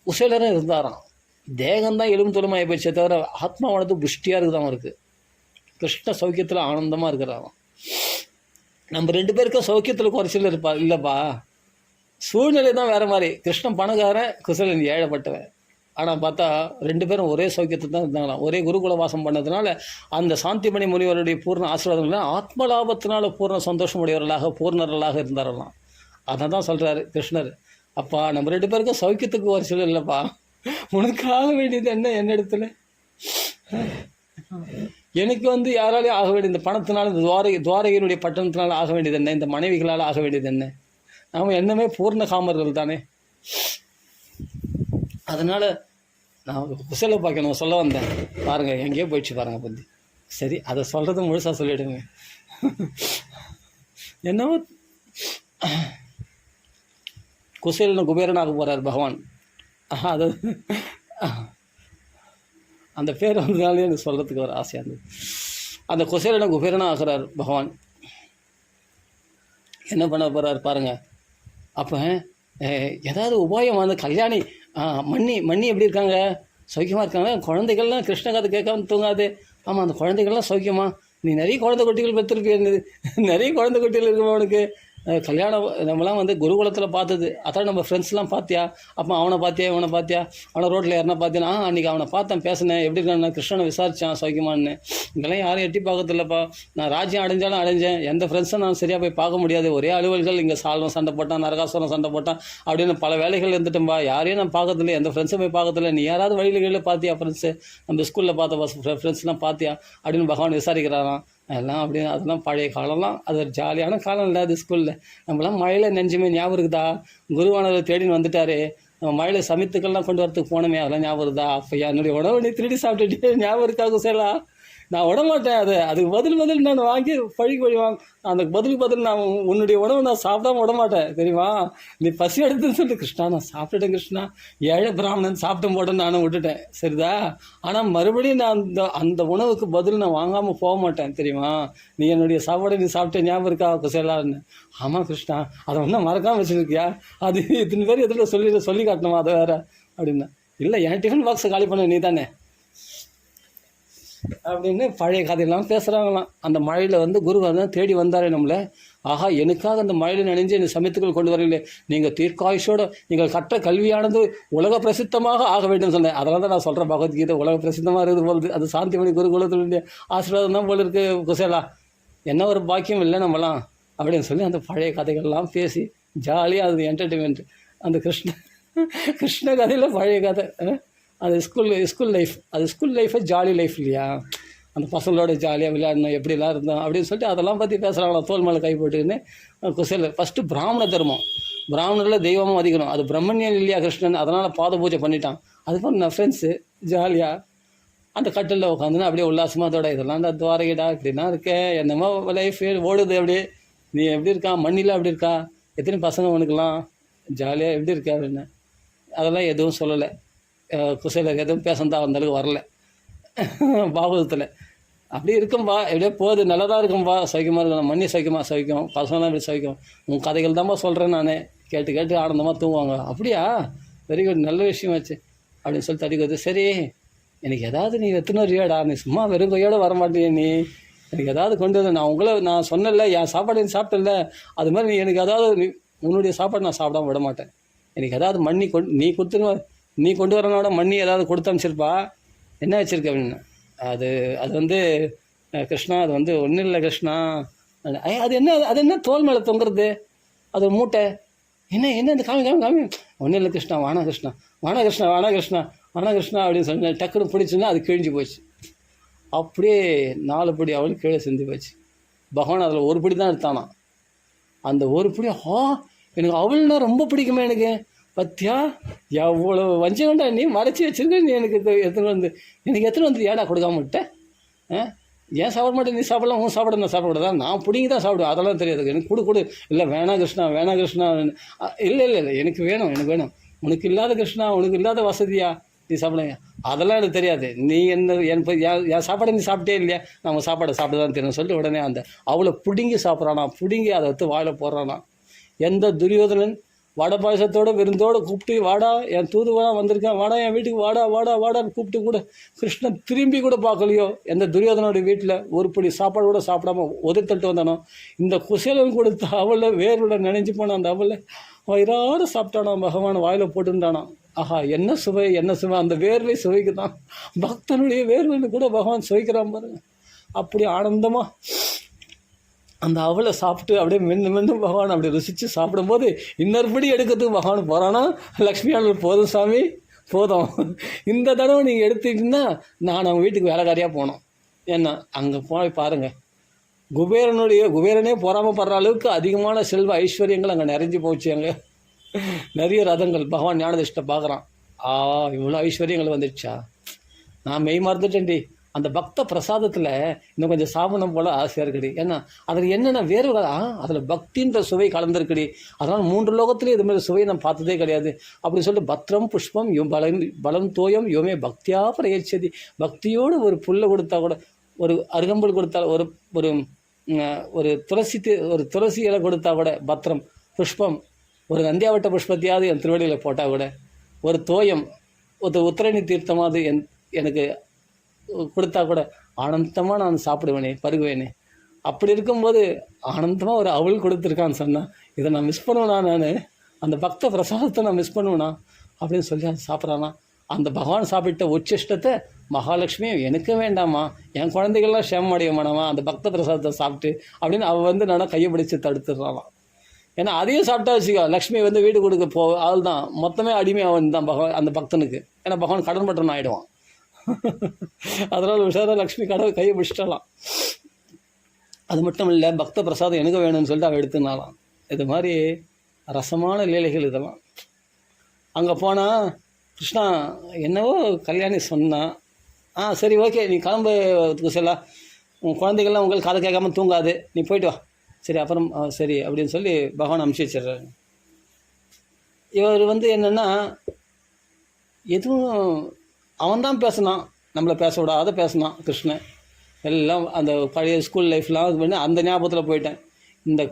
குசேலரும் இருந்தாராம். தேகம்தான் எலும்பு தொழுமாய் போயிடுச்சே தவிர ஆத்மாவானது புஷ்டியாக இருக்குதான் இருக்குது. கிருஷ்ண சௌக்கியத்தில் ஆனந்தமாக இருக்கிறாராம். நம்ம ரெண்டு பேருக்கும் சௌக்கியத்தில் குறைச்சல் இல்லைப்பா, சூழ்நிலை தான் வேறு மாதிரி. கிருஷ்ணன் பணக்காரன், குசேலன் ஏழைப்பட்டவன். ஆனால் பார்த்தா ரெண்டு பேரும் ஒரே சௌக்கியத்தை தான் இருந்தாங்களாம். ஒரே குருகுல வாசம் பண்ணதுனால அந்த சாந்திமணி முனிவருடைய பூர்ண ஆசீர்வாதங்கள் ஆத்மலாபத்தினால பூர்ண சந்தோஷம் உடையவர்களாக பூர்ணர்களாக இருந்தாரெல்லாம். அதை தான் சொல்கிறாரு கிருஷ்ணர். அப்பா நம்ம ரெண்டு பேருக்கும் சௌக்கியத்துக்கு ஒரு சில இல்லைப்பா, உனக்கு ஆக வேண்டியது என்ன என்னிடத்துல? எனக்கு யாராலையும் ஆக வேண்டியது இந்த பணத்தினால, இந்த துவாரகையினுடைய பட்டணத்தினால ஆக வேண்டியது என்ன, இந்த மனைவிகளால் ஆக வேண்டியது என்ன? நாம் என்னமே பூர்ண காமர்கள் தானே. அதனால் நான் குசலை பார்க்கணும் சொல்ல வந்தேன். பாருங்கள் எங்கேயோ போயிடுச்சு பாருங்கள் பற்றி. சரி, அதை சொல்கிறது முழுசாக சொல்லிவிடுங்க. என்னவோ குசேலன் குபேரனாக போகிறார் பகவான். அது அந்த பேர் வந்ததுனாலே எனக்கு சொல்கிறதுக்கு ஒரு ஆசையாக இருந்தது. அந்த குசேலன் குபேரனாக ஆகிறார் பகவான். என்ன பண்ண போகிறார் பாருங்கள். அப்போ ஏதாவது உபாயம் வந்து கல்யாணி மண்ணி எப்படி இருக்காங்க? சௌக்கியமாக இருக்காங்க? குழந்தைகள்லாம் கிருஷ்ண கதை கேட்காம தூங்காது. ஆமாம், அந்த குழந்தைகள்லாம் சௌக்கியமா? நீ நிறைய குழந்தை குட்டிகள் பெற்றிருப்பீங்க, நிறைய குழந்தை குட்டிகள் இருக்குமா உனக்கு? கல்யாணம் நம்மலாம் வந்து குருகுலத்தில் பார்த்தது. அதான் நம்ம ஃப்ரெண்ட்ஸ்லாம் பார்த்தியா, அப்போ அவனை பார்த்தியா இவனை பார்த்தியா, அவனை ரோட்டில் யாருனா பார்த்தியா, அன்றைக்கி அவனை பார்த்தேன் பேசினேன் எப்படி இருக்கான்னு கிருஷ்ணனை விசாரித்தான் சௌக்கியமானு. இதெல்லாம் யாரும் எட்டி பார்க்கறதில்லப்பா. நான் ராஜ்யம் அடைஞ்சாலும் அடைஞ்சேன், எந்த ஃப்ரெண்ட்ஸும் நான் சரியாக போய் பார்க்க முடியாது. ஒரே அலுவல்கள், இங்கே சால்வம் சண்டை போட்டான், நரகாசுரம் சண்டை போட்டான் அப்படின்னு பல வேலைகள் இருந்துட்டோம்பா. யாரையும் நான் பார்க்கறதில்ல, எந்த ஃப்ரெண்ட்ஸும் போய் பார்க்கறதில்ல. நீ யாராவது வழிகளில் பார்த்தியா ஃப்ரெண்ட்ஸு, நம்ம ஸ்கூலில் பார்த்த ஃப்ரெண்ட்ஸ்லாம் பார்த்தியா அப்படின்னு பகவான் விசாரிக்கிறாராம். எல்லாம் அப்படி அதெல்லாம் பழைய காலம்லாம், அது ஒரு ஜாலியான காலம் இல்லை அது. ஸ்கூலில் நம்மளாம் மழையில் நெஞ்சுமே ஞாபகம் இருக்குதா? குருவானவர் தேடின்னு வந்துட்டாரு, நம்ம மழையில் சமைத்துக்கெல்லாம் கொண்டு வரத்துக்கு போனோமே, அதெல்லாம் ஞாபகம் இருக்குதா? அப்போ என்னுடைய உணவு நீ திருடி சாப்பிட்டுட்டு ஞாபகம் இருக்கா குசேலா? நான் விடமாட்டேன். அதுக்கு பதில் நான் வாங்கி பழி வாங்க, அந்த பதில் நான் உன்னுடைய உணவை நான் சாப்பிடாம விடமாட்டேன் தெரியுமா? நீ பசி எடுத்துன்னு சொல்லிட்டு கிருஷ்ணா நான் சாப்பிட்டுட்டேன் கிருஷ்ணா, ஏழை பிராமணன் சாப்பிட்டு போட்டேன்னு நானும் விட்டுட்டேன் சரிதா. ஆனால் மறுபடியும் நான் அந்த உணவுக்கு பதில் நான் வாங்காமல் போக மாட்டேன் தெரியுமா? நீ என்னுடைய சாப்பாடு நீ சாப்பிட்ட ஞாபகம் இருக்கா குசேலான்னு? ஆமாம் கிருஷ்ணா, அதை ஒன்றும் மறக்காமல் வச்சுருக்கியா? அது இத்தனை பேர் எதில் சொல்லி காட்டணுமா அதை வேற அப்படின்னா? இல்லை, என் டிஃபன் பாக்ஸை காலி பண்ண நீ தானே அப்படின்னு பழைய கதையெல்லாம் பேசுகிறாங்களாம். அந்த மழையில் வந்து குரு வந்து தேடி வந்தாரே நம்மளை. ஆஹா, எனக்காக அந்த மழையில் நினைஞ்சு எனக்கு சமயத்துக்கள் கொண்டு வரீங்களே, நீங்கள் தீர்க்காயுஷோடு நீங்கள் கற்ற கல்வியானது உலக பிரசித்தமாக ஆக வேண்டும் சொன்னேன். அதெல்லாம் தான் நான் சொல்கிறேன், பகவத்கீதை உலக பிரசித்தமாக இருக்குது போகுது. அது சாந்திமணி குருகுலத்தினுடைய ஆசீர்வாதம் தான் போல இருக்குது குசேலா. என்ன ஒரு பாக்கியம் இல்லை நம்மலாம் அப்படின்னு சொல்லி அந்த பழைய கதைகள்லாம் பேசி ஜாலியாக அது என்டர்டெயின்மெண்ட். அந்த கிருஷ்ண கதையில் பழைய கதை, அது ஸ்கூல் லைஃப், அது ஸ்கூல் லைஃபே ஜாலி லைஃப் இல்லையா? அந்த பசங்களோட ஜாலியாக விளையாடணும், எப்படிலாம் இருந்தோம் அப்படின்னு சொல்லிட்டு அதெல்லாம் பற்றி பேசுகிறாங்களா தோல் மேலே கை போட்டுன்னு குசேல். ஃபஸ்ட்டு பிராமண தர்மம், பிராமணரில் தெய்வமும் மதிக்கணும். அது பிரம்மண்யம் இல்லையா கிருஷ்ணன், அதனால் பாத பூஜை பண்ணிட்டான். அதுபோல் நான் ஃப்ரெண்ட்ஸு ஜாலியாக அந்த கட்டிலில் உட்காந்துன்னு அப்படியே உல்லாசமாக அதோட இதெல்லாம் அந்த துவாரகைடா இப்படின்னா இருக்கேன், என்னமோ லைஃப் ஓடுது அப்படியே. நீ எப்படி இருக்கா, மண்ணில் அப்படி இருக்கா, எத்தனை பசங்க உனக்குலாம் ஜாலியாக எப்படி இருக்கா அப்படின்னு அதெல்லாம் எதுவும் சொல்லலை. குசேலர் எதுவும் பேசந்தான் அந்தளவுக்கு வரல பாகவதத்தில். அப்படி இருக்கும்பா, எப்படியோ போகுது, நல்லதாக இருக்கும்பா, சௌக்கியமாக இருக்கணும், மண்ணி சௌக்கியம், பசங்களாம் இப்படி சௌக்கியம். உன் கதைகள் தான்ப்பா சொல்கிறேன் நான், கேட்டு ஆனந்தமாக தூங்குவாங்க. அப்படியா, வெரி குட், நல்ல விஷயமாச்சு அப்படின்னு சொல்லி தடிக்கிறது. சரி, எனக்கு ஏதாவது நீ எத்தனை வரியாடா, நீ சும்மா வெறும் கையோடு வரமாட்டேன், நீ எனக்கு ஏதாவது கொண்டு வந்து, நான் சொன்னல என் சாப்பாடு நீ சாப்பிட்டல, அது மாதிரி நீ எனக்கு ஏதாவது உன்னுடைய சாப்பாடு நான் சாப்பிடாம விட மாட்டேன். எனக்கு ஏதாவது மண்ணி நீ கொண்டு வரனோட மண்ணி ஏதாவது கொடுத்து அனுப்பிச்சிருப்பா, என்ன வச்சுருக்க அப்படின்னு. அது வந்து கிருஷ்ணா, அது வந்து ஒன்றும் இல்லை கிருஷ்ணா. அது என்ன தோல் மேலே தொங்குறது, அது ஒரு மூட்டை, என்ன இந்த காமி ஒன்றும் இல்லை கிருஷ்ணா, வானா கிருஷ்ணா அப்படின்னு சொல்லி டக்குன்னு பிடிச்சுன்னா அது கிழிஞ்சு போச்சு. அப்படியே 4 படி அவளுக்கு கீழே சிந்தி போச்சு. பகவான் அதில் ஒரு படி தான் எடுத்தானா. அந்த ஒரு படி எனக்கு அவள்னா ரொம்ப பிடிக்குமே எனக்கு. பத்தியா எவ்வளோ வஞ்சகண்டா, நீ மறைச்சி வச்சுருக்க, நீ எனக்கு எத்தனை வந்து ஏடா கொடுக்காம விட்டேன். ஏன் சாப்பிட மாட்டேன், நீ சாப்பிடலாம், உன் சாப்பிட நான் சாப்பிடக்கூடாதா, நான் பிடிங்கி தான் சாப்பிடுவேன், அதெல்லாம் தெரியாது எனக்கு. கொடு இல்லை வேணாம் கிருஷ்ணா இல்லை எனக்கு வேணும். உனக்கு இல்லாத கிருஷ்ணா, உனக்கு இல்லாத வசதியா, நீ சாப்பிடுங்க, அதெல்லாம் எனக்கு தெரியாது. நீ என் சாப்பாடை நீ சாப்பிட்டே இல்லையா, நம்ம சாப்பாடை சாப்பிட்டு தான் தெரியும் சொல்லிட்டு உடனே அந்த அவளை பிடுங்கி சாப்பிட்றானா, பிடுங்கி அதை எடுத்து வாயில் போடுறானா. எந்த துரியோதனன் வடை பாயசத்தோடு விருந்தோடு கூப்பிட்டு, வாடா என் தூதுவனா வந்திருக்கேன், வாடா என் வீட்டுக்கு வாடான்னு கூப்பிட்டு கூட கிருஷ்ணன் திரும்பி கூட பார்க்கலையோ. எந்த துரியோதனோட வீட்டில் ஒரு படி சாப்பாடு கூட சாப்பிடாம உதத்தட்டு வந்தானோ, இந்த குசேலன் கொடுத்த அவளை வேர்வில் நினைஞ்சு போன அந்த அவளை வயிறார சாப்பிட்டானா, பகவான் வாயில் போட்டுட்டானா. ஆஹா, என்ன சுவை, அந்த வேர்வை சுவைக்கு தான், பக்தனுடைய வேர்வைன்னு கூட பகவான் சுவைக்கிறான் பாருங்க. அப்படி ஆனந்தமாக அந்த அவளை சாப்பிட்டு அப்படியே மென்று பகவான் அப்படி ருசித்து சாப்பிடும்போது இன்னொரு படி எடுக்கிறதுக்கு பகவான் போகிறானா. லக்ஷ்மி ஆனல் போதும் சாமி போதும், இந்த தடவை நீங்கள் எடுத்துக்கிட்டீங்கன்னா நான் அவங்க வீட்டுக்கு வேலைக்காரியாக போனோம். ஏன்னா அங்கே போய் பாருங்கள், குபேரனே பொறாமப்படுற அளவுக்கு அதிகமான செல்வ ஐஸ்வர்யங்கள் அங்கே நிறைஞ்சு போச்சு. அங்கே நிறைய ரதங்கள். பகவான் ஞானதிஷ்டை பார்க்குறான், இவ்வளோ ஐஸ்வர்யங்கள் வந்துடுச்சா, நான் மெய் மறந்துட்டேன்டி. அந்த பக்த பிரசாதத்தில் இன்னும் கொஞ்சம் சாப்பிடணும் போல் ஆசையாக இருக்குடி. ஏன்னா அதில் என்னென்ன வேறு அதில் பக்தின்ற சுவை கலந்துருக்குடி. அதனால் 3 லோகத்துலேயும் இதுமாதிரி சுவையை நான் பார்த்ததே கிடையாது அப்படின்னு சொல்லிட்டு, பத்ரம் புஷ்பம் பலம் தோயம் யோமே பக்தியா பிரயச்சதி. பக்தியோடு ஒரு புல்லை கொடுத்தா கூட, ஒரு அருகம்புல் கொடுத்தா, ஒரு துளசி இலை கொடுத்தா கூட, பத்ரம் புஷ்பம், ஒரு நந்தியாவட்ட புஷ்பத்தையாவது என் திருவடியில் போட்டால் கூட, ஒரு தோயம், ஒரு உத்திரணி தீர்த்தமாவது எனக்கு கொடுத்தா கூட ஆனந்தமாக நான் சாப்பிடுவேனே, பருகுவேனே. அப்படி இருக்கும்போது ஆனந்தமாக ஒரு அவள் கொடுத்துருக்கான்னு சொன்னான். இதை நான் மிஸ் பண்ணுவேனா, நான் அந்த பக்த பிரசாதத்தை நான் மிஸ் பண்ணுவேனா அப்படின்னு சொல்லி அது சாப்பிட்றானா. அந்த பகவான் சாப்பிட்ட உச்சிஷ்டத்தை மகாலட்சுமி எனக்கு வேண்டாமா, என் குழந்தைகள்லாம் ஷேமம் அடைய வேணாமா அந்த பக்த பிரசாதத்தை சாப்பிட்டு அப்படின்னு அவள் வந்து நான் கையை பிடிச்சி தடுத்துடுறாளாம். ஏன்னா அதையும் சாப்பிட்டா வச்சுக்கோ, லக்ஷ்மி வந்து வீடு கொடுக்க ஆள் தான் மொத்தமே அடிமை அவன் தான் பகவான் அந்த பக்தனுக்கு. ஏன்னா பகவான் கடன் பட்டன் ஆகிடுவான். அதனால் உஷாரா லக்ஷ்மி கடவுள் கையை பிடிச்சிட்டலாம். அது மட்டும் இல்லை, பக்த பிரசாதம் எனக்கு வேணும்னு சொல்லிட்டு அவள் எடுத்துனாலாம். இது மாதிரி ரசமான லீலைகள் இதெல்லாம். அங்கே போனால் கிருஷ்ணா என்னவோ கல்யாணி சொன்னான். சரி ஓகே, நீ கிளம்பு குசலா, உன் குழந்தைகள்லாம் உங்களுக்கு கதை கேட்காம தூங்காது, நீ போயிட்டு வா. சரி அப்புறம் சரி அப்படின்னு சொல்லி பகவான் அனுப்பிச்சி வச்சிடுறாரு. இவர் வந்து என்னென்னா எதுவும் அவன்தான் பேசினான், நம்மளை பேச விடாத பேசினான் கிருஷ்ணன். எல்லாம் அந்த பழைய ஸ்கூல் லைஃப்லாம் இது பண்ணி அந்த ஞாபகத்தில் போயிட்டேன். இந்த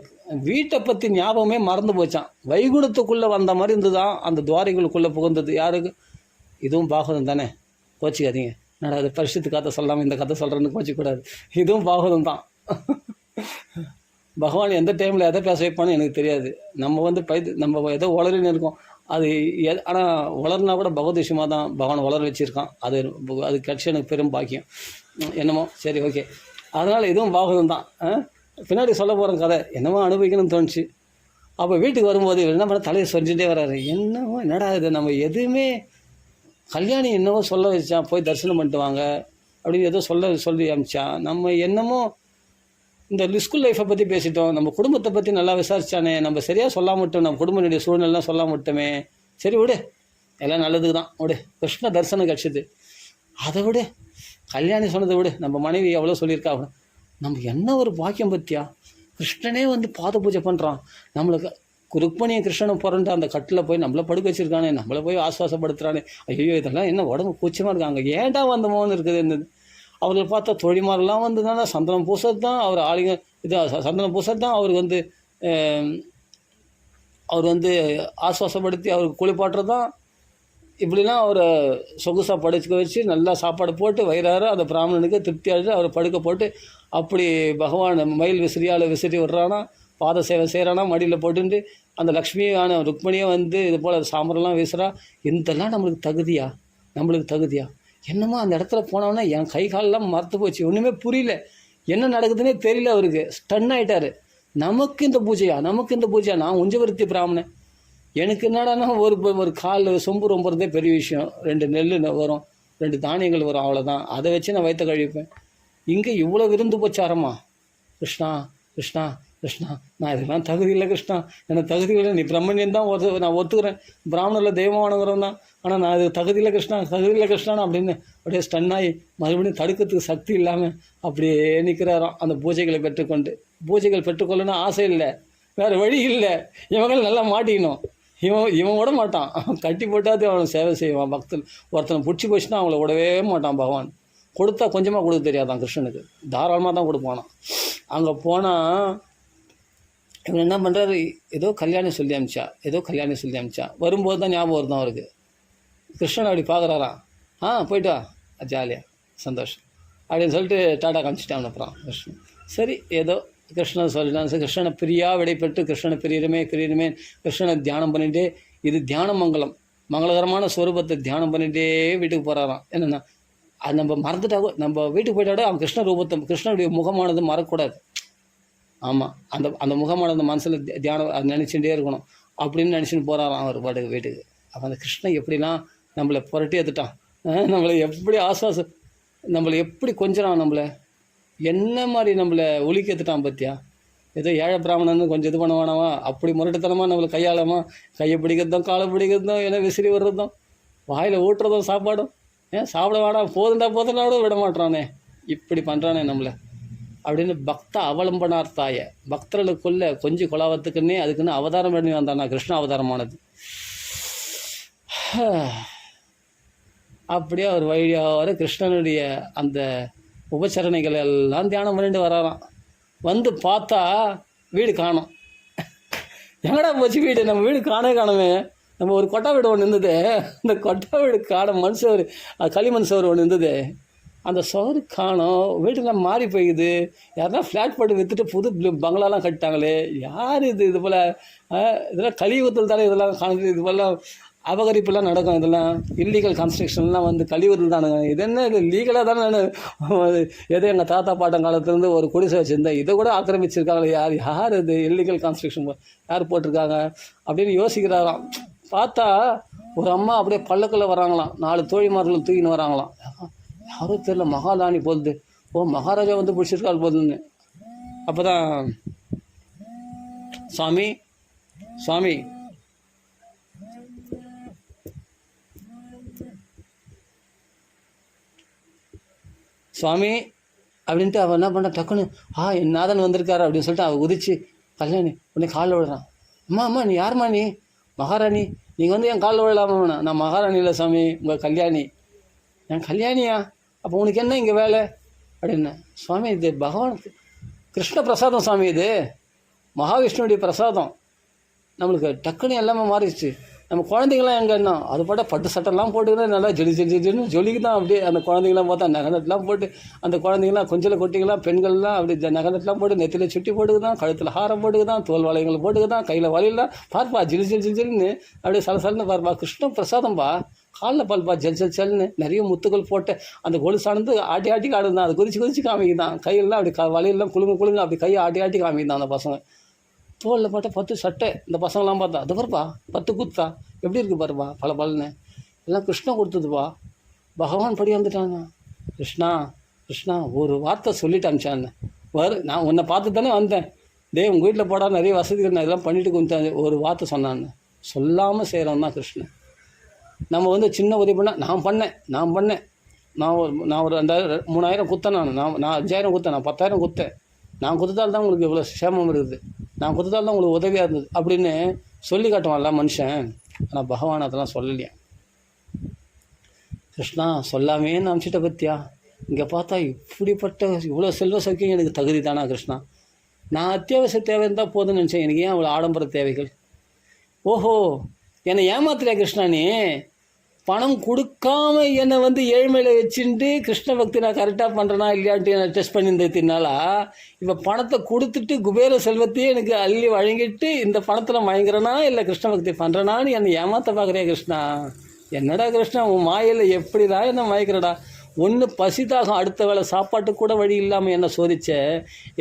வீட்டை பற்றி ஞாபகமே மறந்து போச்சான். வைகுண்டத்துக்குள்ளே வந்த மாதிரி இருந்துதான் அந்த துவாரிகளுக்குள்ளே புகுந்தது. யாருக்கு இதுவும் பாகவதம் தானே, கோச்சிக்காதீங்க. என்னடா அது பரிசுத்து கதை சொல்லாமல் இந்த கதை சொல்கிறேன்னு கோச்சிக்கூடாது. இதுவும் பாகவதம் தான். பகவான் எந்த டைமில் எதை பேச வைப்பான்னு எனக்கு தெரியாது. நம்ம வந்து நம்ம ஏதோ உளறின்னு இருக்கோம். அது ஆனால் வளர்னா கூட பகவத் விஷயமாக தான் பகவான் வளர வச்சுருக்கான். அது கிடச்சி எனக்கு பெரும் பாக்கியம் என்னமோ. சரி ஓகே, அதனால் இதுவும் பாகவதம் தான். பின்னாடி சொல்ல போகிற கதை என்னமோ அனுபவிக்கணும்னு தோணுச்சு. அப்போ வீட்டுக்கு வரும்போது என்ன பண்ண தலையை சொரிஞ்சுட்டே வர்றாரு. என்னடா இது, நம்ம எதுவுமே கல்யாணி என்னவோ சொல்ல வச்சான், போய் தரிசனம் பண்ணிட்டு வாங்க அப்படின்னு ஏதோ சொல்லி அமிச்சான். நம்ம என்னமோ இந்த ஸ்கூல் லைஃப்பை பற்றி பேசிட்டோம், நம்ம குடும்பத்தை பற்றி நல்லா விசாரிச்சானே, நம்ம சரியாக சொல்லாம விட்டோம், நம்ம குடும்பத்துடைய சூழ்நிலாம் சொல்லாம விட்டோமே. சரி விடு, எல்லாம் நல்லதுக்கு தான் விடு. கிருஷ்ண தரிசனம் கிடச்சிது, அதை விடு. கல்யாணி சொன்னதை விடு, நம்ம மனைவி எவ்வளோ சொல்லியிருக்கா. நம்ம என்ன ஒரு பாக்கியம் பற்றியா, கிருஷ்ணனே வந்து பாத பூஜை பண்ணுறான். நம்மளுக்கு ருக்மணியை கிருஷ்ணனை பிறண்டு அந்த கட்டில் போய் நம்மளை படுக்க வச்சுருக்கானே, நம்மளை போய் ஆஸ்வாசப்படுத்துகிறானே. ஐயோ இதெல்லாம் என்ன உடம்பு கூச்சமாக இருக்காங்க, ஏன்டா வந்தமோன்னு இருக்குது. இந்த அவர்கள் பார்த்தா தொழில்மாரெலாம் வந்ததுனால சந்தனம் பூசது தான் அவர் ஆளுங்க. இது சந்தனம் பூசது தான் அவருக்கு வந்து அவர் வந்து ஆஸ்வாசப்படுத்தி அவருக்கு குளிப்பாட்டுறது தான். இப்படிலாம் அவரை சொகுசாக படுக்க வச்சு நல்லா சாப்பாடு போட்டு வயிறார அந்த பிராமணனுக்கு திருப்தி ஆகிட்டு அவரை படுக்க போட்டு அப்படி பகவான் மயில் விசிறியால் விசிறி விடுறானா, பாத சேவை செய்கிறானா, மடியில் போட்டுட்டு அந்த லக்ஷ்மியான ருக்மணியை வந்து இது போல் சாம்பரெல்லாம் வீசுகிறா. இதெல்லாம் நம்மளுக்கு தகுதியா என்னமோ. அந்த இடத்துல போனோன்னா என் கை காலெல்லாம் மறுத்து போச்சு, ஒன்றுமே புரியல, என்ன நடக்குதுன்னே தெரியல. அவருக்கு ஸ்டன் ஆகிட்டார். நமக்கு இந்த பூஜையா, நான் உஞ்சவருத்தி பிராமணன், எனக்கு என்னடானா ஒரு கால் சொம்பு ரொம்புறதே பெரிய விஷயம். 2 நெல் வரும், 2 தானியங்கள் வரும், அவ்வளோதான். அதை வச்சு நான் வயிற்ற கழிப்பேன். இங்கே இவ்வளோ விருந்து போச்சாரமா. கிருஷ்ணா கிருஷ்ணா கிருஷ்ணா, நான் இதெல்லாம் தகுதி இல்லை கிருஷ்ணா, எனக்கு தகுதி இல்லை. நீ பிரம்மணியன் தான் நான் ஒத்துக்கிறேன், பிராமணரில் தெய்வமானவரம் தான், ஆனால் நான் அது தகுதி இல்லை கிருஷ்ணா அப்படின்னு அப்படியே ஸ்டன்னாகி மறுபடியும் தடுக்கிறதுக்கு சக்தி இல்லாமல் அப்படியே நிற்கிறாராம். அந்த பூஜைகளை பெற்றுக்கொள்ளணும் ஆசை இல்லை, வேறு வழி இல்லை. இவங்கள் நல்லா மாட்டிக்கணும். இவன் விட மாட்டான், கட்டி போட்டாதே அவனை சேவை செய்வான். பக்தன் ஒருத்தனை பிடிச்சி போச்சுன்னா அவங்கள விடவே மாட்டான் பகவான். கொடுத்தா கொஞ்சமாக கொடுக்க தெரியாதான் கிருஷ்ணனுக்கு, தாராளமாக தான் கொடுப்பானான். அங்கே போனால் இவன் என்ன பண்ணுறாரு, ஏதோ கல்யாணி சொல்லி அமிச்சா வரும்போது தான் ஞாபகம் வருதான் அவருக்கு. கிருஷ்ணன் அப்படி பார்க்குறாராம். போய்ட்டு வா, ஜாலியாக சந்தோஷம் அப்படின்னு சொல்லிட்டு டாட்டா காமிச்சிட்டான். அப்புறம் கிருஷ்ணன் சரி ஏதோ கிருஷ்ணன் சொல்லிட்டான். கிருஷ்ணனை பிரியா விடைபெற்று கிருஷ்ணனை பிரியருமே கிருஷ்ணனை தியானம் பண்ணிகிட்டே, இது தியான மங்களகரமான ஸ்வரூபத்தை தியானம் பண்ணிகிட்டே வீட்டுக்கு போகிறாராம். என்னென்னா அது நம்ம மறந்துட்டாக்கோ, நம்ம வீட்டுக்கு போயிட்டாடோ அவன் கிருஷ்ணனுடைய முகமானது மறக்கக்கூடாது. ஆமாம், அந்த முகமானது மனசில் தியானம் அது நினச்சிட்டே இருக்கணும் அப்படின்னு நினச்சின்னு போகிறாராம் அவர் பாட்டுக்கு வீட்டுக்கு. அப்போ அந்த கிருஷ்ணன் எப்படிலாம் நம்மளை புரட்டி எடுத்துட்டான், நம்மளை எப்படி நம்மளை எப்படி கொஞ்சறான், நம்மளை என்ன மாதிரி நம்மளை ஒலிக்க எடுத்துட்டான் பற்றியா. ஏதோ ஏழை பிராமணன்னு கொஞ்சம் இது பண்ண வேணாமா, அப்படி முரட்டுத்தனமாக நம்மளை கையாளாமா, கையை பிடிக்கிறதும் காலை பிடிக்கிறதும் எல்லாம் விசிறி வர்றதும் வாயில் ஊட்டுறதும் சாப்பாடும், சாப்பிட வேணாம் போதுண்டாவோட விட மாட்டானே, இப்படி பண்ணுறானே நம்மளை அப்படின்னு பக்த அவலம்பனார்த்தாய பக்தர்களுக்குள்ள கொஞ்சம் கொலாவத்துக்குன்னே அதுக்குன்னு அவதாரம் பண்ணி வந்தானா கிருஷ்ண அவதாரமானது. அப்படியே அவர் வழியாக கிருஷ்ணனுடைய அந்த உபச்சரணைகள் எல்லாம் தியானம் பண்ணிட்டு வராராம். வந்து பார்த்தா வீடு காணோம். எங்கடா போச்சு வீடு, நம்ம வீடு காணவே. நம்ம ஒரு கொட்டா வீடு ஒன்று இருந்தது, அந்த கொட்டா வீடு காண களிமண் சோறு ஒன்று இருந்தது, அந்த சோறு காணோம், வீடெல்லாம் மாறி போயிடுது, யாருன்னா ஃப்ளாட் போட்டு விற்றுட்டு புது பங்களாலாம் கட்டிட்டாங்களே, யார் இது போல் இதெல்லாம் கலியுகத்தில் தானே இதெல்லாம் காணுது, இது போல் அபகரிப்புலாம் நடக்கும், இதெல்லாம் இல்லீகல் கன்ஸ்ட்ரக்ஷன்லாம் வந்து கலியுகத்தில் தானுங்க. இது என்ன இது லீகலாக தானே நான் எதோ எங்கள் தாத்தா பாட்டம் காலத்துலேருந்து ஒரு குடிசை வச்சுருந்தேன், இதை கூட ஆக்கிரமிச்சிருக்காங்களே, யார் இது இல்லீகல் கன்ஸ்ட்ரக்ஷன் யார் போட்டிருக்காங்க அப்படின்னு யோசிக்கிறாராம். பார்த்தா ஒரு அம்மா அப்படியே பல்லக்கில் வராங்களாம், 4 தோழிமார்கள் தூக்கின்னு வராங்களாம். யாரும் தெரியல, மகாதானி போகுது, மகாராஜா வந்து பிடிச்சிருக்காள் போகுதுன்னு. அப்போ தான் சுவாமி சுவாமி அப்படின்ட்டு அவன் என்ன பண்ண, டக்குன்னு என் நாதன் வந்திருக்காரு அப்படின்னு சொல்லிட்டு அவள் குதிச்சு கல்யாணி உடனே காலில் விடுறான். அம்மா நீ யாரும்மா, நீ மகாராணி, நீங்கள் வந்து என் காலில் விழலாமா? நான் மகாராணி இல்லை சாமி, உங்கள் கல்யாணி. என் கல்யாணியா? அப்போ உனக்கு என்ன இங்கே வேலை அப்படின்னு. சுவாமி இது பகவானுக்கு கிருஷ்ண பிரசாதம் சாமி, இது மகாவிஷ்ணுடைய பிரசாதம். நம்மளுக்கு டக்குன்னு எல்லாமே மாறிடுச்சு. நம்ம குழந்தைங்களாம் எங்கன்னா அது போட்ட பட்டு சட்டெல்லாம் போட்டுக்கிட்டு நல்லா ஜொலின்னு ஜொலிக்குதான். அப்படியே அந்த குழந்தைங்களாம் பார்த்தா நகனத்தெலாம் போட்டு, அந்த குழந்தைங்களாம் கொஞ்சம் குட்டிங்களாம் பெண்கள்லாம் அப்படி நகனத்தெலாம் போட்டு நெத்தியில் சுட்டி போட்டுக்குதான், கழுத்தில் ஹாரம் போட்டுக்குதான், தோல் வளையங்கள் போட்டுக்குதான், கையில் வலையெல்லாம் பார்ப்பா ஜில்னு அப்படியே சலசலன்னு பார்ப்பா. கிருஷ்ண பிரசாதம்பா, காலில் பால்ப்பா ஜல்னு நிறைய முத்துக்கள் போட்டு அந்த கொலு சார்ந்து ஆட்டி ஆடுதான், அது குதிச்சு காமிக்குதான், கையெல்லாம் அப்படி வலையெல்லாம் குழுங்க அப்படி கையை ஆட்டி காமிக்குதான். அந்த பசங்க தோலில் பார்த்தா 10 சட்டை, இந்த பசங்களாம் பார்த்தா அது பாருப்பா 10 குத்தா எப்படி இருக்குது பாருப்பா, பலன்னு எல்லாம் கிருஷ்ணன் கொடுத்ததுப்பா. பகவான் படி வந்துட்டாங்க. கிருஷ்ணா ஒரு வார்த்தை சொல்லிட்டு அனுப்பிச்சான்னு நான் உன்னை பார்த்து தானே வந்தேன், உங்கள் வீட்டில் போடா நிறைய வசதிகள் நான் இதெல்லாம் பண்ணிவிட்டு கொஞ்சம் ஒரு வார்த்தை சொன்னான்னு சொல்லாமல் செய்கிறோம் தான் கிருஷ்ணன். நம்ம வந்து சின்ன உதவி பண்ணால் நான் பண்ணேன் நான் ஒரு 2000 3000 குத்தேன், நான் 5000 குத்தேன், நான் 10,000 குத்தேன், நான் குத்துதால் தான் உங்களுக்கு இவ்வளோ சேமம் இருக்குது, நான் குத்துதால் தான் உங்களுக்கு உதவியாக இருந்தது அப்படின்னு சொல்லி காட்டுவான்ல மனுஷன். ஆனால் பகவான் அதெல்லாம் சொல்லலையா. கிருஷ்ணா சொல்லாமே நான் அமிச்சிட்ட பற்றியா, இங்கே பார்த்தா இப்படிப்பட்ட இவ்வளோ செல்வ சௌக்கியம் எனக்கு தகுதி தானா கிருஷ்ணா, நான் அத்தியாவசிய தேவை இருந்தால் போதும்னு நினச்சேன், எனக்கு ஏன் அவ்வளோ ஆடம்பர தேவைகள்? ஓஹோ என்னை ஏமாத்துறியா கிருஷ்ணா, நீ பணம் கொடுக்காம என்னை வந்து ஏழ்மையில் வச்சுட்டு கிருஷ்ண பக்தி நான் கரெக்டாக பண்ணுறேனா இல்லையான்ட்டு நான் டெஸ்ட் பண்ணியிருந்ததுனால இப்போ பணத்தை கொடுத்துட்டு குபேர செல்வத்தையே எனக்கு அள்ளி வழங்கிட்டு இந்த பணத்தில் மயங்குறேனா இல்லை கிருஷ்ண பக்தி பண்ணுறேனான்னு என்னை ஏமாற்ற பார்க்குறியா கிருஷ்ணா? என்னடா கிருஷ்ணா உன் மாயில் எப்படிடா என்ன மயக்கிறடா? ஒன்று பசிதாகம், அடுத்த வேளை சாப்பாட்டுக்கு கூட வழி இல்லாமல் என்னை சோதிச்ச,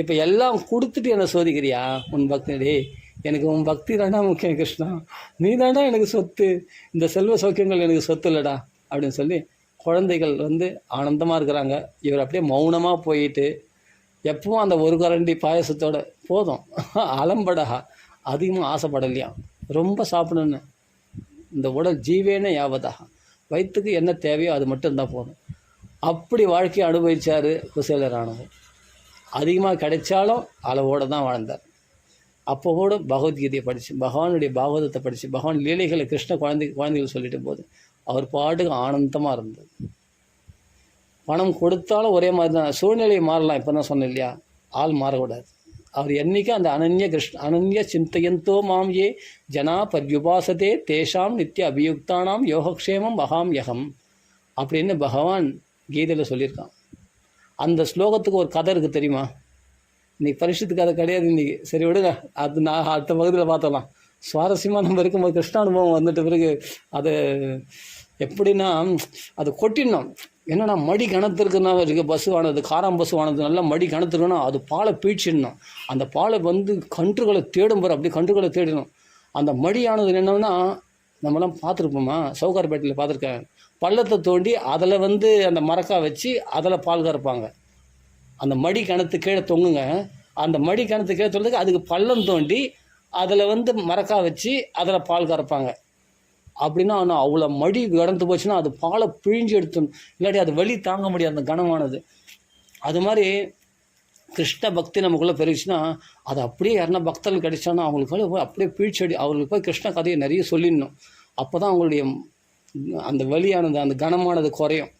இப்போ எல்லாம் கொடுத்துட்டு என்னை சோதிக்கிறியா? உன் பக்தி எனக்கு உன் பக்தி தாண்டா முக்கியம் கிருஷ்ணா, நீ தாண்டா எனக்கு சொத்து, இந்த செல்வ சௌக்கியங்கள் எனக்கு சொத்து இல்லைடா அப்படின்னு சொல்லி குழந்தைகள் வந்து ஆனந்தமாக இருக்கிறாங்க. இவர் அப்படியே மௌனமாக போயிட்டு எப்பவும் அந்த ஒரு கரண்டி பாயசத்தோட போதும், அலம்படா அதிகமாக ஆசைப்படலையா, ரொம்ப சாப்பிடணுன்னு. இந்த உடல் ஜீவேன யாவதா, வயிற்றுக்கு என்ன தேவையோ அது மட்டும் இருந்தால் போதும். அப்படி வாழ்க்கையை அனுபவித்தார் குசேலரானவர். அதிகமாக கிடைச்சாலும் அளவோடு தான் வாழ்ந்தார். அப்போ கூட பகவத்கீதையை படித்து பகவானுடைய பாகவதத்தை படித்து பகவான் லீலைகளை கிருஷ்ண குழந்தைகள் சொல்லிட்டு போது அவர் பாட்டுக்கு ஆனந்தமாக இருந்தது. பணம் கொடுத்தாலும் ஒரே மாதிரி தான், சூழ்நிலையை மாறலாம். இப்போ தான் சொன்னேன் இல்லையா, ஆள் மாறக்கூடாது. அவர் என்றைக்கும் அந்த அனன்ய சிந்தையந்தோ மாம் ஏ ஜனா பர்யுபாசத்தே தேஷாம் நித்திய அபியுக்தானாம் யோகக்ஷேமம் மகாம் யகம் அப்படின்னு பகவான் கீதையில் சொல்லியிருக்கான். அந்த ஸ்லோகத்துக்கு ஒரு கதை இருக்குது தெரியுமா? இன்றைக்கி பரிசுத்துக்கு கதை கிடையாது இன்றைக்கி, சரி விடுங்க, அது நான் அடுத்த பகுதியில் பார்த்தலாம். சுவாரஸ்யமாக நம்ம இருக்கும்போது கிருஷ்ண அனுபவம் வந்துட்ட பிறகு அது எப்படின்னா அது கொட்டிடணும். என்னன்னா மடி கணத்திருக்குன்னா இருக்குது, பஸ்ஸுவானது காரம் பஸ்ஸுவானது நல்லா மடி கணத்திருக்குன்னா அது பாலை பீழ்ச்சிடணும். அந்த பாலை வந்து கன்றுகளை தேடும் பாரு, அப்படி கன்றுகளை தேடணும். அந்த மடியானது என்னன்னா நம்மளாம் பார்த்துருப்போமா, சவுகார்பேட்டையில் பார்த்துருக்கேன், பள்ளத்தை தோண்டி அதில் வந்து அந்த மரக்காய் வச்சு அதில் பால் கறப்பாங்க. அந்த மடி கிணத்து கீழே தொங்குங்க, அந்த மடி கிணத்து கீழே தொங்குறதுக்கு அதுக்கு பள்ளம் தோண்டி அதில் வந்து மரக்காய் வச்சு அதில் பால் கறப்பாங்க. அப்படின்னா ஆனால் அவ்வளோ மடி கடந்து போச்சுன்னா அது பாலை பிழிஞ்சு எடுத்துணும், இல்லாட்டி அது வலி தாங்க முடியாது அந்த கனமானது. அது மாதிரி கிருஷ்ண பக்தி நமக்குள்ளே பெருச்சுன்னா அது அப்படியே யாருன்னா பக்தர்கள் கிடைச்சானா அவங்களுக்கு போய் அப்படியே பீழ்ச்சடி அவங்களுக்கு போய் கிருஷ்ண கதையை நிறைய சொல்லிடணும். அப்போ தான் அவங்களுடைய அந்த வலியானது அந்த கனமானது குறையும்.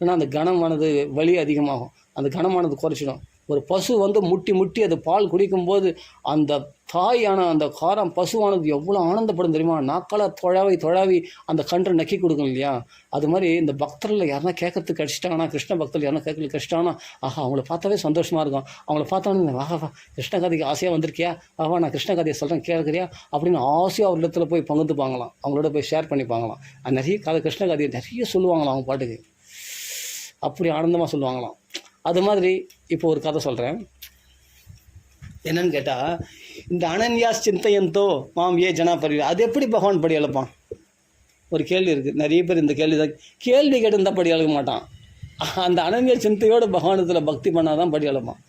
ஏன்னா அந்த கனமானது வலி அதிகமாகும், அந்த கனமானது குறைச்சிடும். ஒரு பசு வந்து முட்டி முட்டி அது பால் குடிக்கும்போது அந்த தாயான அந்த காரம் பசுவானது எவ்வளோ ஆனந்தப்படும் தெரியுமா? நாக்கால தொழாவி அந்த கன்றை நக்கி கொடுக்கும் இல்லையா? அது மாதிரி இந்த பக்தர்கள் யாருன்னா கேட்கறதுக்கு கடிச்சிட்டாங்கன்னா, கிருஷ்ண பக்தர்கள் யாருன்னா கேட்கறதுக்கு கடிச்சிட்டாங்கன்னா, ஆஹா அவங்கள பார்த்தாவே சந்தோஷமாக இருக்கும். அவங்கள பார்த்தோன்னே வா கிருஷ்ண கதைக்கு ஆசையாக வந்திருக்கியா, ஆவா நான் கிருஷ்ண கதையை சொல்கிறேன் கேட்குறியா அப்படின்னு ஆசையாக ஒரு இடத்துல போய் பங்குத்துப்பாங்களாம், அவங்களோட போய் ஷேர் பண்ணிப்பாங்களாம். நிறைய கதை கிருஷ்ண கதையை நிறைய சொல்லுவாங்களாம் அவங்க பாட்டுக்கு, அப்படி ஆனந்தமாக சொல்லுவாங்களாம். அது மாதிரி இப்போ ஒரு கதை சொல்கிறேன். என்னன்னு கேட்டால், இந்த அனன்யாஸ் சிந்தையந்தோ மாம் ஏ ஜனா பரி, அது எப்படி பகவான் படி எழுப்பான்? ஒரு கேள்வி இருக்குது. நிறைய பேர் இந்த கேள்வி கேட்டிருந்தால் படி எழுக்க மாட்டான். அந்த அனன்ய சிந்தையோடு பகவானத்தில் பக்தி பண்ணால் தான் படி எழுப்பான்.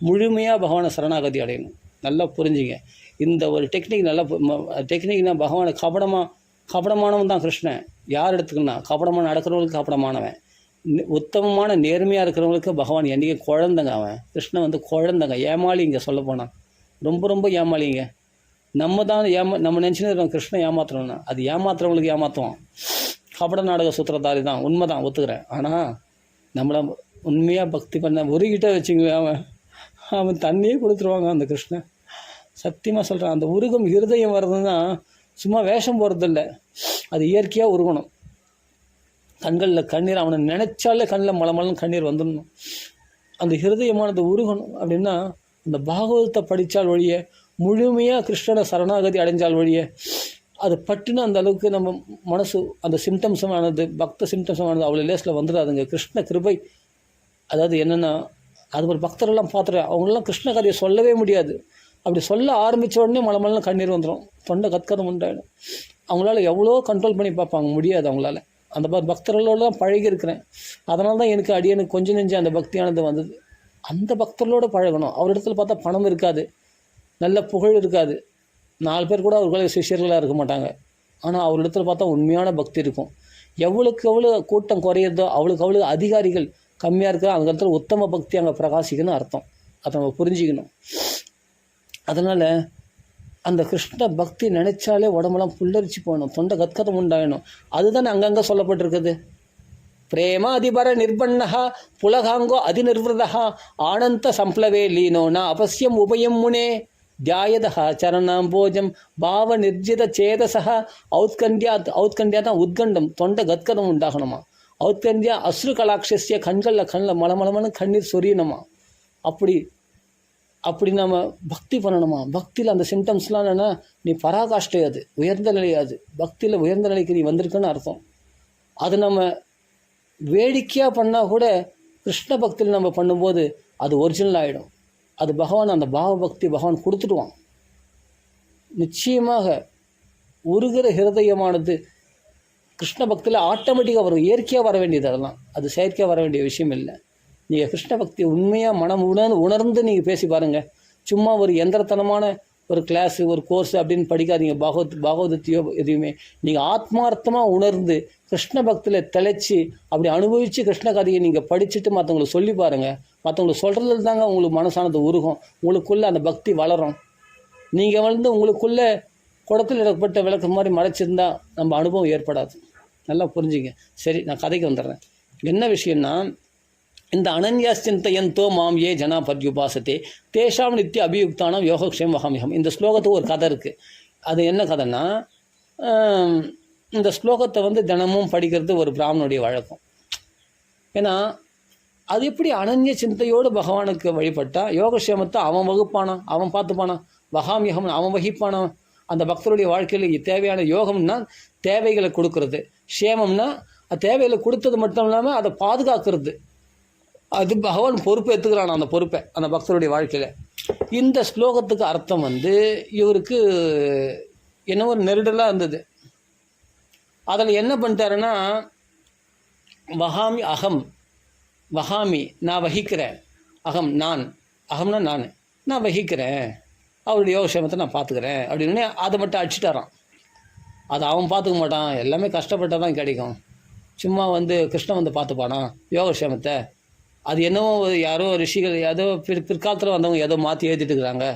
முழுமையாக பகவானை சரணாகதி அடையணும். நல்லா புரிஞ்சுங்க. இந்த ஒரு டெக்னிக் நல்லா டெக்னிக்னால் பகவானை கபடமானவன் தான் கிருஷ்ணன். யார் எடுத்துக்கணும்னா கபடமாக நடக்கிறவங்களுக்கு கபடமானவன், உத்தமமான நேர்மையாக இருக்கிறவங்களுக்கு பகவான் என்றைக்கு குழந்தைங்க. அவன் கிருஷ்ணன் வந்து குழந்தைங்க, ஏமாளிங்க. சொல்ல போனால் ரொம்ப ரொம்ப ஏமாளிங்க. நம்ம தான் நம்ம நினச்சின்னு கிருஷ்ணன் ஏமாத்துறோம்னா அது ஏமாத்துறவங்களுக்கு ஏமாற்றுவான். கபட நாடக சூத்திரதாரி தான், உண்மை தான், ஒத்துக்கிறேன். ஆனால் நம்மளை உண்மையாக பக்தி பண்ண உருகிட்ட வச்சுங்க, அவன் தண்ணியே கொடுத்துருவாங்க அந்த கிருஷ்ணன். சத்தியமாக சொல்கிறேன். அந்த உருகம் இருதயம் வர்றதுன்னா சும்மா வேஷம் போகிறதில்ல, அது இயற்கையாக உருகணும். கண்களில் கண்ணீர், அவனை நினைச்சாலே கண்ணில் மலமலன்னு கண்ணீர் வந்துடணும். அந்த ஹிருதயமானது உருகணும். அப்படின்னா அந்த பாகவதத்தை படித்தால் வழியே, முழுமையாக கிருஷ்ணனை சரணாகதி அடைஞ்சால் வழியே, அது பட்டுன்னு அந்த அளவுக்கு நம்ம மனசு அந்த சிம்டம்ஸமானது, பக்த சிம்டம்ஸமானது அவ்வளோ லேஸில் வந்துடாதுங்க. கிருஷ்ண கிருபை. அதாவது என்னென்னா, அது ஒரு பக்தரெல்லாம் பார்த்துறேன், அவங்களெல்லாம் கிருஷ்ண கதையை சொல்லவே முடியாது. அப்படி சொல்ல ஆரம்பித்த உடனே மலமலன்னு கண்ணீர் வந்துடும், தொண்டை கத்கதம் உண்டாயிடும். அவங்களால எவ்வளோ கண்ட்ரோல் பண்ணி பார்ப்பாங்க, முடியாது அவங்களால. அந்த பக்தர்களோடு தான் பழகியிருக்கிறேன். அதனால தான் எனக்கு கொஞ்சம் நெஞ்சு அந்த பக்தியானது வந்தது. அந்த பக்தர்களோடு பழகணும். அவரிடத்துல பார்த்தா பணம் இருக்காது, நல்ல புகழ் இருக்காது, 4 பேர் கூட அவர்களை சிஷியர்களாக இருக்க மாட்டாங்க. ஆனால் அவரிடத்துல பார்த்தா உண்மையான பக்தி இருக்கும். எவ்வளோக்கு எவ்வளோ கூட்டம் குறையிறதோ அவளுக்கு அவ்வளோ அதிகாரிகள் கம்மியாக இருக்கிற அந்த இடத்துல உத்தம பக்தி அங்கே பிரகாசிக்கணும்னு அர்த்தம். அதை நம்ம புரிஞ்சிக்கணும். அதனால் அந்த கிருஷ்ண பக்தி நினைச்சாலே உடம்பெல்லாம் புல்லரிச்சு போகணும், தொண்டை கத்கதம் உண்டாகணும். அதுதானே அங்கங்கே சொல்லப்பட்டிருக்குது. பிரேம அதிபர நிர்பண்ணா புலகாங்கோ அதிநிர்வதா ஆனந்த சம்ப்ளவே லீனோனா அவசியம் உபயம் முனே தியாயதா சரணாம்போஜம் பாவ நிர்ஜித சேதசா ஔத்கண்டியா தான் உத்கண்டம், தொண்டை கத்கதம் உண்டாகணுமா. ஔத்கண்டியா அஸ்ரு கலாட்சிய கண்ணில் மலமலமான கண்ணீர் சொரியணுமா. அப்படி நம்ம பக்தி பண்ணணுமா. பக்தியில் அந்த சிம்டம்ஸ்லாம் என்னென்னா, நீ பராகாஷ்டை, அது உயர்ந்த நிலையாது. பக்தியில் உயர்ந்த நிலைக்கு நீ வந்திருக்குன்னு அர்த்தம். அது நம்ம வேடிக்கையாக பண்ணால் கூட கிருஷ்ண பக்தியில் நம்ம பண்ணும்போது அது ஒரிஜினல் ஆகிடும். அது பகவான், அந்த பாவ பக்தி பகவான் கொடுத்துடுவான். நிச்சயமாக உருகிற ஹிருதயமானது கிருஷ்ண பக்தியில் ஆட்டோமேட்டிக்காக வரும், இயற்கையாக வர வேண்டியது. அதெல்லாம் அது செயற்கையாக வர வேண்டிய விஷயம் இல்லை. நீங்கள் கிருஷ்ண பக்தி உண்மையாக மனம் உணர்ந்து நீங்கள் பேசி பாருங்கள். சும்மா ஒரு எந்திரத்தனமான ஒரு கிளாஸு, ஒரு கோர்ஸு அப்படின்னு படிக்காதீங்க. பாகவதத்தையோ எதுவுமே நீங்கள் ஆத்மார்த்தமாக உணர்ந்து கிருஷ்ண பக்தியில் தெளித்து அப்படி அனுபவித்து கிருஷ்ண கதையை நீங்கள் படிச்சுட்டு மற்றவங்களுக்கு சொல்லி பாருங்கள். மற்றவங்களுக்கு சொல்கிறதுல தாங்க உங்களுக்கு மனசானது உருகும், உங்களுக்குள்ளே அந்த பக்தி வளரும். நீங்கள் வந்து உங்களுக்குள்ளே குடத்தில் இடப்பட்ட விளக்கு மாதிரி மறைச்சிருந்தா நம்ம அனுபவம் ஏற்படாது. நல்லா புரிஞ்சுங்க. சரி, நான் கதைக்கு வந்துடுறேன். என்ன விஷயம்னா, இந்த அனன்யாஸ்சிந்தயந்தோ மாம் ஏ ஜனா பர்யுபாசத்தே தேஷாம் நித்திய அபியுக்தானம் யோகக்ஷேம் வகாமியம். இந்த ஸ்லோகத்துக்கு ஒரு கதை இருக்குது. அது என்ன கதைன்னா, இந்த ஸ்லோகத்தை வந்து தினமும் படிக்கிறது ஒரு பிராமணனுடைய வழக்கம். ஏன்னா அது எப்படி அனன்ய சிந்தையோடு பகவானுக்கு வழிபட்டால் யோகக்ஷேமத்தை அவன் வகுப்பானா, அவன் பார்த்துப்பானா, வகாமியகம் அவன் வகிப்பானா. அந்த பக்தருடைய வாழ்க்கையில் தேவையான யோகம்னா தேவைகளை கொடுக்கறது, க்ஷேமம்னா தேவைகளை கொடுத்தது மட்டும் இல்லாமல் அதை பாதுகாக்கிறது. அது பகவான் பொறுப்பு எடுத்துக்கிறான், அந்த பொறுப்பை அந்த பக்தருடைய வாழ்க்கையில். இந்த ஸ்லோகத்துக்கு அர்த்தம் வந்து இவருக்கு என்ன ஒரு நெருடலாக இருந்தது. அதில் என்ன பண்ணிட்டாருன்னா, வகாமி அகம், வகாமி நான் வகிக்கிறேன், அகம் நான், அகம்னா நான் வகிக்கிறேன், அவருடைய யோகக்ஷேமத்தை நான் பார்த்துக்கிறேன் அப்படின்னு அதை மட்டும் அடிச்சுட்டாரான். அதை அவன் பார்த்துக்க மாட்டான், எல்லாமே கஷ்டப்பட்டால் தான் கிடைக்கும். சும்மா வந்து கிருஷ்ணன் வந்து பார்த்துப்பானா யோகக்ஷேமத்தை? அது என்னவோ யாரோ ரிஷிகள் ஏதோ பிற்காலத்தில் வந்தவங்க ஏதோ மாற்றி எழுதிட்டு இருக்கிறாங்க.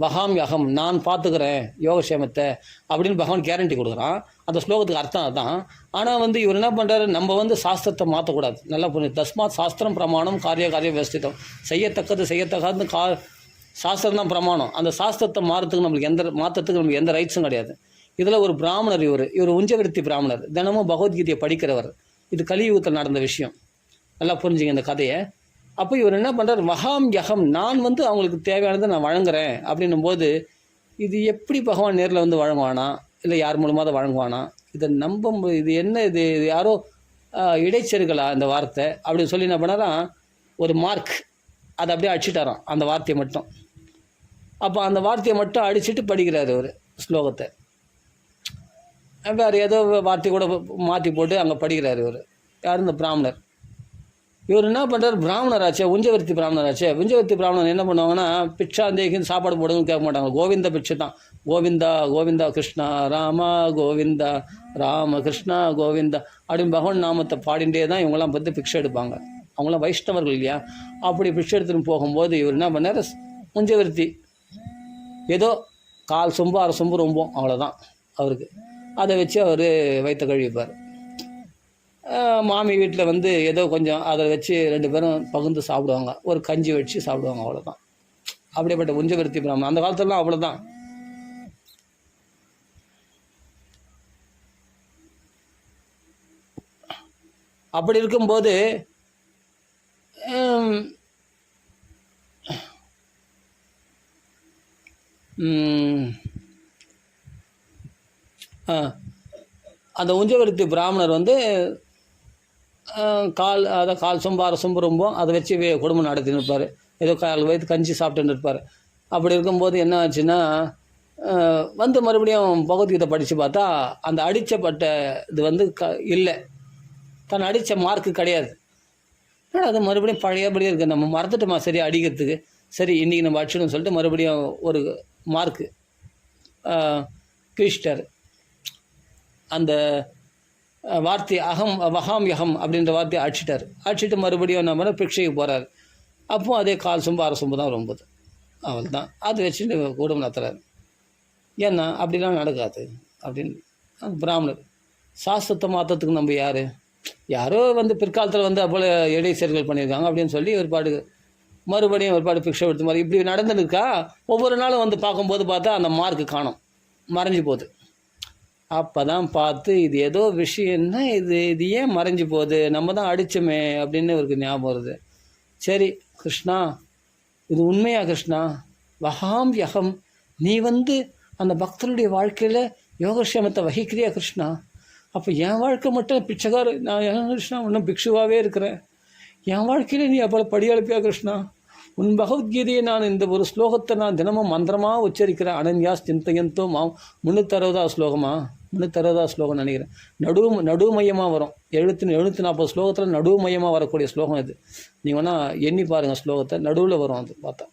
வகாம் யகம், நான் பார்த்துக்கிறேன் யோகக்ஷேமத்தை அப்படின்னு பகவான் கேரண்டி கொடுக்குறான். அந்த ஸ்லோகத்துக்கு அர்த்தம் அதுதான். ஆனால் வந்து இவர் என்ன பண்ணுறாரு, நம்ம வந்து சாஸ்திரத்தை மாற்றக்கூடாது. நல்லா புரியுது. தஸ்மாத் சாஸ்திரம் பிரமாணம் காரிய வியவஸ்திதம். செய்யத்தக்கது செய்யத்தக்காது சாஸ்திரம் தான் பிரமாணம். அந்த சாஸ்திரத்தை மாற்றத்துக்கு நம்மளுக்கு எந்த ரைட்ஸும் கிடையாது. இதில் ஒரு பிராமணர், இவர் உஞ்சவிருத்தி பிராமணர், தினமும் பகவத்கீதையை படிக்கிறவர். இது கலியுகத்தில் நடந்த விஷயம். நல்லா புரிஞ்சுங்க இந்த கதையை. அப்போ இவர் என்ன பண்ணுறார், வகாம் யகம், நான் வந்து அவங்களுக்கு தேவையானதை நான் வழங்குறேன் அப்படின்னும் போது, இது எப்படி பகவான் நேரில் வந்து வழங்குவானா, இல்லை யார் மூலமாக தான் வழங்குவானா, இதை இது என்ன, இது யாரோ இடைச்செருகளா இந்த வார்த்தை அப்படின்னு சொல்லி என்ன பண்ணாராம், ஒரு மார்க் அதை அப்படியே அடிச்சிட்டாராம் அந்த வார்த்தையை மட்டும். அப்போ அந்த வார்த்தையை மட்டும் அடிச்சுட்டு படிக்கிறார் ஒரு ஸ்லோகத்தை. வேறு ஏதோ வார்த்தை கூட மாற்றி போட்டு அங்கே படிக்கிறார் இவர். யார், இந்த பிராமணர். இவர் என்ன பண்ணுறார், பிராமணராச்சே, உஞ்சவர்த்தி பிராமணராச்சே. உஞ்சவர்த்தி பிராமணர் என்ன பண்ணுவாங்கன்னா, பிட்சாந்தேகின்னு சாப்பாடு போடுங்கன்னு கேட்க மாட்டாங்க. கோவிந்த பிட்சை தான். கோவிந்தா கோவிந்தா கிருஷ்ணா ராமா கோவிந்தா ராம கிருஷ்ணா கோவிந்தா அப்படின்னு பகவான் நாமத்தை பாடிண்டே தான் இவங்கெல்லாம் பார்த்து பிக்ஷை எடுப்பாங்க. அவங்களாம் வைஷ்ணவர்கள் இல்லையா. அப்படி பிக்ஷை எடுத்துன்னு போகும்போது இவர் என்ன பண்ணார், உஞ்சவர்த்தி ஏதோ 1/4 சொம்பு 1/2 சொம்பு ரொம்பம் அவ்வளோதான் அவருக்கு. அதை வச்சு அவர் வயிற்ற கழுவிப்பார். மாமி வீட்டில் வந்து ஏதோ கொஞ்சம் அதை வச்சு 2 பேரும் பகிர்ந்து சாப்பிடுவாங்க. ஒரு கஞ்சி வச்சு சாப்பிடுவாங்க, அவ்வளோதான். அப்படிப்பட்ட உஞ்சவர்த்தி பிராமணன் அந்த காலத்துலலாம் அவ்வளோதான். அப்படி இருக்கும்போது அந்த உஞ்சவர்த்தி பிராமணர் வந்து 1/4 சொம்பு 1/2 சொம்பு ரொம்ப அதை வச்சு குடும்பம் நடத்தின்னு இருப்பார். ஏதோ 1/4 வயது கஞ்சி சாப்பிட்டுன்னு இருப்பார். அப்படி இருக்கும்போது என்ன ஆச்சுன்னா, வந்து மறுபடியும் பகவத்கீதை படித்து பார்த்தா அந்த அடித்தப்பட்ட இது வந்து இல்லை, தன் அடித்த மார்க்கு கிடையாது. அது மறுபடியும் பழையபடியே இருக்குது. நம்ம மறந்துட்டோமா சரியாக அடிக்கிறதுக்கு, சரி இன்றைக்கி நம்ம அடிச்சிடணும்னு சொல்லிட்டு மறுபடியும் ஒரு மார்க்கு கிழிச்சிட்டார். அந்த வார்த்தை வகாம் யகம் அப்படின்ற வார்த்தையை அடிச்சிட்டு மறுபடியும் நம்ம பிக்ஷைக்கு போகிறார். அப்போ அதே 1/4 சொம்பு 1/2 சொம்பு தான் ரொம்பது, அவள் தான். அதை வச்சுட்டு குடும்பம் நடத்துகிறார். ஏன்னா அப்படிலாம் நடக்காது அப்படின்னு அந்த பிராமணர். சாஸ்திரத்தை மாற்றத்துக்கு நம்ம யாரோ வந்து பிற்காலத்தில் வந்து அப்போல இடைச்செருகல் பண்ணியிருக்காங்க அப்படின்னு சொல்லி ஒரு பாடு பிக்ஷை எடுத்த மாதிரி இப்படி நடந்துருக்கா. ஒவ்வொரு நாளும் வந்து பார்க்கும்போது பார்த்தா அந்த மார்க்கு காணும், மறைஞ்சு போகுது. அப்போ தான் பார்த்து இது ஏதோ விஷயம், என்ன இது ஏன் மறைஞ்சு போகுது, நம்ம தான் அடித்தோமே அப்படின்னு இவருக்கு ஞாபகம் வருது. சரி கிருஷ்ணா, இது உண்மையா கிருஷ்ணா, வகாம் யகம், நீ வந்து அந்த பக்தனுடைய வாழ்க்கையில் யோகக்ஷேமத்தை வகிக்கிறியா கிருஷ்ணா? அப்போ என் வாழ்க்கை மட்டும் பிச்சைக்கார, நான் ஏன் கிருஷ்ணா இன்னும் பிக்ஷுவாகவே இருக்கிறேன், என் வாழ்க்கையில் நீ அப்போ படியெழுப்பியா கிருஷ்ணா? உன் பகவத்கீதையை நான் இந்த ஒரு ஸ்லோகத்தை நான் தினமும் மந்திரமாக உச்சரிக்கிறேன். அனன்யாஸ் சிந்தையந்தோ 360 ஸ்லோகமா, 360 ஸ்லோகம் நினைக்கிறேன். நடுமையமாக வரும். 740 ஸ்லோகத்தில் நடுமையமாக வரக்கூடிய ஸ்லோகம் இது. நீங்கள் வேணால் எண்ணி பாருங்கள் ஸ்லோகத்தை, நடுவில் வரும் அது பார்த்தா.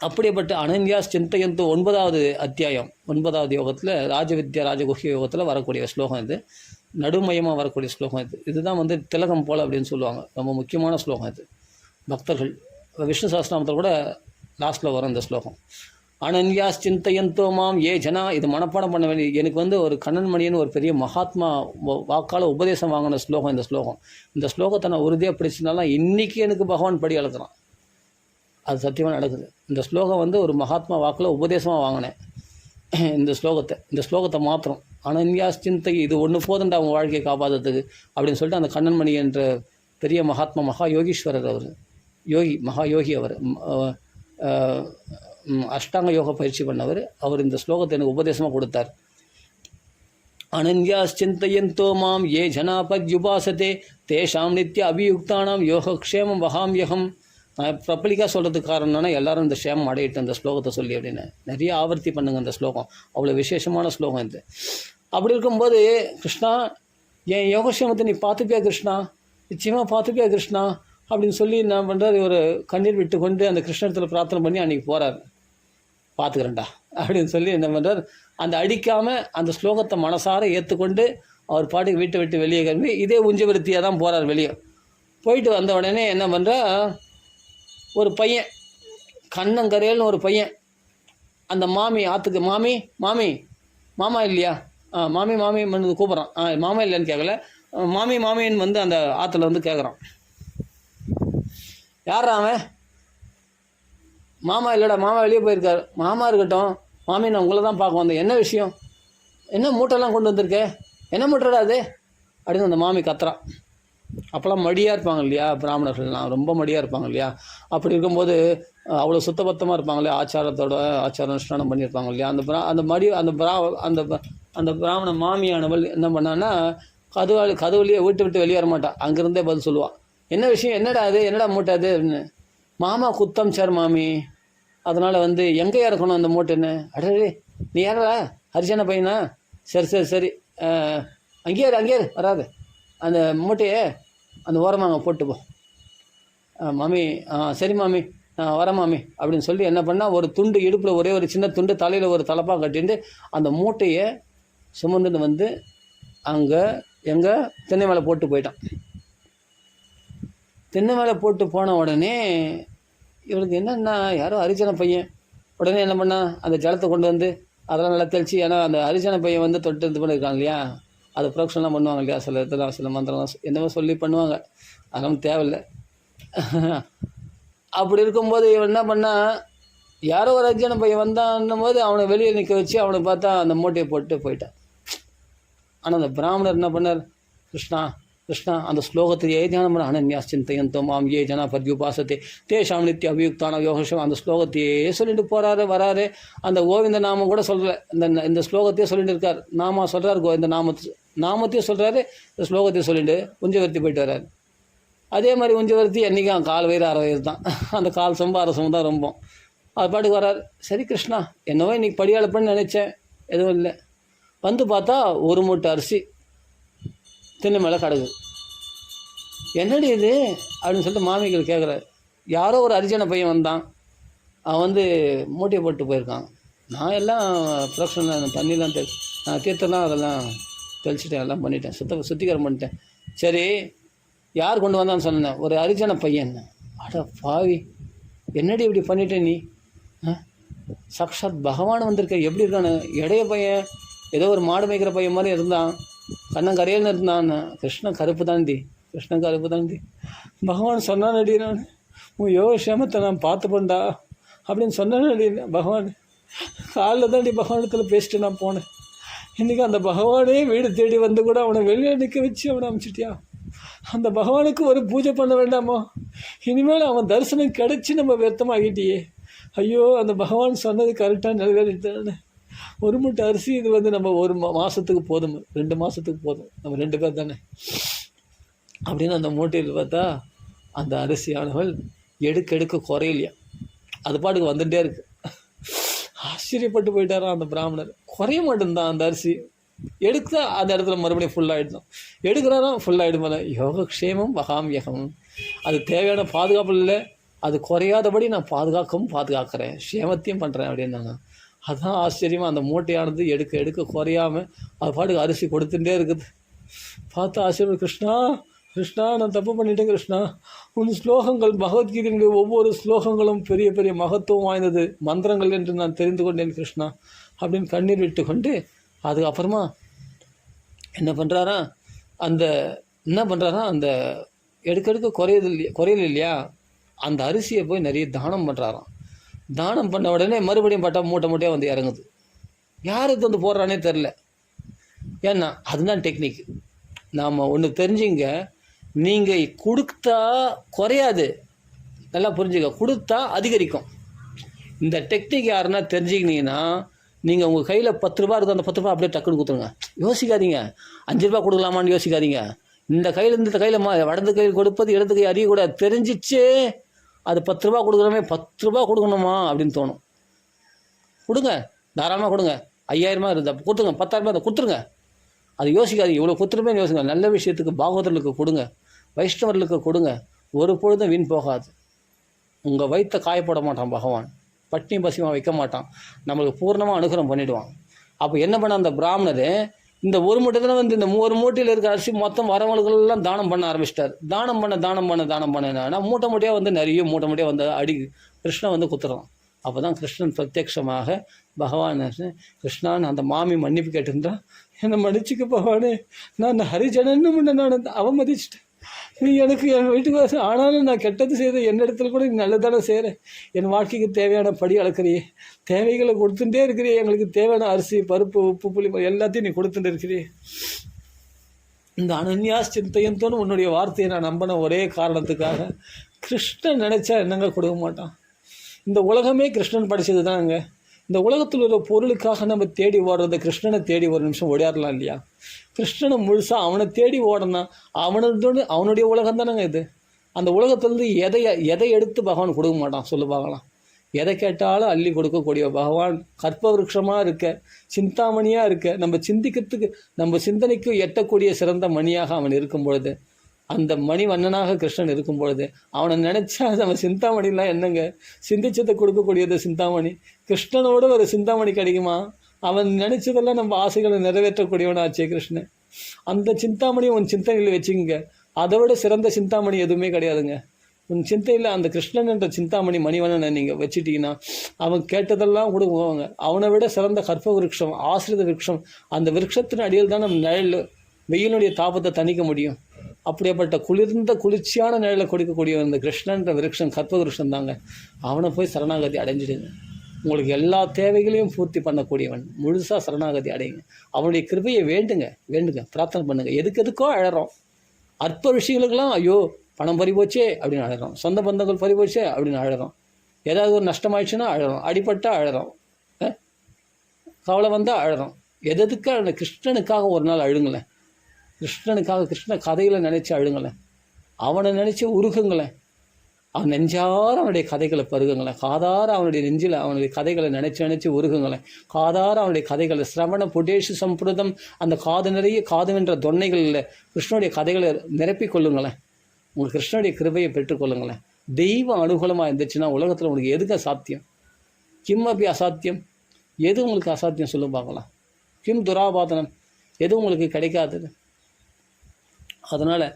அப்படிப்பட்ட அனன்யாஸ் சிந்தையந்தோ 9வது அத்தியாயம் 9வது யோகத்தில் ராஜவித்யா ராஜகுஹ்ய யோகத்தில் வரக்கூடிய ஸ்லோகம் இது. நடுமையமாக வரக்கூடிய ஸ்லோகம் இது. இதுதான் வந்து திலகம் போல் அப்படின்னு சொல்லுவாங்க. ரொம்ப முக்கியமான ஸ்லோகம் இது. பக்தர்கள் விஷ்ணு சஹஸ்ரநாமத்தில் கூட லாஸ்ட்டில் வரும் இந்த ஸ்லோகம். அனன்யாஸ் சிந்தையந்தோ மாம் ஏ ஜனா. இது மனப்பாடம் பண்ண வேண்டிய, எனக்கு வந்து ஒரு கண்ணன்மணின்னு ஒரு பெரிய மகாத்மா வாக்கால் உபதேசம் வாங்கின ஸ்லோகம் இந்த ஸ்லோகம். இந்த ஸ்லோகத்தை நான் உறுதியாக பிடிச்சினாலும் இன்றைக்கி எனக்கு பகவான் படி அளக்குறான். அது சத்தியமாக நடக்குது. இந்த ஸ்லோகம் வந்து ஒரு மகாத்மா வாக்கில் உபதேசமாக வாங்கினேன். இந்த ஸ்லோகத்தை மாத்திரம் அனன்யாஸ் சிந்தை, இது ஒன்று போதுண்டா அவங்க வாழ்க்கையை காப்பாற்றுறதுக்கு அப்படின்னு சொல்லிட்டு அந்த கண்ணன்மணி என்ற பெரிய மகாத்மா மகா யோகீஸ்வரர், அவர் மகா யோகி, அவர் அஷ்டாங்க யோக பயிற்சி பண்ணவர். அவர் இந்த ஸ்லோகத்தை எனக்கு உபதேசமாக கொடுத்தார். அனன்யாஸ் சிந்தையந்தோ மாம் ஏ ஜனா பத்யுபாசதே தேஷாம் நித்திய அபியுக்தானாம் யோகக்ஷேமம் வகாம் யகம். நான் பப்ளிக்காக சொல்கிறதுக்கு காரணம்னா எல்லாரும் இந்த க்ஷேமம் அடையிட்டு இந்த ஸ்லோகத்தை சொல்லி அப்படின்னு நிறைய ஆவர்த்தி பண்ணுங்க. இந்த ஸ்லோகம் அவ்வளோ விசேஷமான ஸ்லோகம் இது. அப்படி இருக்கும்போது கிருஷ்ணா, என் யோகக்ஷேமத்தை நீ பார்த்துப்பியா கிருஷ்ணா, நிச்சயமாக பார்த்துப்பியா கிருஷ்ணா அப்படின்னு சொல்லி நான் பண்ணுறாரு. ஒரு கண்ணீர் விட்டு கொண்டு அந்த கிருஷ்ணத்தில் பிரார்த்தனை பண்ணி அன்றைக்கி போகிறார். பார்த்துக்கிறேன்டா அப்படின்னு சொல்லி என்ன பண்ணுறார், அந்த அடிக்காமல் அந்த ஸ்லோகத்தை மனசார ஏற்றுக்கொண்டு அவர் பாட்டுக்கு வீட்டை விட்டு வெளியே கிளம்பி இதே உஞ்சவிருத்தியாக தான் போகிறார். வெளியே போயிட்டு வந்த உடனே என்ன பண்ணுறா, ஒரு பையன் கண்ணங்கரையல்னு ஒரு பையன் அந்த மாமி ஆற்றுக்கு மாமி மாமி மாமா இல்லையா மாமி மாமி வந்து கூப்பிட்றான். மாமா இல்லைன்னு கேட்கல, மாமி மாமின்னு வந்து அந்த ஆற்றுல வந்து கேட்குறான். யாரா அவன்? மாமா இல்லைடா, மாமா வெளியே போயிருக்காரு. மாமா இருக்கட்டும், மாமி நான் உங்களை தான் பார்க்க வந்தேன். என்ன விஷயம்? என்ன மூட்டைலாம் கொண்டு வந்திருக்கே? என்ன மூட்டைடா அது அப்படின்னு அந்த மாமி கத்துறான். அப்போல்லாம் மடியாக இருப்பாங்க இல்லையா பிராமணர்கள்லாம், ரொம்ப மடியாக இருப்பாங்க இல்லையா. அப்படி இருக்கும்போது அவ்வளோ சுத்தபத்தமாக இருப்பாங்க இல்லையா, ஆச்சாரத்தோட ஆச்சாரம் அனுஷ்டானம் பண்ணியிருப்பாங்க இல்லையா. அந்த பிராமண மாமியானவள் என்ன பண்ணான்னா, கதவுலையே விட்டு வெளியே வர மாட்டான். அங்கேருந்தே பதில் சொல்லுவாள். என்ன விஷயம்? என்னடா அது? என்னடா மூட்டை அது அப்படின்னு. மாமா குத்தம் சார் மாமி, அதனால் வந்து எங்கேயா இருக்கணும் அந்த மூட்டைன்னு. அடே நீ யாரா? ஹரிஜன பையனா? சரி சரி சரி, அங்கேயே வராது, அந்த மூட்டையே அந்த ஓரமாக போட்டுப்போம் மாமி. சரி மாமி, நான் வரேன் மாமி அப்படின்னு சொல்லி என்ன பண்ணால், ஒரு துண்டு இடுப்பில் ஒரே ஒரு சின்ன துண்டு, தலையில் ஒரு தலப்பாக கட்டிட்டு அந்த மூட்டையை சுமந்துட்டு வந்து அங்கே எங்கள் தென்னை மேலே போட்டு போயிட்டான். தென்னை மேலே போட்டு போன உடனே இவனுக்கு என்னென்னா, யாரோ ஹரிஜன பையன். உடனே என்ன பண்ணா, அந்த ஜலத்தை கொண்டு வந்து அதெல்லாம் நல்லா தெளிச்சு, ஏன்னா அந்த ஹரிஜன பையன் வந்து தொட்டு இது பண்ணியிருக்கான் இல்லையா, அது ப்ரொடக்ஷன்லாம் பண்ணுவாங்க இல்லையா, சில இதெல்லாம் சில மந்திரம்லாம் என்னவோ சொல்லி பண்ணுவாங்க, அதெல்லாம் தேவையில்லை. அப்படி இருக்கும்போது இவன் என்ன பண்ணால், யாரோ ஒரு ஹரிஜன பையன் வந்தான்னும் போது அவனை வெளியே நிற்க வச்சு அவனை பார்த்தா அந்த மூட்டையை போட்டு போயிட்டான். ஆனால் அந்த பிராமணர் என்ன பண்ணார், கிருஷ்ணா கிருஷ்ணா அந்த ஸ்லோகத்திலேயே தியானம் பண்ண, அனன்யாஸ் சிந்தையந்தோ மாம் ஏ ஜனா பத்யுபாசத்தை தேஷாம் நித்திய அபியுக்தான யோகஷம், அந்த ஸ்லோகத்தையே சொல்லிட்டு போகிறாரு வராரு. அந்த கோவிந்த நாமம் கூட சொல்கிற இந்த ஸ்லோகத்தையே சொல்லிட்டு இருக்கார். நாம சொல்கிறார், கோவிந்த நாமத்தையும் சொல்கிறாரு, இந்த ஸ்லோகத்தையும் சொல்லிட்டு உஞ்சவர்த்தி போயிட்டு வர்றாரு. அதே மாதிரி உஞ்சவர்த்தி என்றைக்கும் கால் வயிறு அரை வயிறு தான், அந்த கால் சொம்ப அரை சொம்பு தான் ரொம்ப. அது பாட்டுக்கு வராரு. சரி கிருஷ்ணா, என்னவோ இன்றைக்கி படியாளப்பன்னு நினச்சேன், எதுவும் இல்லை. வந்து பார்த்தா ஒரு மூட்டை அரிசி தின்னு மேலே கிடக்கு. என்னடி இது அப்படின்னு சொல்லிட்டு மாமிகள் கேட்குறாரு. யாரோ ஒரு ஹரிஜன பையன் வந்தான், அவன் வந்து மூட்டையை போட்டு போயிருக்கான். நான் எல்லாம் ப்ரொடக்ஷன் தண்ணிலாம் நான் தீர்த்தெல்லாம் அதெல்லாம் தெளிச்சிட்டேன், எல்லாம் பண்ணிட்டேன், சுத்திகரம் பண்ணிட்டேன். சரி யார் கொண்டு வந்தான்னு சொன்னேன், ஒரு ஹரிஜன பையன். அட பாவி, என்னடி இப்படி பண்ணிட்டேன் நீ? சாக்ஷாத் பகவான் வந்திருக்க, எப்படி இருக்கானு? இடைய பையன், ஏதோ ஒரு மாடு மேய்க்கிற பையன் மாதிரி இருந்தான், கண்ணங்கரையல்னு இருந்தான். கிருஷ்ணன் கருப்பு தாண்டி, கிருஷ்ணன் கருப்பு தாண்டி, பகவான் சொன்னானடி, நான் உன் யோகக்ஷேமத்தை நான் பார்த்துப்பேன்டா அப்படின்னு சொன்னானடி. பகவான் காலில் தாண்டி பகவானத்தில் பேசிட்டு நான் போனேன். இன்றைக்கி அந்த பகவானே வீடு தேடி வந்து கூட அவனை வெளியே நிற்க வச்சு அவனை அனுப்பிச்சிட்டியா? அந்த பகவானுக்கு ஒரு பூஜை பண்ண வேண்டாமோ? இனிமேல் அவன் தரிசனம் கிடச்சி நம்ம வியர்த்தமாகிட்டியே. ஐயோ, அந்த பகவான் சொன்னது கரெக்டாக நிறைவேறிட்டான்னு. ஒரு மூட்டை அரிசி இது வந்து நம்ம ஒரு மாதத்துக்கு போதும், 2 மாதத்துக்கு போதும், நம்ம 2 பேர் தானே அப்படின்னு அந்த மூட்டையில் பார்த்தா அந்த அரிசியானவள் எடுக்க குறையிலையா, அது பாட்டுக்கு வந்துகிட்டே இருக்கு. ஆச்சரியப்பட்டு போயிட்டாராம் அந்த பிராமணர். குறைய மாட்டேன்தான் அந்த அரிசி, எடுக்க அந்த இடத்துல மறுபடியும் ஃபுல்லாகிடுதான், எடுக்கிறாராம் ஃபுல்லாகிடும். போல யோகக்ஷேமம் வகாமியகம், அது தேவையான பாதுகாப்பு இல்லை, அது குறையாதபடி நான் பாதுகாக்கிறேன், க்ஷேமத்தையும் பண்ணுறேன் அப்படின்னாங்க. அதுதான் ஆச்சரியமாக அந்த மூட்டையானது எடுக்க குறையாமல் அது பாட்டுக்கு அரிசி கொடுத்துட்டே இருக்குது. பார்த்தா ஆச்சரியம், கிருஷ்ணா கிருஷ்ணா நான் தப்பு பண்ணிட்டேன் கிருஷ்ணா, உன் ஸ்லோகங்கள் பகவத்கீதையினுடைய ஒவ்வொரு ஸ்லோகங்களும் பெரிய பெரிய மகத்துவம் வாய்ந்தது மந்திரங்கள் என்று நான் தெரிந்து கொண்டேன் கிருஷ்ணா அப்படின்னு கண்ணீர் விட்டு கொண்டு அதுக்கப்புறமா என்ன பண்ணுறாரா, அந்த எடுக்க குறையல இல்லையா, அந்த அரிசியை போய் நிறைய தானம் பண்ணுறாராம். தானம் பண்ண உடனே மறுபடியும் பார்த்தா மூட்டையாக வந்து இறங்குது. யார் இது வந்து போடுறானே தெரில. ஏன்னா அதுதான் டெக்னிக். நாம் ஒன்று தெரிஞ்சுங்க, நீங்கள் கொடுத்தா குறையாது, நல்லா புரிஞ்சுக்க, கொடுத்தா அதிகரிக்கும். இந்த டெக்னிக் யாருன்னா தெரிஞ்சுக்கினீங்கன்னா, நீங்கள் உங்கள் கையில் 10 ரூபா இருக்குது, அந்த 10 ரூபா அப்படியே டக்குன்னு கொடுத்துருங்க. யோசிக்காதீங்க 5 ரூபா கொடுக்கலாமான்னு யோசிக்காதீங்க. இந்த கையில் இந்த கையில் வடது கையில் கொடுப்பது இடது கை அறியக்கூடாது. தெரிஞ்சிச்சு அது 10 ரூபா கொடுக்குறோமே, 10 ரூபா கொடுக்கணுமா அப்படின்னு தோணும். கொடுங்க, தாராளமாக கொடுங்க. 5000 இருந்தால் கொடுத்துருங்க, 10,000 அதை கொடுத்துருங்க. அது யோசிக்காதீங்க, இவ்வளோ கொடுத்துருமே யோசிங்க. நல்ல விஷயத்துக்கு பாகவதர்களுக்கு கொடுங்க, வைஷ்ணவர்களுக்கு கொடுங்க, ஒரு பொழுதும் வீண் போகாது. உங்கள் வயிற்றை காயப்பட மாட்டான் பகவான், பட்டினி பசியமாக வைக்க மாட்டான், நம்மளுக்கு பூர்ணமாக அனுகிரகம் பண்ணிவிடுவான். அப்போ என்ன பண்ண அந்த பிராமணர் இந்த ஒரு மூட்டையில் வந்து இந்த ஒரு மூட்டையில் இருக்கிற அரிசி மொத்தம் வரவங்களுக்கெல்லாம் தானம் பண்ண ஆரம்பிச்சிட்டார். தானம் பண்ண மூட்டை மூட்டையாக வந்து நிறைய மூட்டை வந்து கிருஷ்ணன் வந்து குத்துறான். அப்போ தான் கிருஷ்ணன் பிரத்யட்சமாக பகவான் கிருஷ்ணான்னு அந்த மாமி மன்னிப்பு கேட்டிருந்தா, என்னை மன்னிச்சுக்க பகவானே, நான் அந்த ஹரிஜனன்னு முன்ன நான் அவமதிச்சிட்டேன், நீ எனக்கு என் வீட்டுக்கு ஆனாலும் நான் கெட்டது செய்கிறேன், என்னிடத்துல கூட நீ நல்லதானே செய்கிறேன், என் வாழ்க்கைக்கு தேவையான படி அளக்கிறியே, தேவைகளை கொடுத்துட்டே இருக்கிறியே, எங்களுக்கு தேவையான அரிசி பருப்பு உப்பு புளி எல்லாத்தையும் நீ கொடுத்துட்டு இருக்கிறியே. இந்த அனன்யாஸ் சிந்தையத்தோடு உன்னுடைய வார்த்தையை நான் நம்பின ஒரே காரணத்துக்காக கிருஷ்ணன் நினச்சா என்னங்க கொடுக்க மாட்டான். இந்த உலகமே கிருஷ்ணன் படித்தது தானங்க. இந்த உலகத்தில் உள்ள பொருளுக்காக நம்ம தேடி ஓடுறத கிருஷ்ணனை தேடி ஒரு நிமிஷம் ஓடியாடலாம் இல்லையா? கிருஷ்ணனை முழுசாக அவனை தேடி ஓடனா அவனுடைய உலகம் தானேங்க இது. அந்த உலகத்துலேருந்து எதை எடுத்து பகவான் கொடுக்க மாட்டான் சொல்லு பார்க்கலாம். எதை கேட்டாலும் அள்ளி கொடுக்கக்கூடிய பகவான் கற்பவருஷமாக இருக்க, சிந்தாமணியாக இருக்க, நம்ம சிந்திக்கிறதுக்கு நம்ம சிந்தனைக்கு எட்டக்கூடிய சிறந்த மணியாக அவன் இருக்கும் பொழுது, அந்த மணிவண்ணனாக கிருஷ்ணன் இருக்கும் பொழுது அவனை நினச்சா நம்ம சிந்தாமணிலாம் என்னங்க, சிந்திச்சதை கொடுக்கக்கூடியது சிந்தாமணி. கிருஷ்ணனோட ஒரு சிந்தாமணி கிடைக்குமா? அவன் நினச்சதெல்லாம் நம்ம ஆசைகளை நிறைவேற்றக்கூடியவனாச்சே கிருஷ்ணன். அந்த சிந்தாமணி உன் சிந்தனையில் வச்சுக்கோங்க. அதை விட சிறந்த சிந்தாமணி எதுவுமே கிடையாதுங்க. உன் சிந்தையில் அந்த கிருஷ்ணன் என்ற சிந்தாமணி மணிவண்ணனை நீங்கள் வச்சுட்டிங்கன்னா அவன் கேட்டதெல்லாம் கொடுக்குவாங்க. அவனை விட சிறந்த கற்ப விருட்சம், ஆசிரித விருட்சம், அந்த விருட்சத்தின் அடியில் தான் நம்ம நிழல் வெயிலுடைய தாபத்தை தணிக்க முடியும். அப்படியேப்பட்ட குளிர்ச்சியான நிழலை கொடுக்கக்கூடிய அந்த கிருஷ்ணன்ற விருட்சம் கற்ப விருட்சம் தாங்க. அவனை போய் சரணாகதி அடைஞ்சிடுங்க. உங்களுக்கு எல்லா தேவைகளையும் பூர்த்தி பண்ணக்கூடியவன். முழுசாக சரணாகதி அடையுங்க. அவனுடைய கிருபையை வேண்டுங்க, பிரார்த்தனை பண்ணுங்கள். எதுக்கோ அழறோம். அற்ப விஷயங்களுக்கெல்லாம் ஐயோ பணம் பறிபோச்சே அப்படின்னு அழகிறோம், சொந்த பந்தங்கள் பறிபோச்சே அப்படின்னு அழகிறோம், ஏதாவது ஒரு நஷ்டமாயிடுச்சுன்னா அழகிறோம், அடிபட்டால் அழகிறோம், கவலை வந்தால் அழகிறோம். எதுக்காக அந்த கிருஷ்ணனுக்காக ஒரு நாள் அழுங்களேன். கிருஷ்ணனுக்காக கிருஷ்ண கதைகளை நினச்சி அழுங்களேன். அவனை நினச்சி உருகுங்களேன். அவன் நெஞ்சார அவனுடைய கதைகளை பருகுங்களேன். காதார அவனுடைய நெஞ்சில் அவனுடைய கதைகளை நினச்சி உருகுங்களேன். காதார அவனுடைய கதைகளை சிரவண புடேஷு சம்பிரதம், அந்த காது நிறைய காதுவென்ற தொன்னைகளில் கிருஷ்ணனுடைய கதைகளை நிரப்பிக் கொள்ளுங்களேன். உங்களுக்கு கிருஷ்ணனுடைய கிருபையை பெற்றுக்கொள்ளுங்களேன். தெய்வ அனுகூலமாக இருந்துச்சுன்னா உலகத்தில் உங்களுக்கு எதுக்கு அசாத்தியம்? கிம் அப்படி அசாத்தியம்? எது உங்களுக்கு அசாத்தியம் சொல்ல பார்க்கலாம். கிம் துராபாதனம்? எது உங்களுக்கு கிடைக்காதது? அதனால்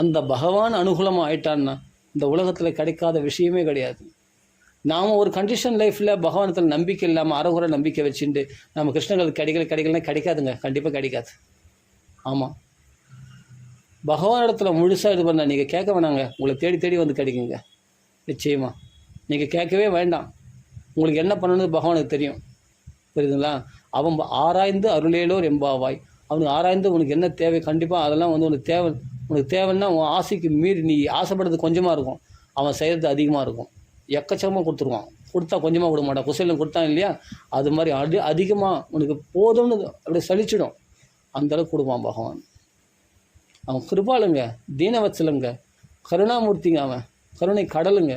அந்த பகவான் அனுகூலமாக ஆயிட்டான்னா இந்த உலகத்தில் கிடைக்காத விஷயமே கிடையாது. நாம் ஒரு கண்டிஷன் லைஃப்பில் பகவானத்தில் நம்பிக்கை இல்லாமல் அறகுறை நம்பிக்கை வச்சுட்டு நம்ம கிருஷ்ணங்களுக்கு கிடைக்கலன்னா கிடைக்காதுங்க. கண்டிப்பாக கிடைக்காது. ஆமாம், பகவான் இடத்துல முழுசாக இது பண்ணால் நீங்கள் கேட்க வேணாங்க, உங்களை தேடி வந்து கிடைக்குங்க. நிச்சயமாக நீங்கள் கேட்கவே வேண்டாம். உங்களுக்கு என்ன பண்ணணும்னு பகவானுக்கு தெரியும். புரியுதுங்களா? அவன் ஆராய்ந்து அருளேலோர் எம்பாவாய். அவனுக்கு ஆராய்ந்து உனக்கு என்ன தேவை, கண்டிப்பாக அதெல்லாம் உனக்கு தேவைன்னா உன் ஆசைக்கு மீறி நீ ஆசைப்படுறது கொஞ்சமாக இருக்கும், அவன் செய்கிறது அதிகமாக இருக்கும். எக்கச்சக்கமாக கொடுத்துருவான். கொடுத்தா கொஞ்சமாக கொடுக்க மாட்டான். குசையில் கொடுத்தான் இல்லையா, அது மாதிரி அதிகமாக உனக்கு போதும்னு அப்படியே சலிச்சிடும். அந்தளவுக்கு கொடுப்பான் பகவான். அவன் கிருபாளுங்க, தீனவத்சலங்க, கருணாமூர்த்திங்க, அவன் கருணை கடலுங்க.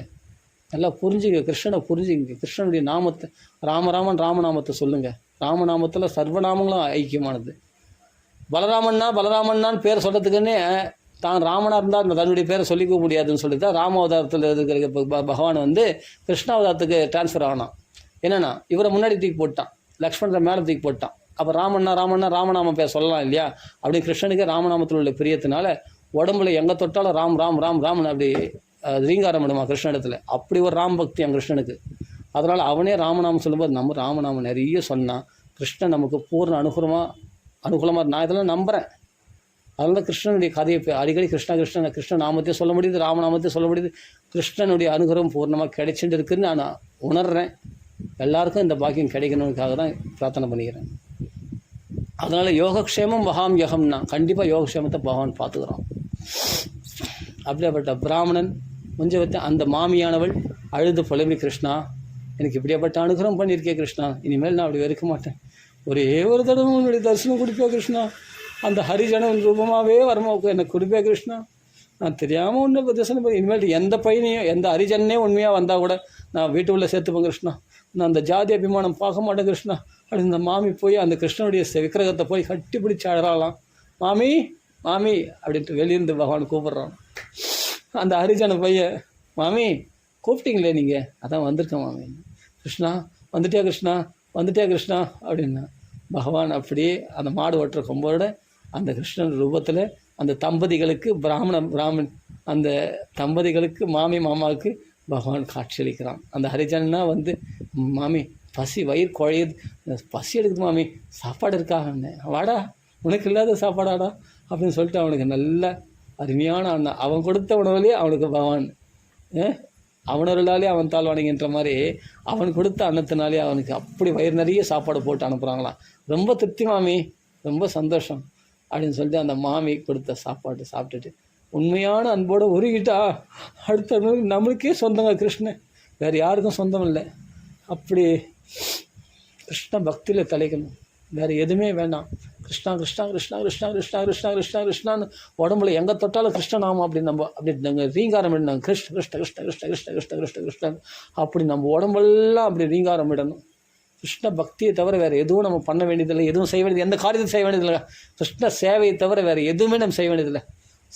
நல்லா புரிஞ்சுங்க, கிருஷ்ணனை புரிஞ்சுங்க. கிருஷ்ணனுடைய நாமத்தை ராமநாமத்தை சொல்லுங்கள். ராமநாமத்தில் சர்வநாமங்களும் ஐக்கியமானது. பலராமன்னான்னு பேரை சொல்கிறதுக்குன்னே தான் ராமனாக இருந்தால் தன்னுடைய பேரை சொல்லிக்க முடியாதுன்னு சொல்லி தான் ராமாவதாரத்தில் இருக்கிற பகவான் கிருஷ்ணாவதாரத்துக்கு டிரான்ஸ்ஃபர் ஆனான். என்னென்னா இவரை முன்னாடி தூக்கி போட்டான், லக்ஷ்மணரை மேலே தூக்கி போட்டான். அப்போ ராமநாம பேர் சொல்லலாம் இல்லையா? அப்படி கிருஷ்ணனுக்கு ராமநாமத்தில் உள்ள பிரியத்தினால உடம்புல எங்கே தொட்டாலும் ராம்னு அப்படி ரீங்காரம் பண்ணுமா கிருஷ்ணனிடத்தில். அப்படி ஒரு ராம் பக்தி அவன் கிருஷ்ணனுக்கு. அதனால் அவனே ராமநாமம் சொல்லும்போது நம்ம ராமநாமம் நிறைய சொன்னால் கிருஷ்ணன் நமக்கு பூர்ண அனுகூலமாக நான் இதெல்லாம் நம்புகிறேன். அதனால கிருஷ்ணனுடைய கதையை அடிக்கடி கிருஷ்ண நாமத்தையும் சொல்ல முடியுது, ராமநாமத்தையும் சொல்ல முடியுது. கிருஷ்ணனுடைய அனுகிரகம் பூர்ணமாக கிடைச்சிட்டு இருக்குதுன்னு நான் உணர்கிறேன். எல்லாருக்கும் இந்த பாக்கியம் கிடைக்கணுக்காக தான் பிரார்த்தனை பண்ணிக்கிறேன். அதனால் யோகக்ஷேமம் மகாம் யோகம்னா கண்டிப்பாக யோகக்ஷேமத்தை பகவான் பார்த்துக்கிறான். அப்படியேப்பட்ட பிராமணன் முஞ்சவத்தை அந்த மாமியானவள் அழுது புலம்பி, கிருஷ்ணா எனக்கு இப்படியாப்பட்ட அனுகிரகம் பண்ணியிருக்கேன் கிருஷ்ணா, இனிமேல் நான் அப்படி வெறுக்க மாட்டேன், ஒரே ஒரு தடவை உன்னுடைய தரிசனம் கொடுப்பேன் கிருஷ்ணா, அந்த ஹரிஜனன் ரூபமாகவே வரமாவுக்கு எனக்கு கொடுப்பேன் கிருஷ்ணா, நான் தெரியாமல் ஒன்று தரிசனம் பண்ணி இனிமேல் எந்த பையனையும் எந்த ஹரிஜனே உண்மையாக வந்தால் கூட நான் வீட்டு உள்ள சேர்த்துப்பேன் கிருஷ்ணா, நான் அந்த ஜாதி அபிமானம் பார்க்க மாட்டேன் கிருஷ்ணா அப்படின்னு இந்த மாமி போய் அந்த கிருஷ்ணனுடைய விக்கிரகத்தை போய் கட்டி பிடிச்சி அழறாலாம். மாமி அப்படின்ட்டு வெளியிருந்து பகவான் கூப்பிட்றான். அந்த ஹரிஜன பையன், மாமி கூப்பிட்டீங்களே நீங்கள், அதான் வந்திருக்கேன் மாமி. கிருஷ்ணா வந்துட்டியா கிருஷ்ணா அப்படின்னா பகவான் அப்படியே அந்த மாடு ஓட்டுற கொம்போட அந்த கிருஷ்ணன் ரூபத்தில் அந்த தம்பதிகளுக்கு பிராமணன் அந்த தம்பதிகளுக்கு மாமாவுக்கு பகவான் காட்சியளிக்கிறான். அந்த ஹரிஜன்னா வந்து, மாமி பசி வயிறு குழையுது, பசி எடுக்குது மாமி, சாப்பாடு இருக்கா? வாடா, உனக்கு இல்லாத சாப்பாடாடா அப்படின்னு சொல்லிட்டு அவனுக்கு நல்ல அருமையான அண்ணன், அவன் கொடுத்த உணவுலேயே அவனுக்கு பகவான் அவனருளாலே அவன் தாழ் வணங்கின்ற மாதிரி அவன் கொடுத்த அன்னத்தினாலே அவனுக்கு அப்படி வயிறு நிறைய சாப்பாடு போட்டு அனுப்புகிறாங்களாம். ரொம்ப திருப்தி மாமி, ரொம்ப சந்தோஷம் அப்படின்னு சொல்லிட்டு அந்த மாமி கொடுத்த சாப்பாடு சாப்பிட்டுட்டு உண்மையான அன்போடு உருகிட்டா அடுத்த நம்மளுக்கே சொந்தங்க கிருஷ்ணன், வேறு யாருக்கும் சொந்தம் இல்லை. அப்படி கிருஷ்ண பக்தியில் தலைக்கணும், வேறு எதுவுமே வேண்டாம். கிருஷ்ணா கிருஷ்ணா கிருஷ்ணா கிருஷ்ணா கிருஷ்ணா கிருஷ்ணா கிருஷ்ணா கிருஷ்ணான்னு உடம்புல எங்கே தொட்டாலும் கிருஷ்ணநாமம் அப்படின்னு நம்ம அப்படி நாங்கள் ரீங்காரம் விடணும். கிருஷ்ண கிருஷ்ண கிருஷ்ண கிருஷ்ண கிருஷ்ண கிருஷ்ண கிருஷ்ண கிருஷ்ணன் அப்படி நம்ம உடம்பெல்லாம் அப்படி ரீங்காரம் விடணும். கிருஷ்ண பக்தியை தவிர வேறு எதுவும் நம்ம பண்ண வேண்டியதில்லை, எதுவும் செய்ய வேண்டியது, எந்த காரியத்தையும் செய்ய வேண்டியதில்லை. கிருஷ்ண சேவையை தவிர வேறு எதுவுமே நம்ம செய்ய வேண்டியதில்லை.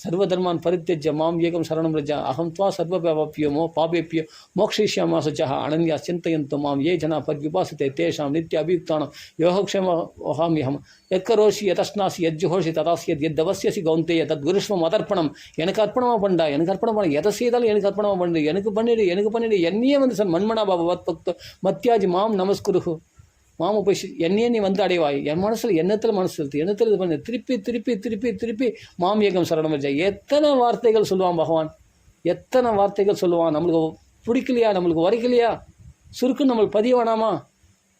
சர்வதர்மான் பரித்யஜ்ய மாம் ஏகம் சரணம் ரஜா அகம் துவா சர்வபாப்யமோ பாபேப்பியோ மோக்ஷயிஷ்யாமி சுச்சா அனன்யா சிந்தயந்து மாம் ஏ ஜனா பத்யுபாசிதே தேஷாம் நித்ய அபியுக்தானம் யோகக்ஷேம வஹாம்யஹம் எக்கரோஷி யதஸ்நாசி யஜ்ஜுஹோஷி ததாசியத் எத்தவசியசி கௌந்தேய தத் குருஷ்வம் அதர்ப்பணம். எனக்கு அர்ப்பணமாக பண்ணா, எனக்கு அர்ப்பணம் பண்ண, எதை செய்தாலும் எனக்கு அர்ப்பணமாக பண்ணு, எனக்கு பண்ணிடு என்னையே வந்து மண்மனா பாபா வத் பக்தோ மத்தியாஜி மாம் நமஸ்குருஹு மாம போய் என்னையே நீ வந்து அடைவாய், என் மனசில் எண்ணத்தில் மனசு செலுத்து, எண்ணத்தில் இது பண்ணு, திருப்பி திருப்பி திருப்பி திருப்பி மாம் ஏகம் சரணம் வச்சா. எத்தனை வார்த்தைகள் சொல்லுவான் பகவான், எத்தனை வார்த்தைகள் சொல்லுவான். நம்மளுக்கு பிடிக்கலையா, நம்மளுக்கு உரைக்கலையா, சுருக்குன்னு நம்மளுக்கு பதிய வேணாமா,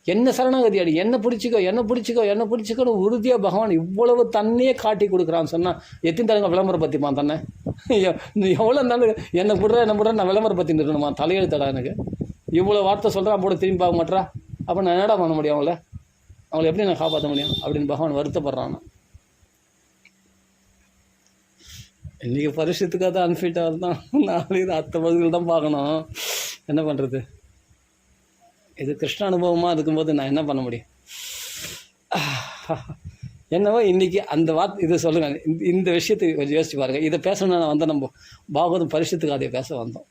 என்ன சரணாகதி அடி, என்ன பிடிச்சிக்கோன்னு உறுதியாக பகவான் இவ்வளவு தன்னையே காட்டி கொடுக்குறான்னு சொன்னால் எத்தனை தரங்க விளம்பரம் பற்றிப்பான் தன்னை. எவ்வளோ இருந்தாலும் என்னை விடுறேன் நான் விளம்பரம் பற்றி நிறுவனமா, தலையெழுத்தடா எனக்கு இவ்வளோ வார்த்தை சொல்கிறான் போட திரும்பி பார்க்க மாட்டேறா, அப்போ நான் என்னடா பண்ண முடியும், அவங்கள எப்படி நான் காப்பாற்ற முடியும் அப்படின்னு பகவான் வருத்தப்படுறான். இன்றைக்கி பரிசுத்துக்காக தான் அன்ஃபிட்டாக தான், நாளைக்கு அத்த பகுதியில் தான் பார்க்கணும். என்ன பண்ணுறது, இது கிருஷ்ண அனுபவமாக இருக்கும்போது நான் என்ன பண்ண முடியும். என்னவோ இன்றைக்கி அந்த இதை சொல்லுங்கள், இந்த விஷயத்தை கொஞ்சம் யோசிச்சு பாருங்கள். இதை பேசணும்னா வந்தால் நம்ம பாகவதம் பரிசுத்துக்கு அதை பேச வந்தோம்.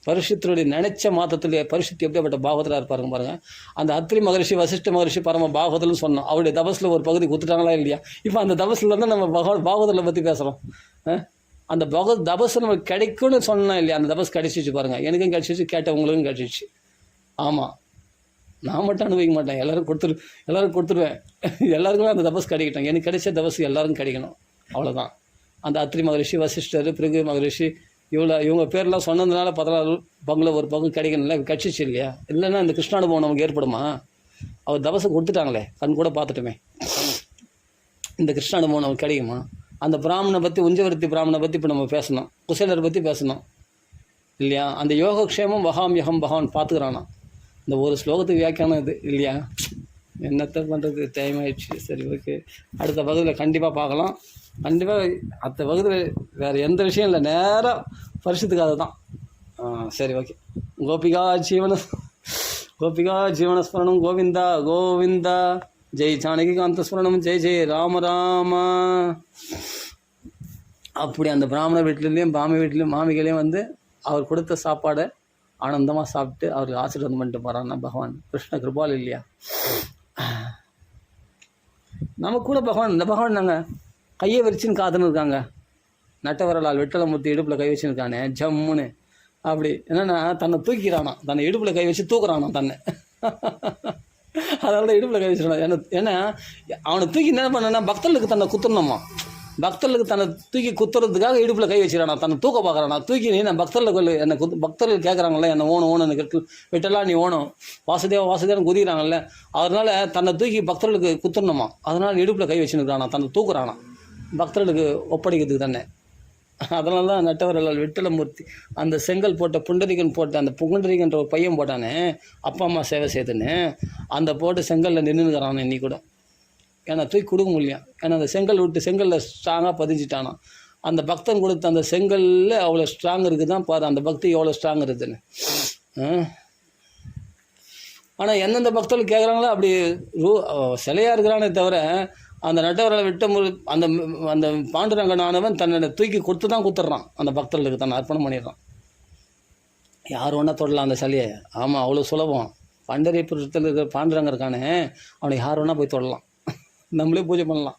பரிசுத்தருடைய நினைச்ச மாதத்துலேயே பரிசுத்து எப்படிப்பட்ட பாகவதராக இருப்பாருங்க பாருங்கள். அந்த அத்ரி மகரிஷி வசிஷ்ட மகரிஷி பரம பாகவதல்னு சொன்னோம், அவருடைய தபஸில் ஒரு பகுதி கொடுத்துட்டாங்களா இல்லையா. இப்போ அந்த தபஸில் தான் நம்ம பாகவதலை பற்றி பேசுகிறோம். அந்த தபஸ் நமக்கு கிடைக்கும்னு சொன்னா இல்லையா, அந்த தபஸ் கிடைச்சிச்சு பாருங்கள். எனக்கும் கிடைச்சிச்சு, கேட்டவங்களுக்கும் கிடைச்சிச்சு. ஆமாம், நான் மட்டும் அனுபவிக்க மாட்டேன், எல்லோரும் கொடுத்துருவேன். எல்லாருக்குமே அந்த தபஸ் கிடைக்கட்டும். எனக்கு கிடைச்ச தபஸ் எல்லாருக்கும் கிடைக்கணும், அவ்வளோதான். அந்த அத்ரி மகரிஷி வசிஷ்டர் பிருகு மகரிஷி இவங்க பேர்லாம் சொன்னதுனால 16 பங்கில் ஒரு பங்கு கிடைக்கணும்ல, கட்சிச்சு இல்லையா. இல்லைன்னா இந்த கிருஷ்ணானுபவம் நமக்கு ஏற்படுமா. அவர் தபஸை கொடுத்துட்டாங்களே, கண் கூட பார்த்துட்டுமே, இந்த கிருஷ்ணானுபவம் நமக்கு கிடைக்குமா. அந்த பிராமணனை பற்றி, உஞ்சவர்த்தி பிராமணனை பற்றி இப்போ நம்ம பேசணும், குசேலரை பற்றி பேசணும் இல்லையா. அந்த யோகக்ஷேமம் வகாம்யகம் பகவான் பார்த்துக்கிறானா. இந்த ஒரு ஸ்லோகத்துக்கு வியாக்கியானம் இது இல்லையா. என்னத்தை பண்ணுறது, டைம் ஆயிடுச்சு. சரி, ஓகே, அடுத்த பகுதியில் கண்டிப்பாக பார்க்கலாம். கண்டிப்பாக அடுத்த பகுதியில் வேறு எந்த விஷயம் இல்லை, நேராக பரிசுத்துக்காக தான். சரி, ஓகே. கோபிகா ஜீவனஸ்மரணம் கோவிந்தா கோவிந்தா. ஜெய் ஜானகி காந்த ஸ்மரணம், ஜெய் ஜெய் ராம ராம. அப்படி அந்த பிராமண வீட்டிலேயும் மாமிகளையும் வந்து அவர் கொடுத்த சாப்பாடை ஆனந்தமாக சாப்பிட்டு அவருக்கு ஆசீர்வாதம் பண்ணிட்டு போகிறான்னா பகவான் கிருஷ்ண கிருபால் இல்லையா. நமக்கு கூட பகவான், இந்த பகவான் நாங்கள் கையை விரிச்சின்னு காத்துன்னு இருக்காங்க. நட்டவரலால் வெட்டலமூர்த்தி இடுப்பில் கை வச்சுருக்கானே ஜம்முன்னு. அப்படி என்னென்னா தன்னை தூக்கிறானா, தன்னை இடுப்பில் கை வச்சு தூக்குறானா தன்னை. அதனால இடுப்பில் கை வச்சுருக்கான். ஏன்னா அவனை தூக்கி என்ன பண்ணனா, பக்தர்களுக்கு தன்னை குத்துறணுமா, பக்தர்களுக்கு தன்னை தூக்கி குத்துறதுக்காக இடுப்பில் கை வச்சுக்கிறானா, தன்னை தூக்க பார்க்குறானா. தூக்கி நீ நான் பக்தர்களுக்கு என்னை பக்தர்கள் கேட்குறாங்கல்ல, என்னை ஓணும் எனக்கு வெட்டலாம், நீ ஓணும் வாசுதேவன் குதிக்கிறாங்கல்ல, அதனால் தன்னை தூக்கி பக்தர்களுக்கு குத்துறணுமா. அதனால் இடுப்பில் கை வச்சுருக்கிறானா, தன்னை தூக்குறானா பக்தர்களுக்கு ஒப்படைக்கிறதுக்கு தானே. அதனால தான் நட்டவரலால் விட்டலமூர்த்தி அந்த செங்கல் போட்ட புண்டரிகன் போட்ட அந்த புண்டரிகன்ற ஒரு பையன் போட்டானே, அப்பா அம்மா சேவை செய்துன்னு அந்த போட்டு செங்கலில் நின்றுக்கிறானே இன்னி கூட. ஏன்னா தூக்கி கொடுக்க முடியும், ஏன்னா அந்த செங்கலில் ஸ்ட்ராங்காக பதிஞ்சிட்டானா. அந்த பக்தன் கொடுத்த அந்த செங்கலில் அவ்வளோ ஸ்ட்ராங் இருக்குது தான் பாரு, அந்த பக்தி எவ்வளோ ஸ்ட்ராங் இருக்குதுன்னு. ஆனால் எந்தெந்த பக்தர்கள் கேட்குறாங்களோ அப்படி சிலையாக இருக்கிறானே தவிர, அந்த நட்டவரை விட்ட அந்த அந்த பாண்டுரங்கனானவன் தன்னை தூக்கி குத்துறான் அந்த பக்தர்களுக்கு, தன்னை அர்ப்பணம் பண்ணிடுறான். யார் ஒன்றா தொடலாம் அந்த சிலையை. ஆமாம், அவ்வளோ சுலபம். பண்டரிபுரத்தில் இருக்கிற பாண்டுரங்க இருக்கானே, அவனை யார் ஒன்றா போய் தொடலாம், நம்மளே பூஜை பண்ணலாம்.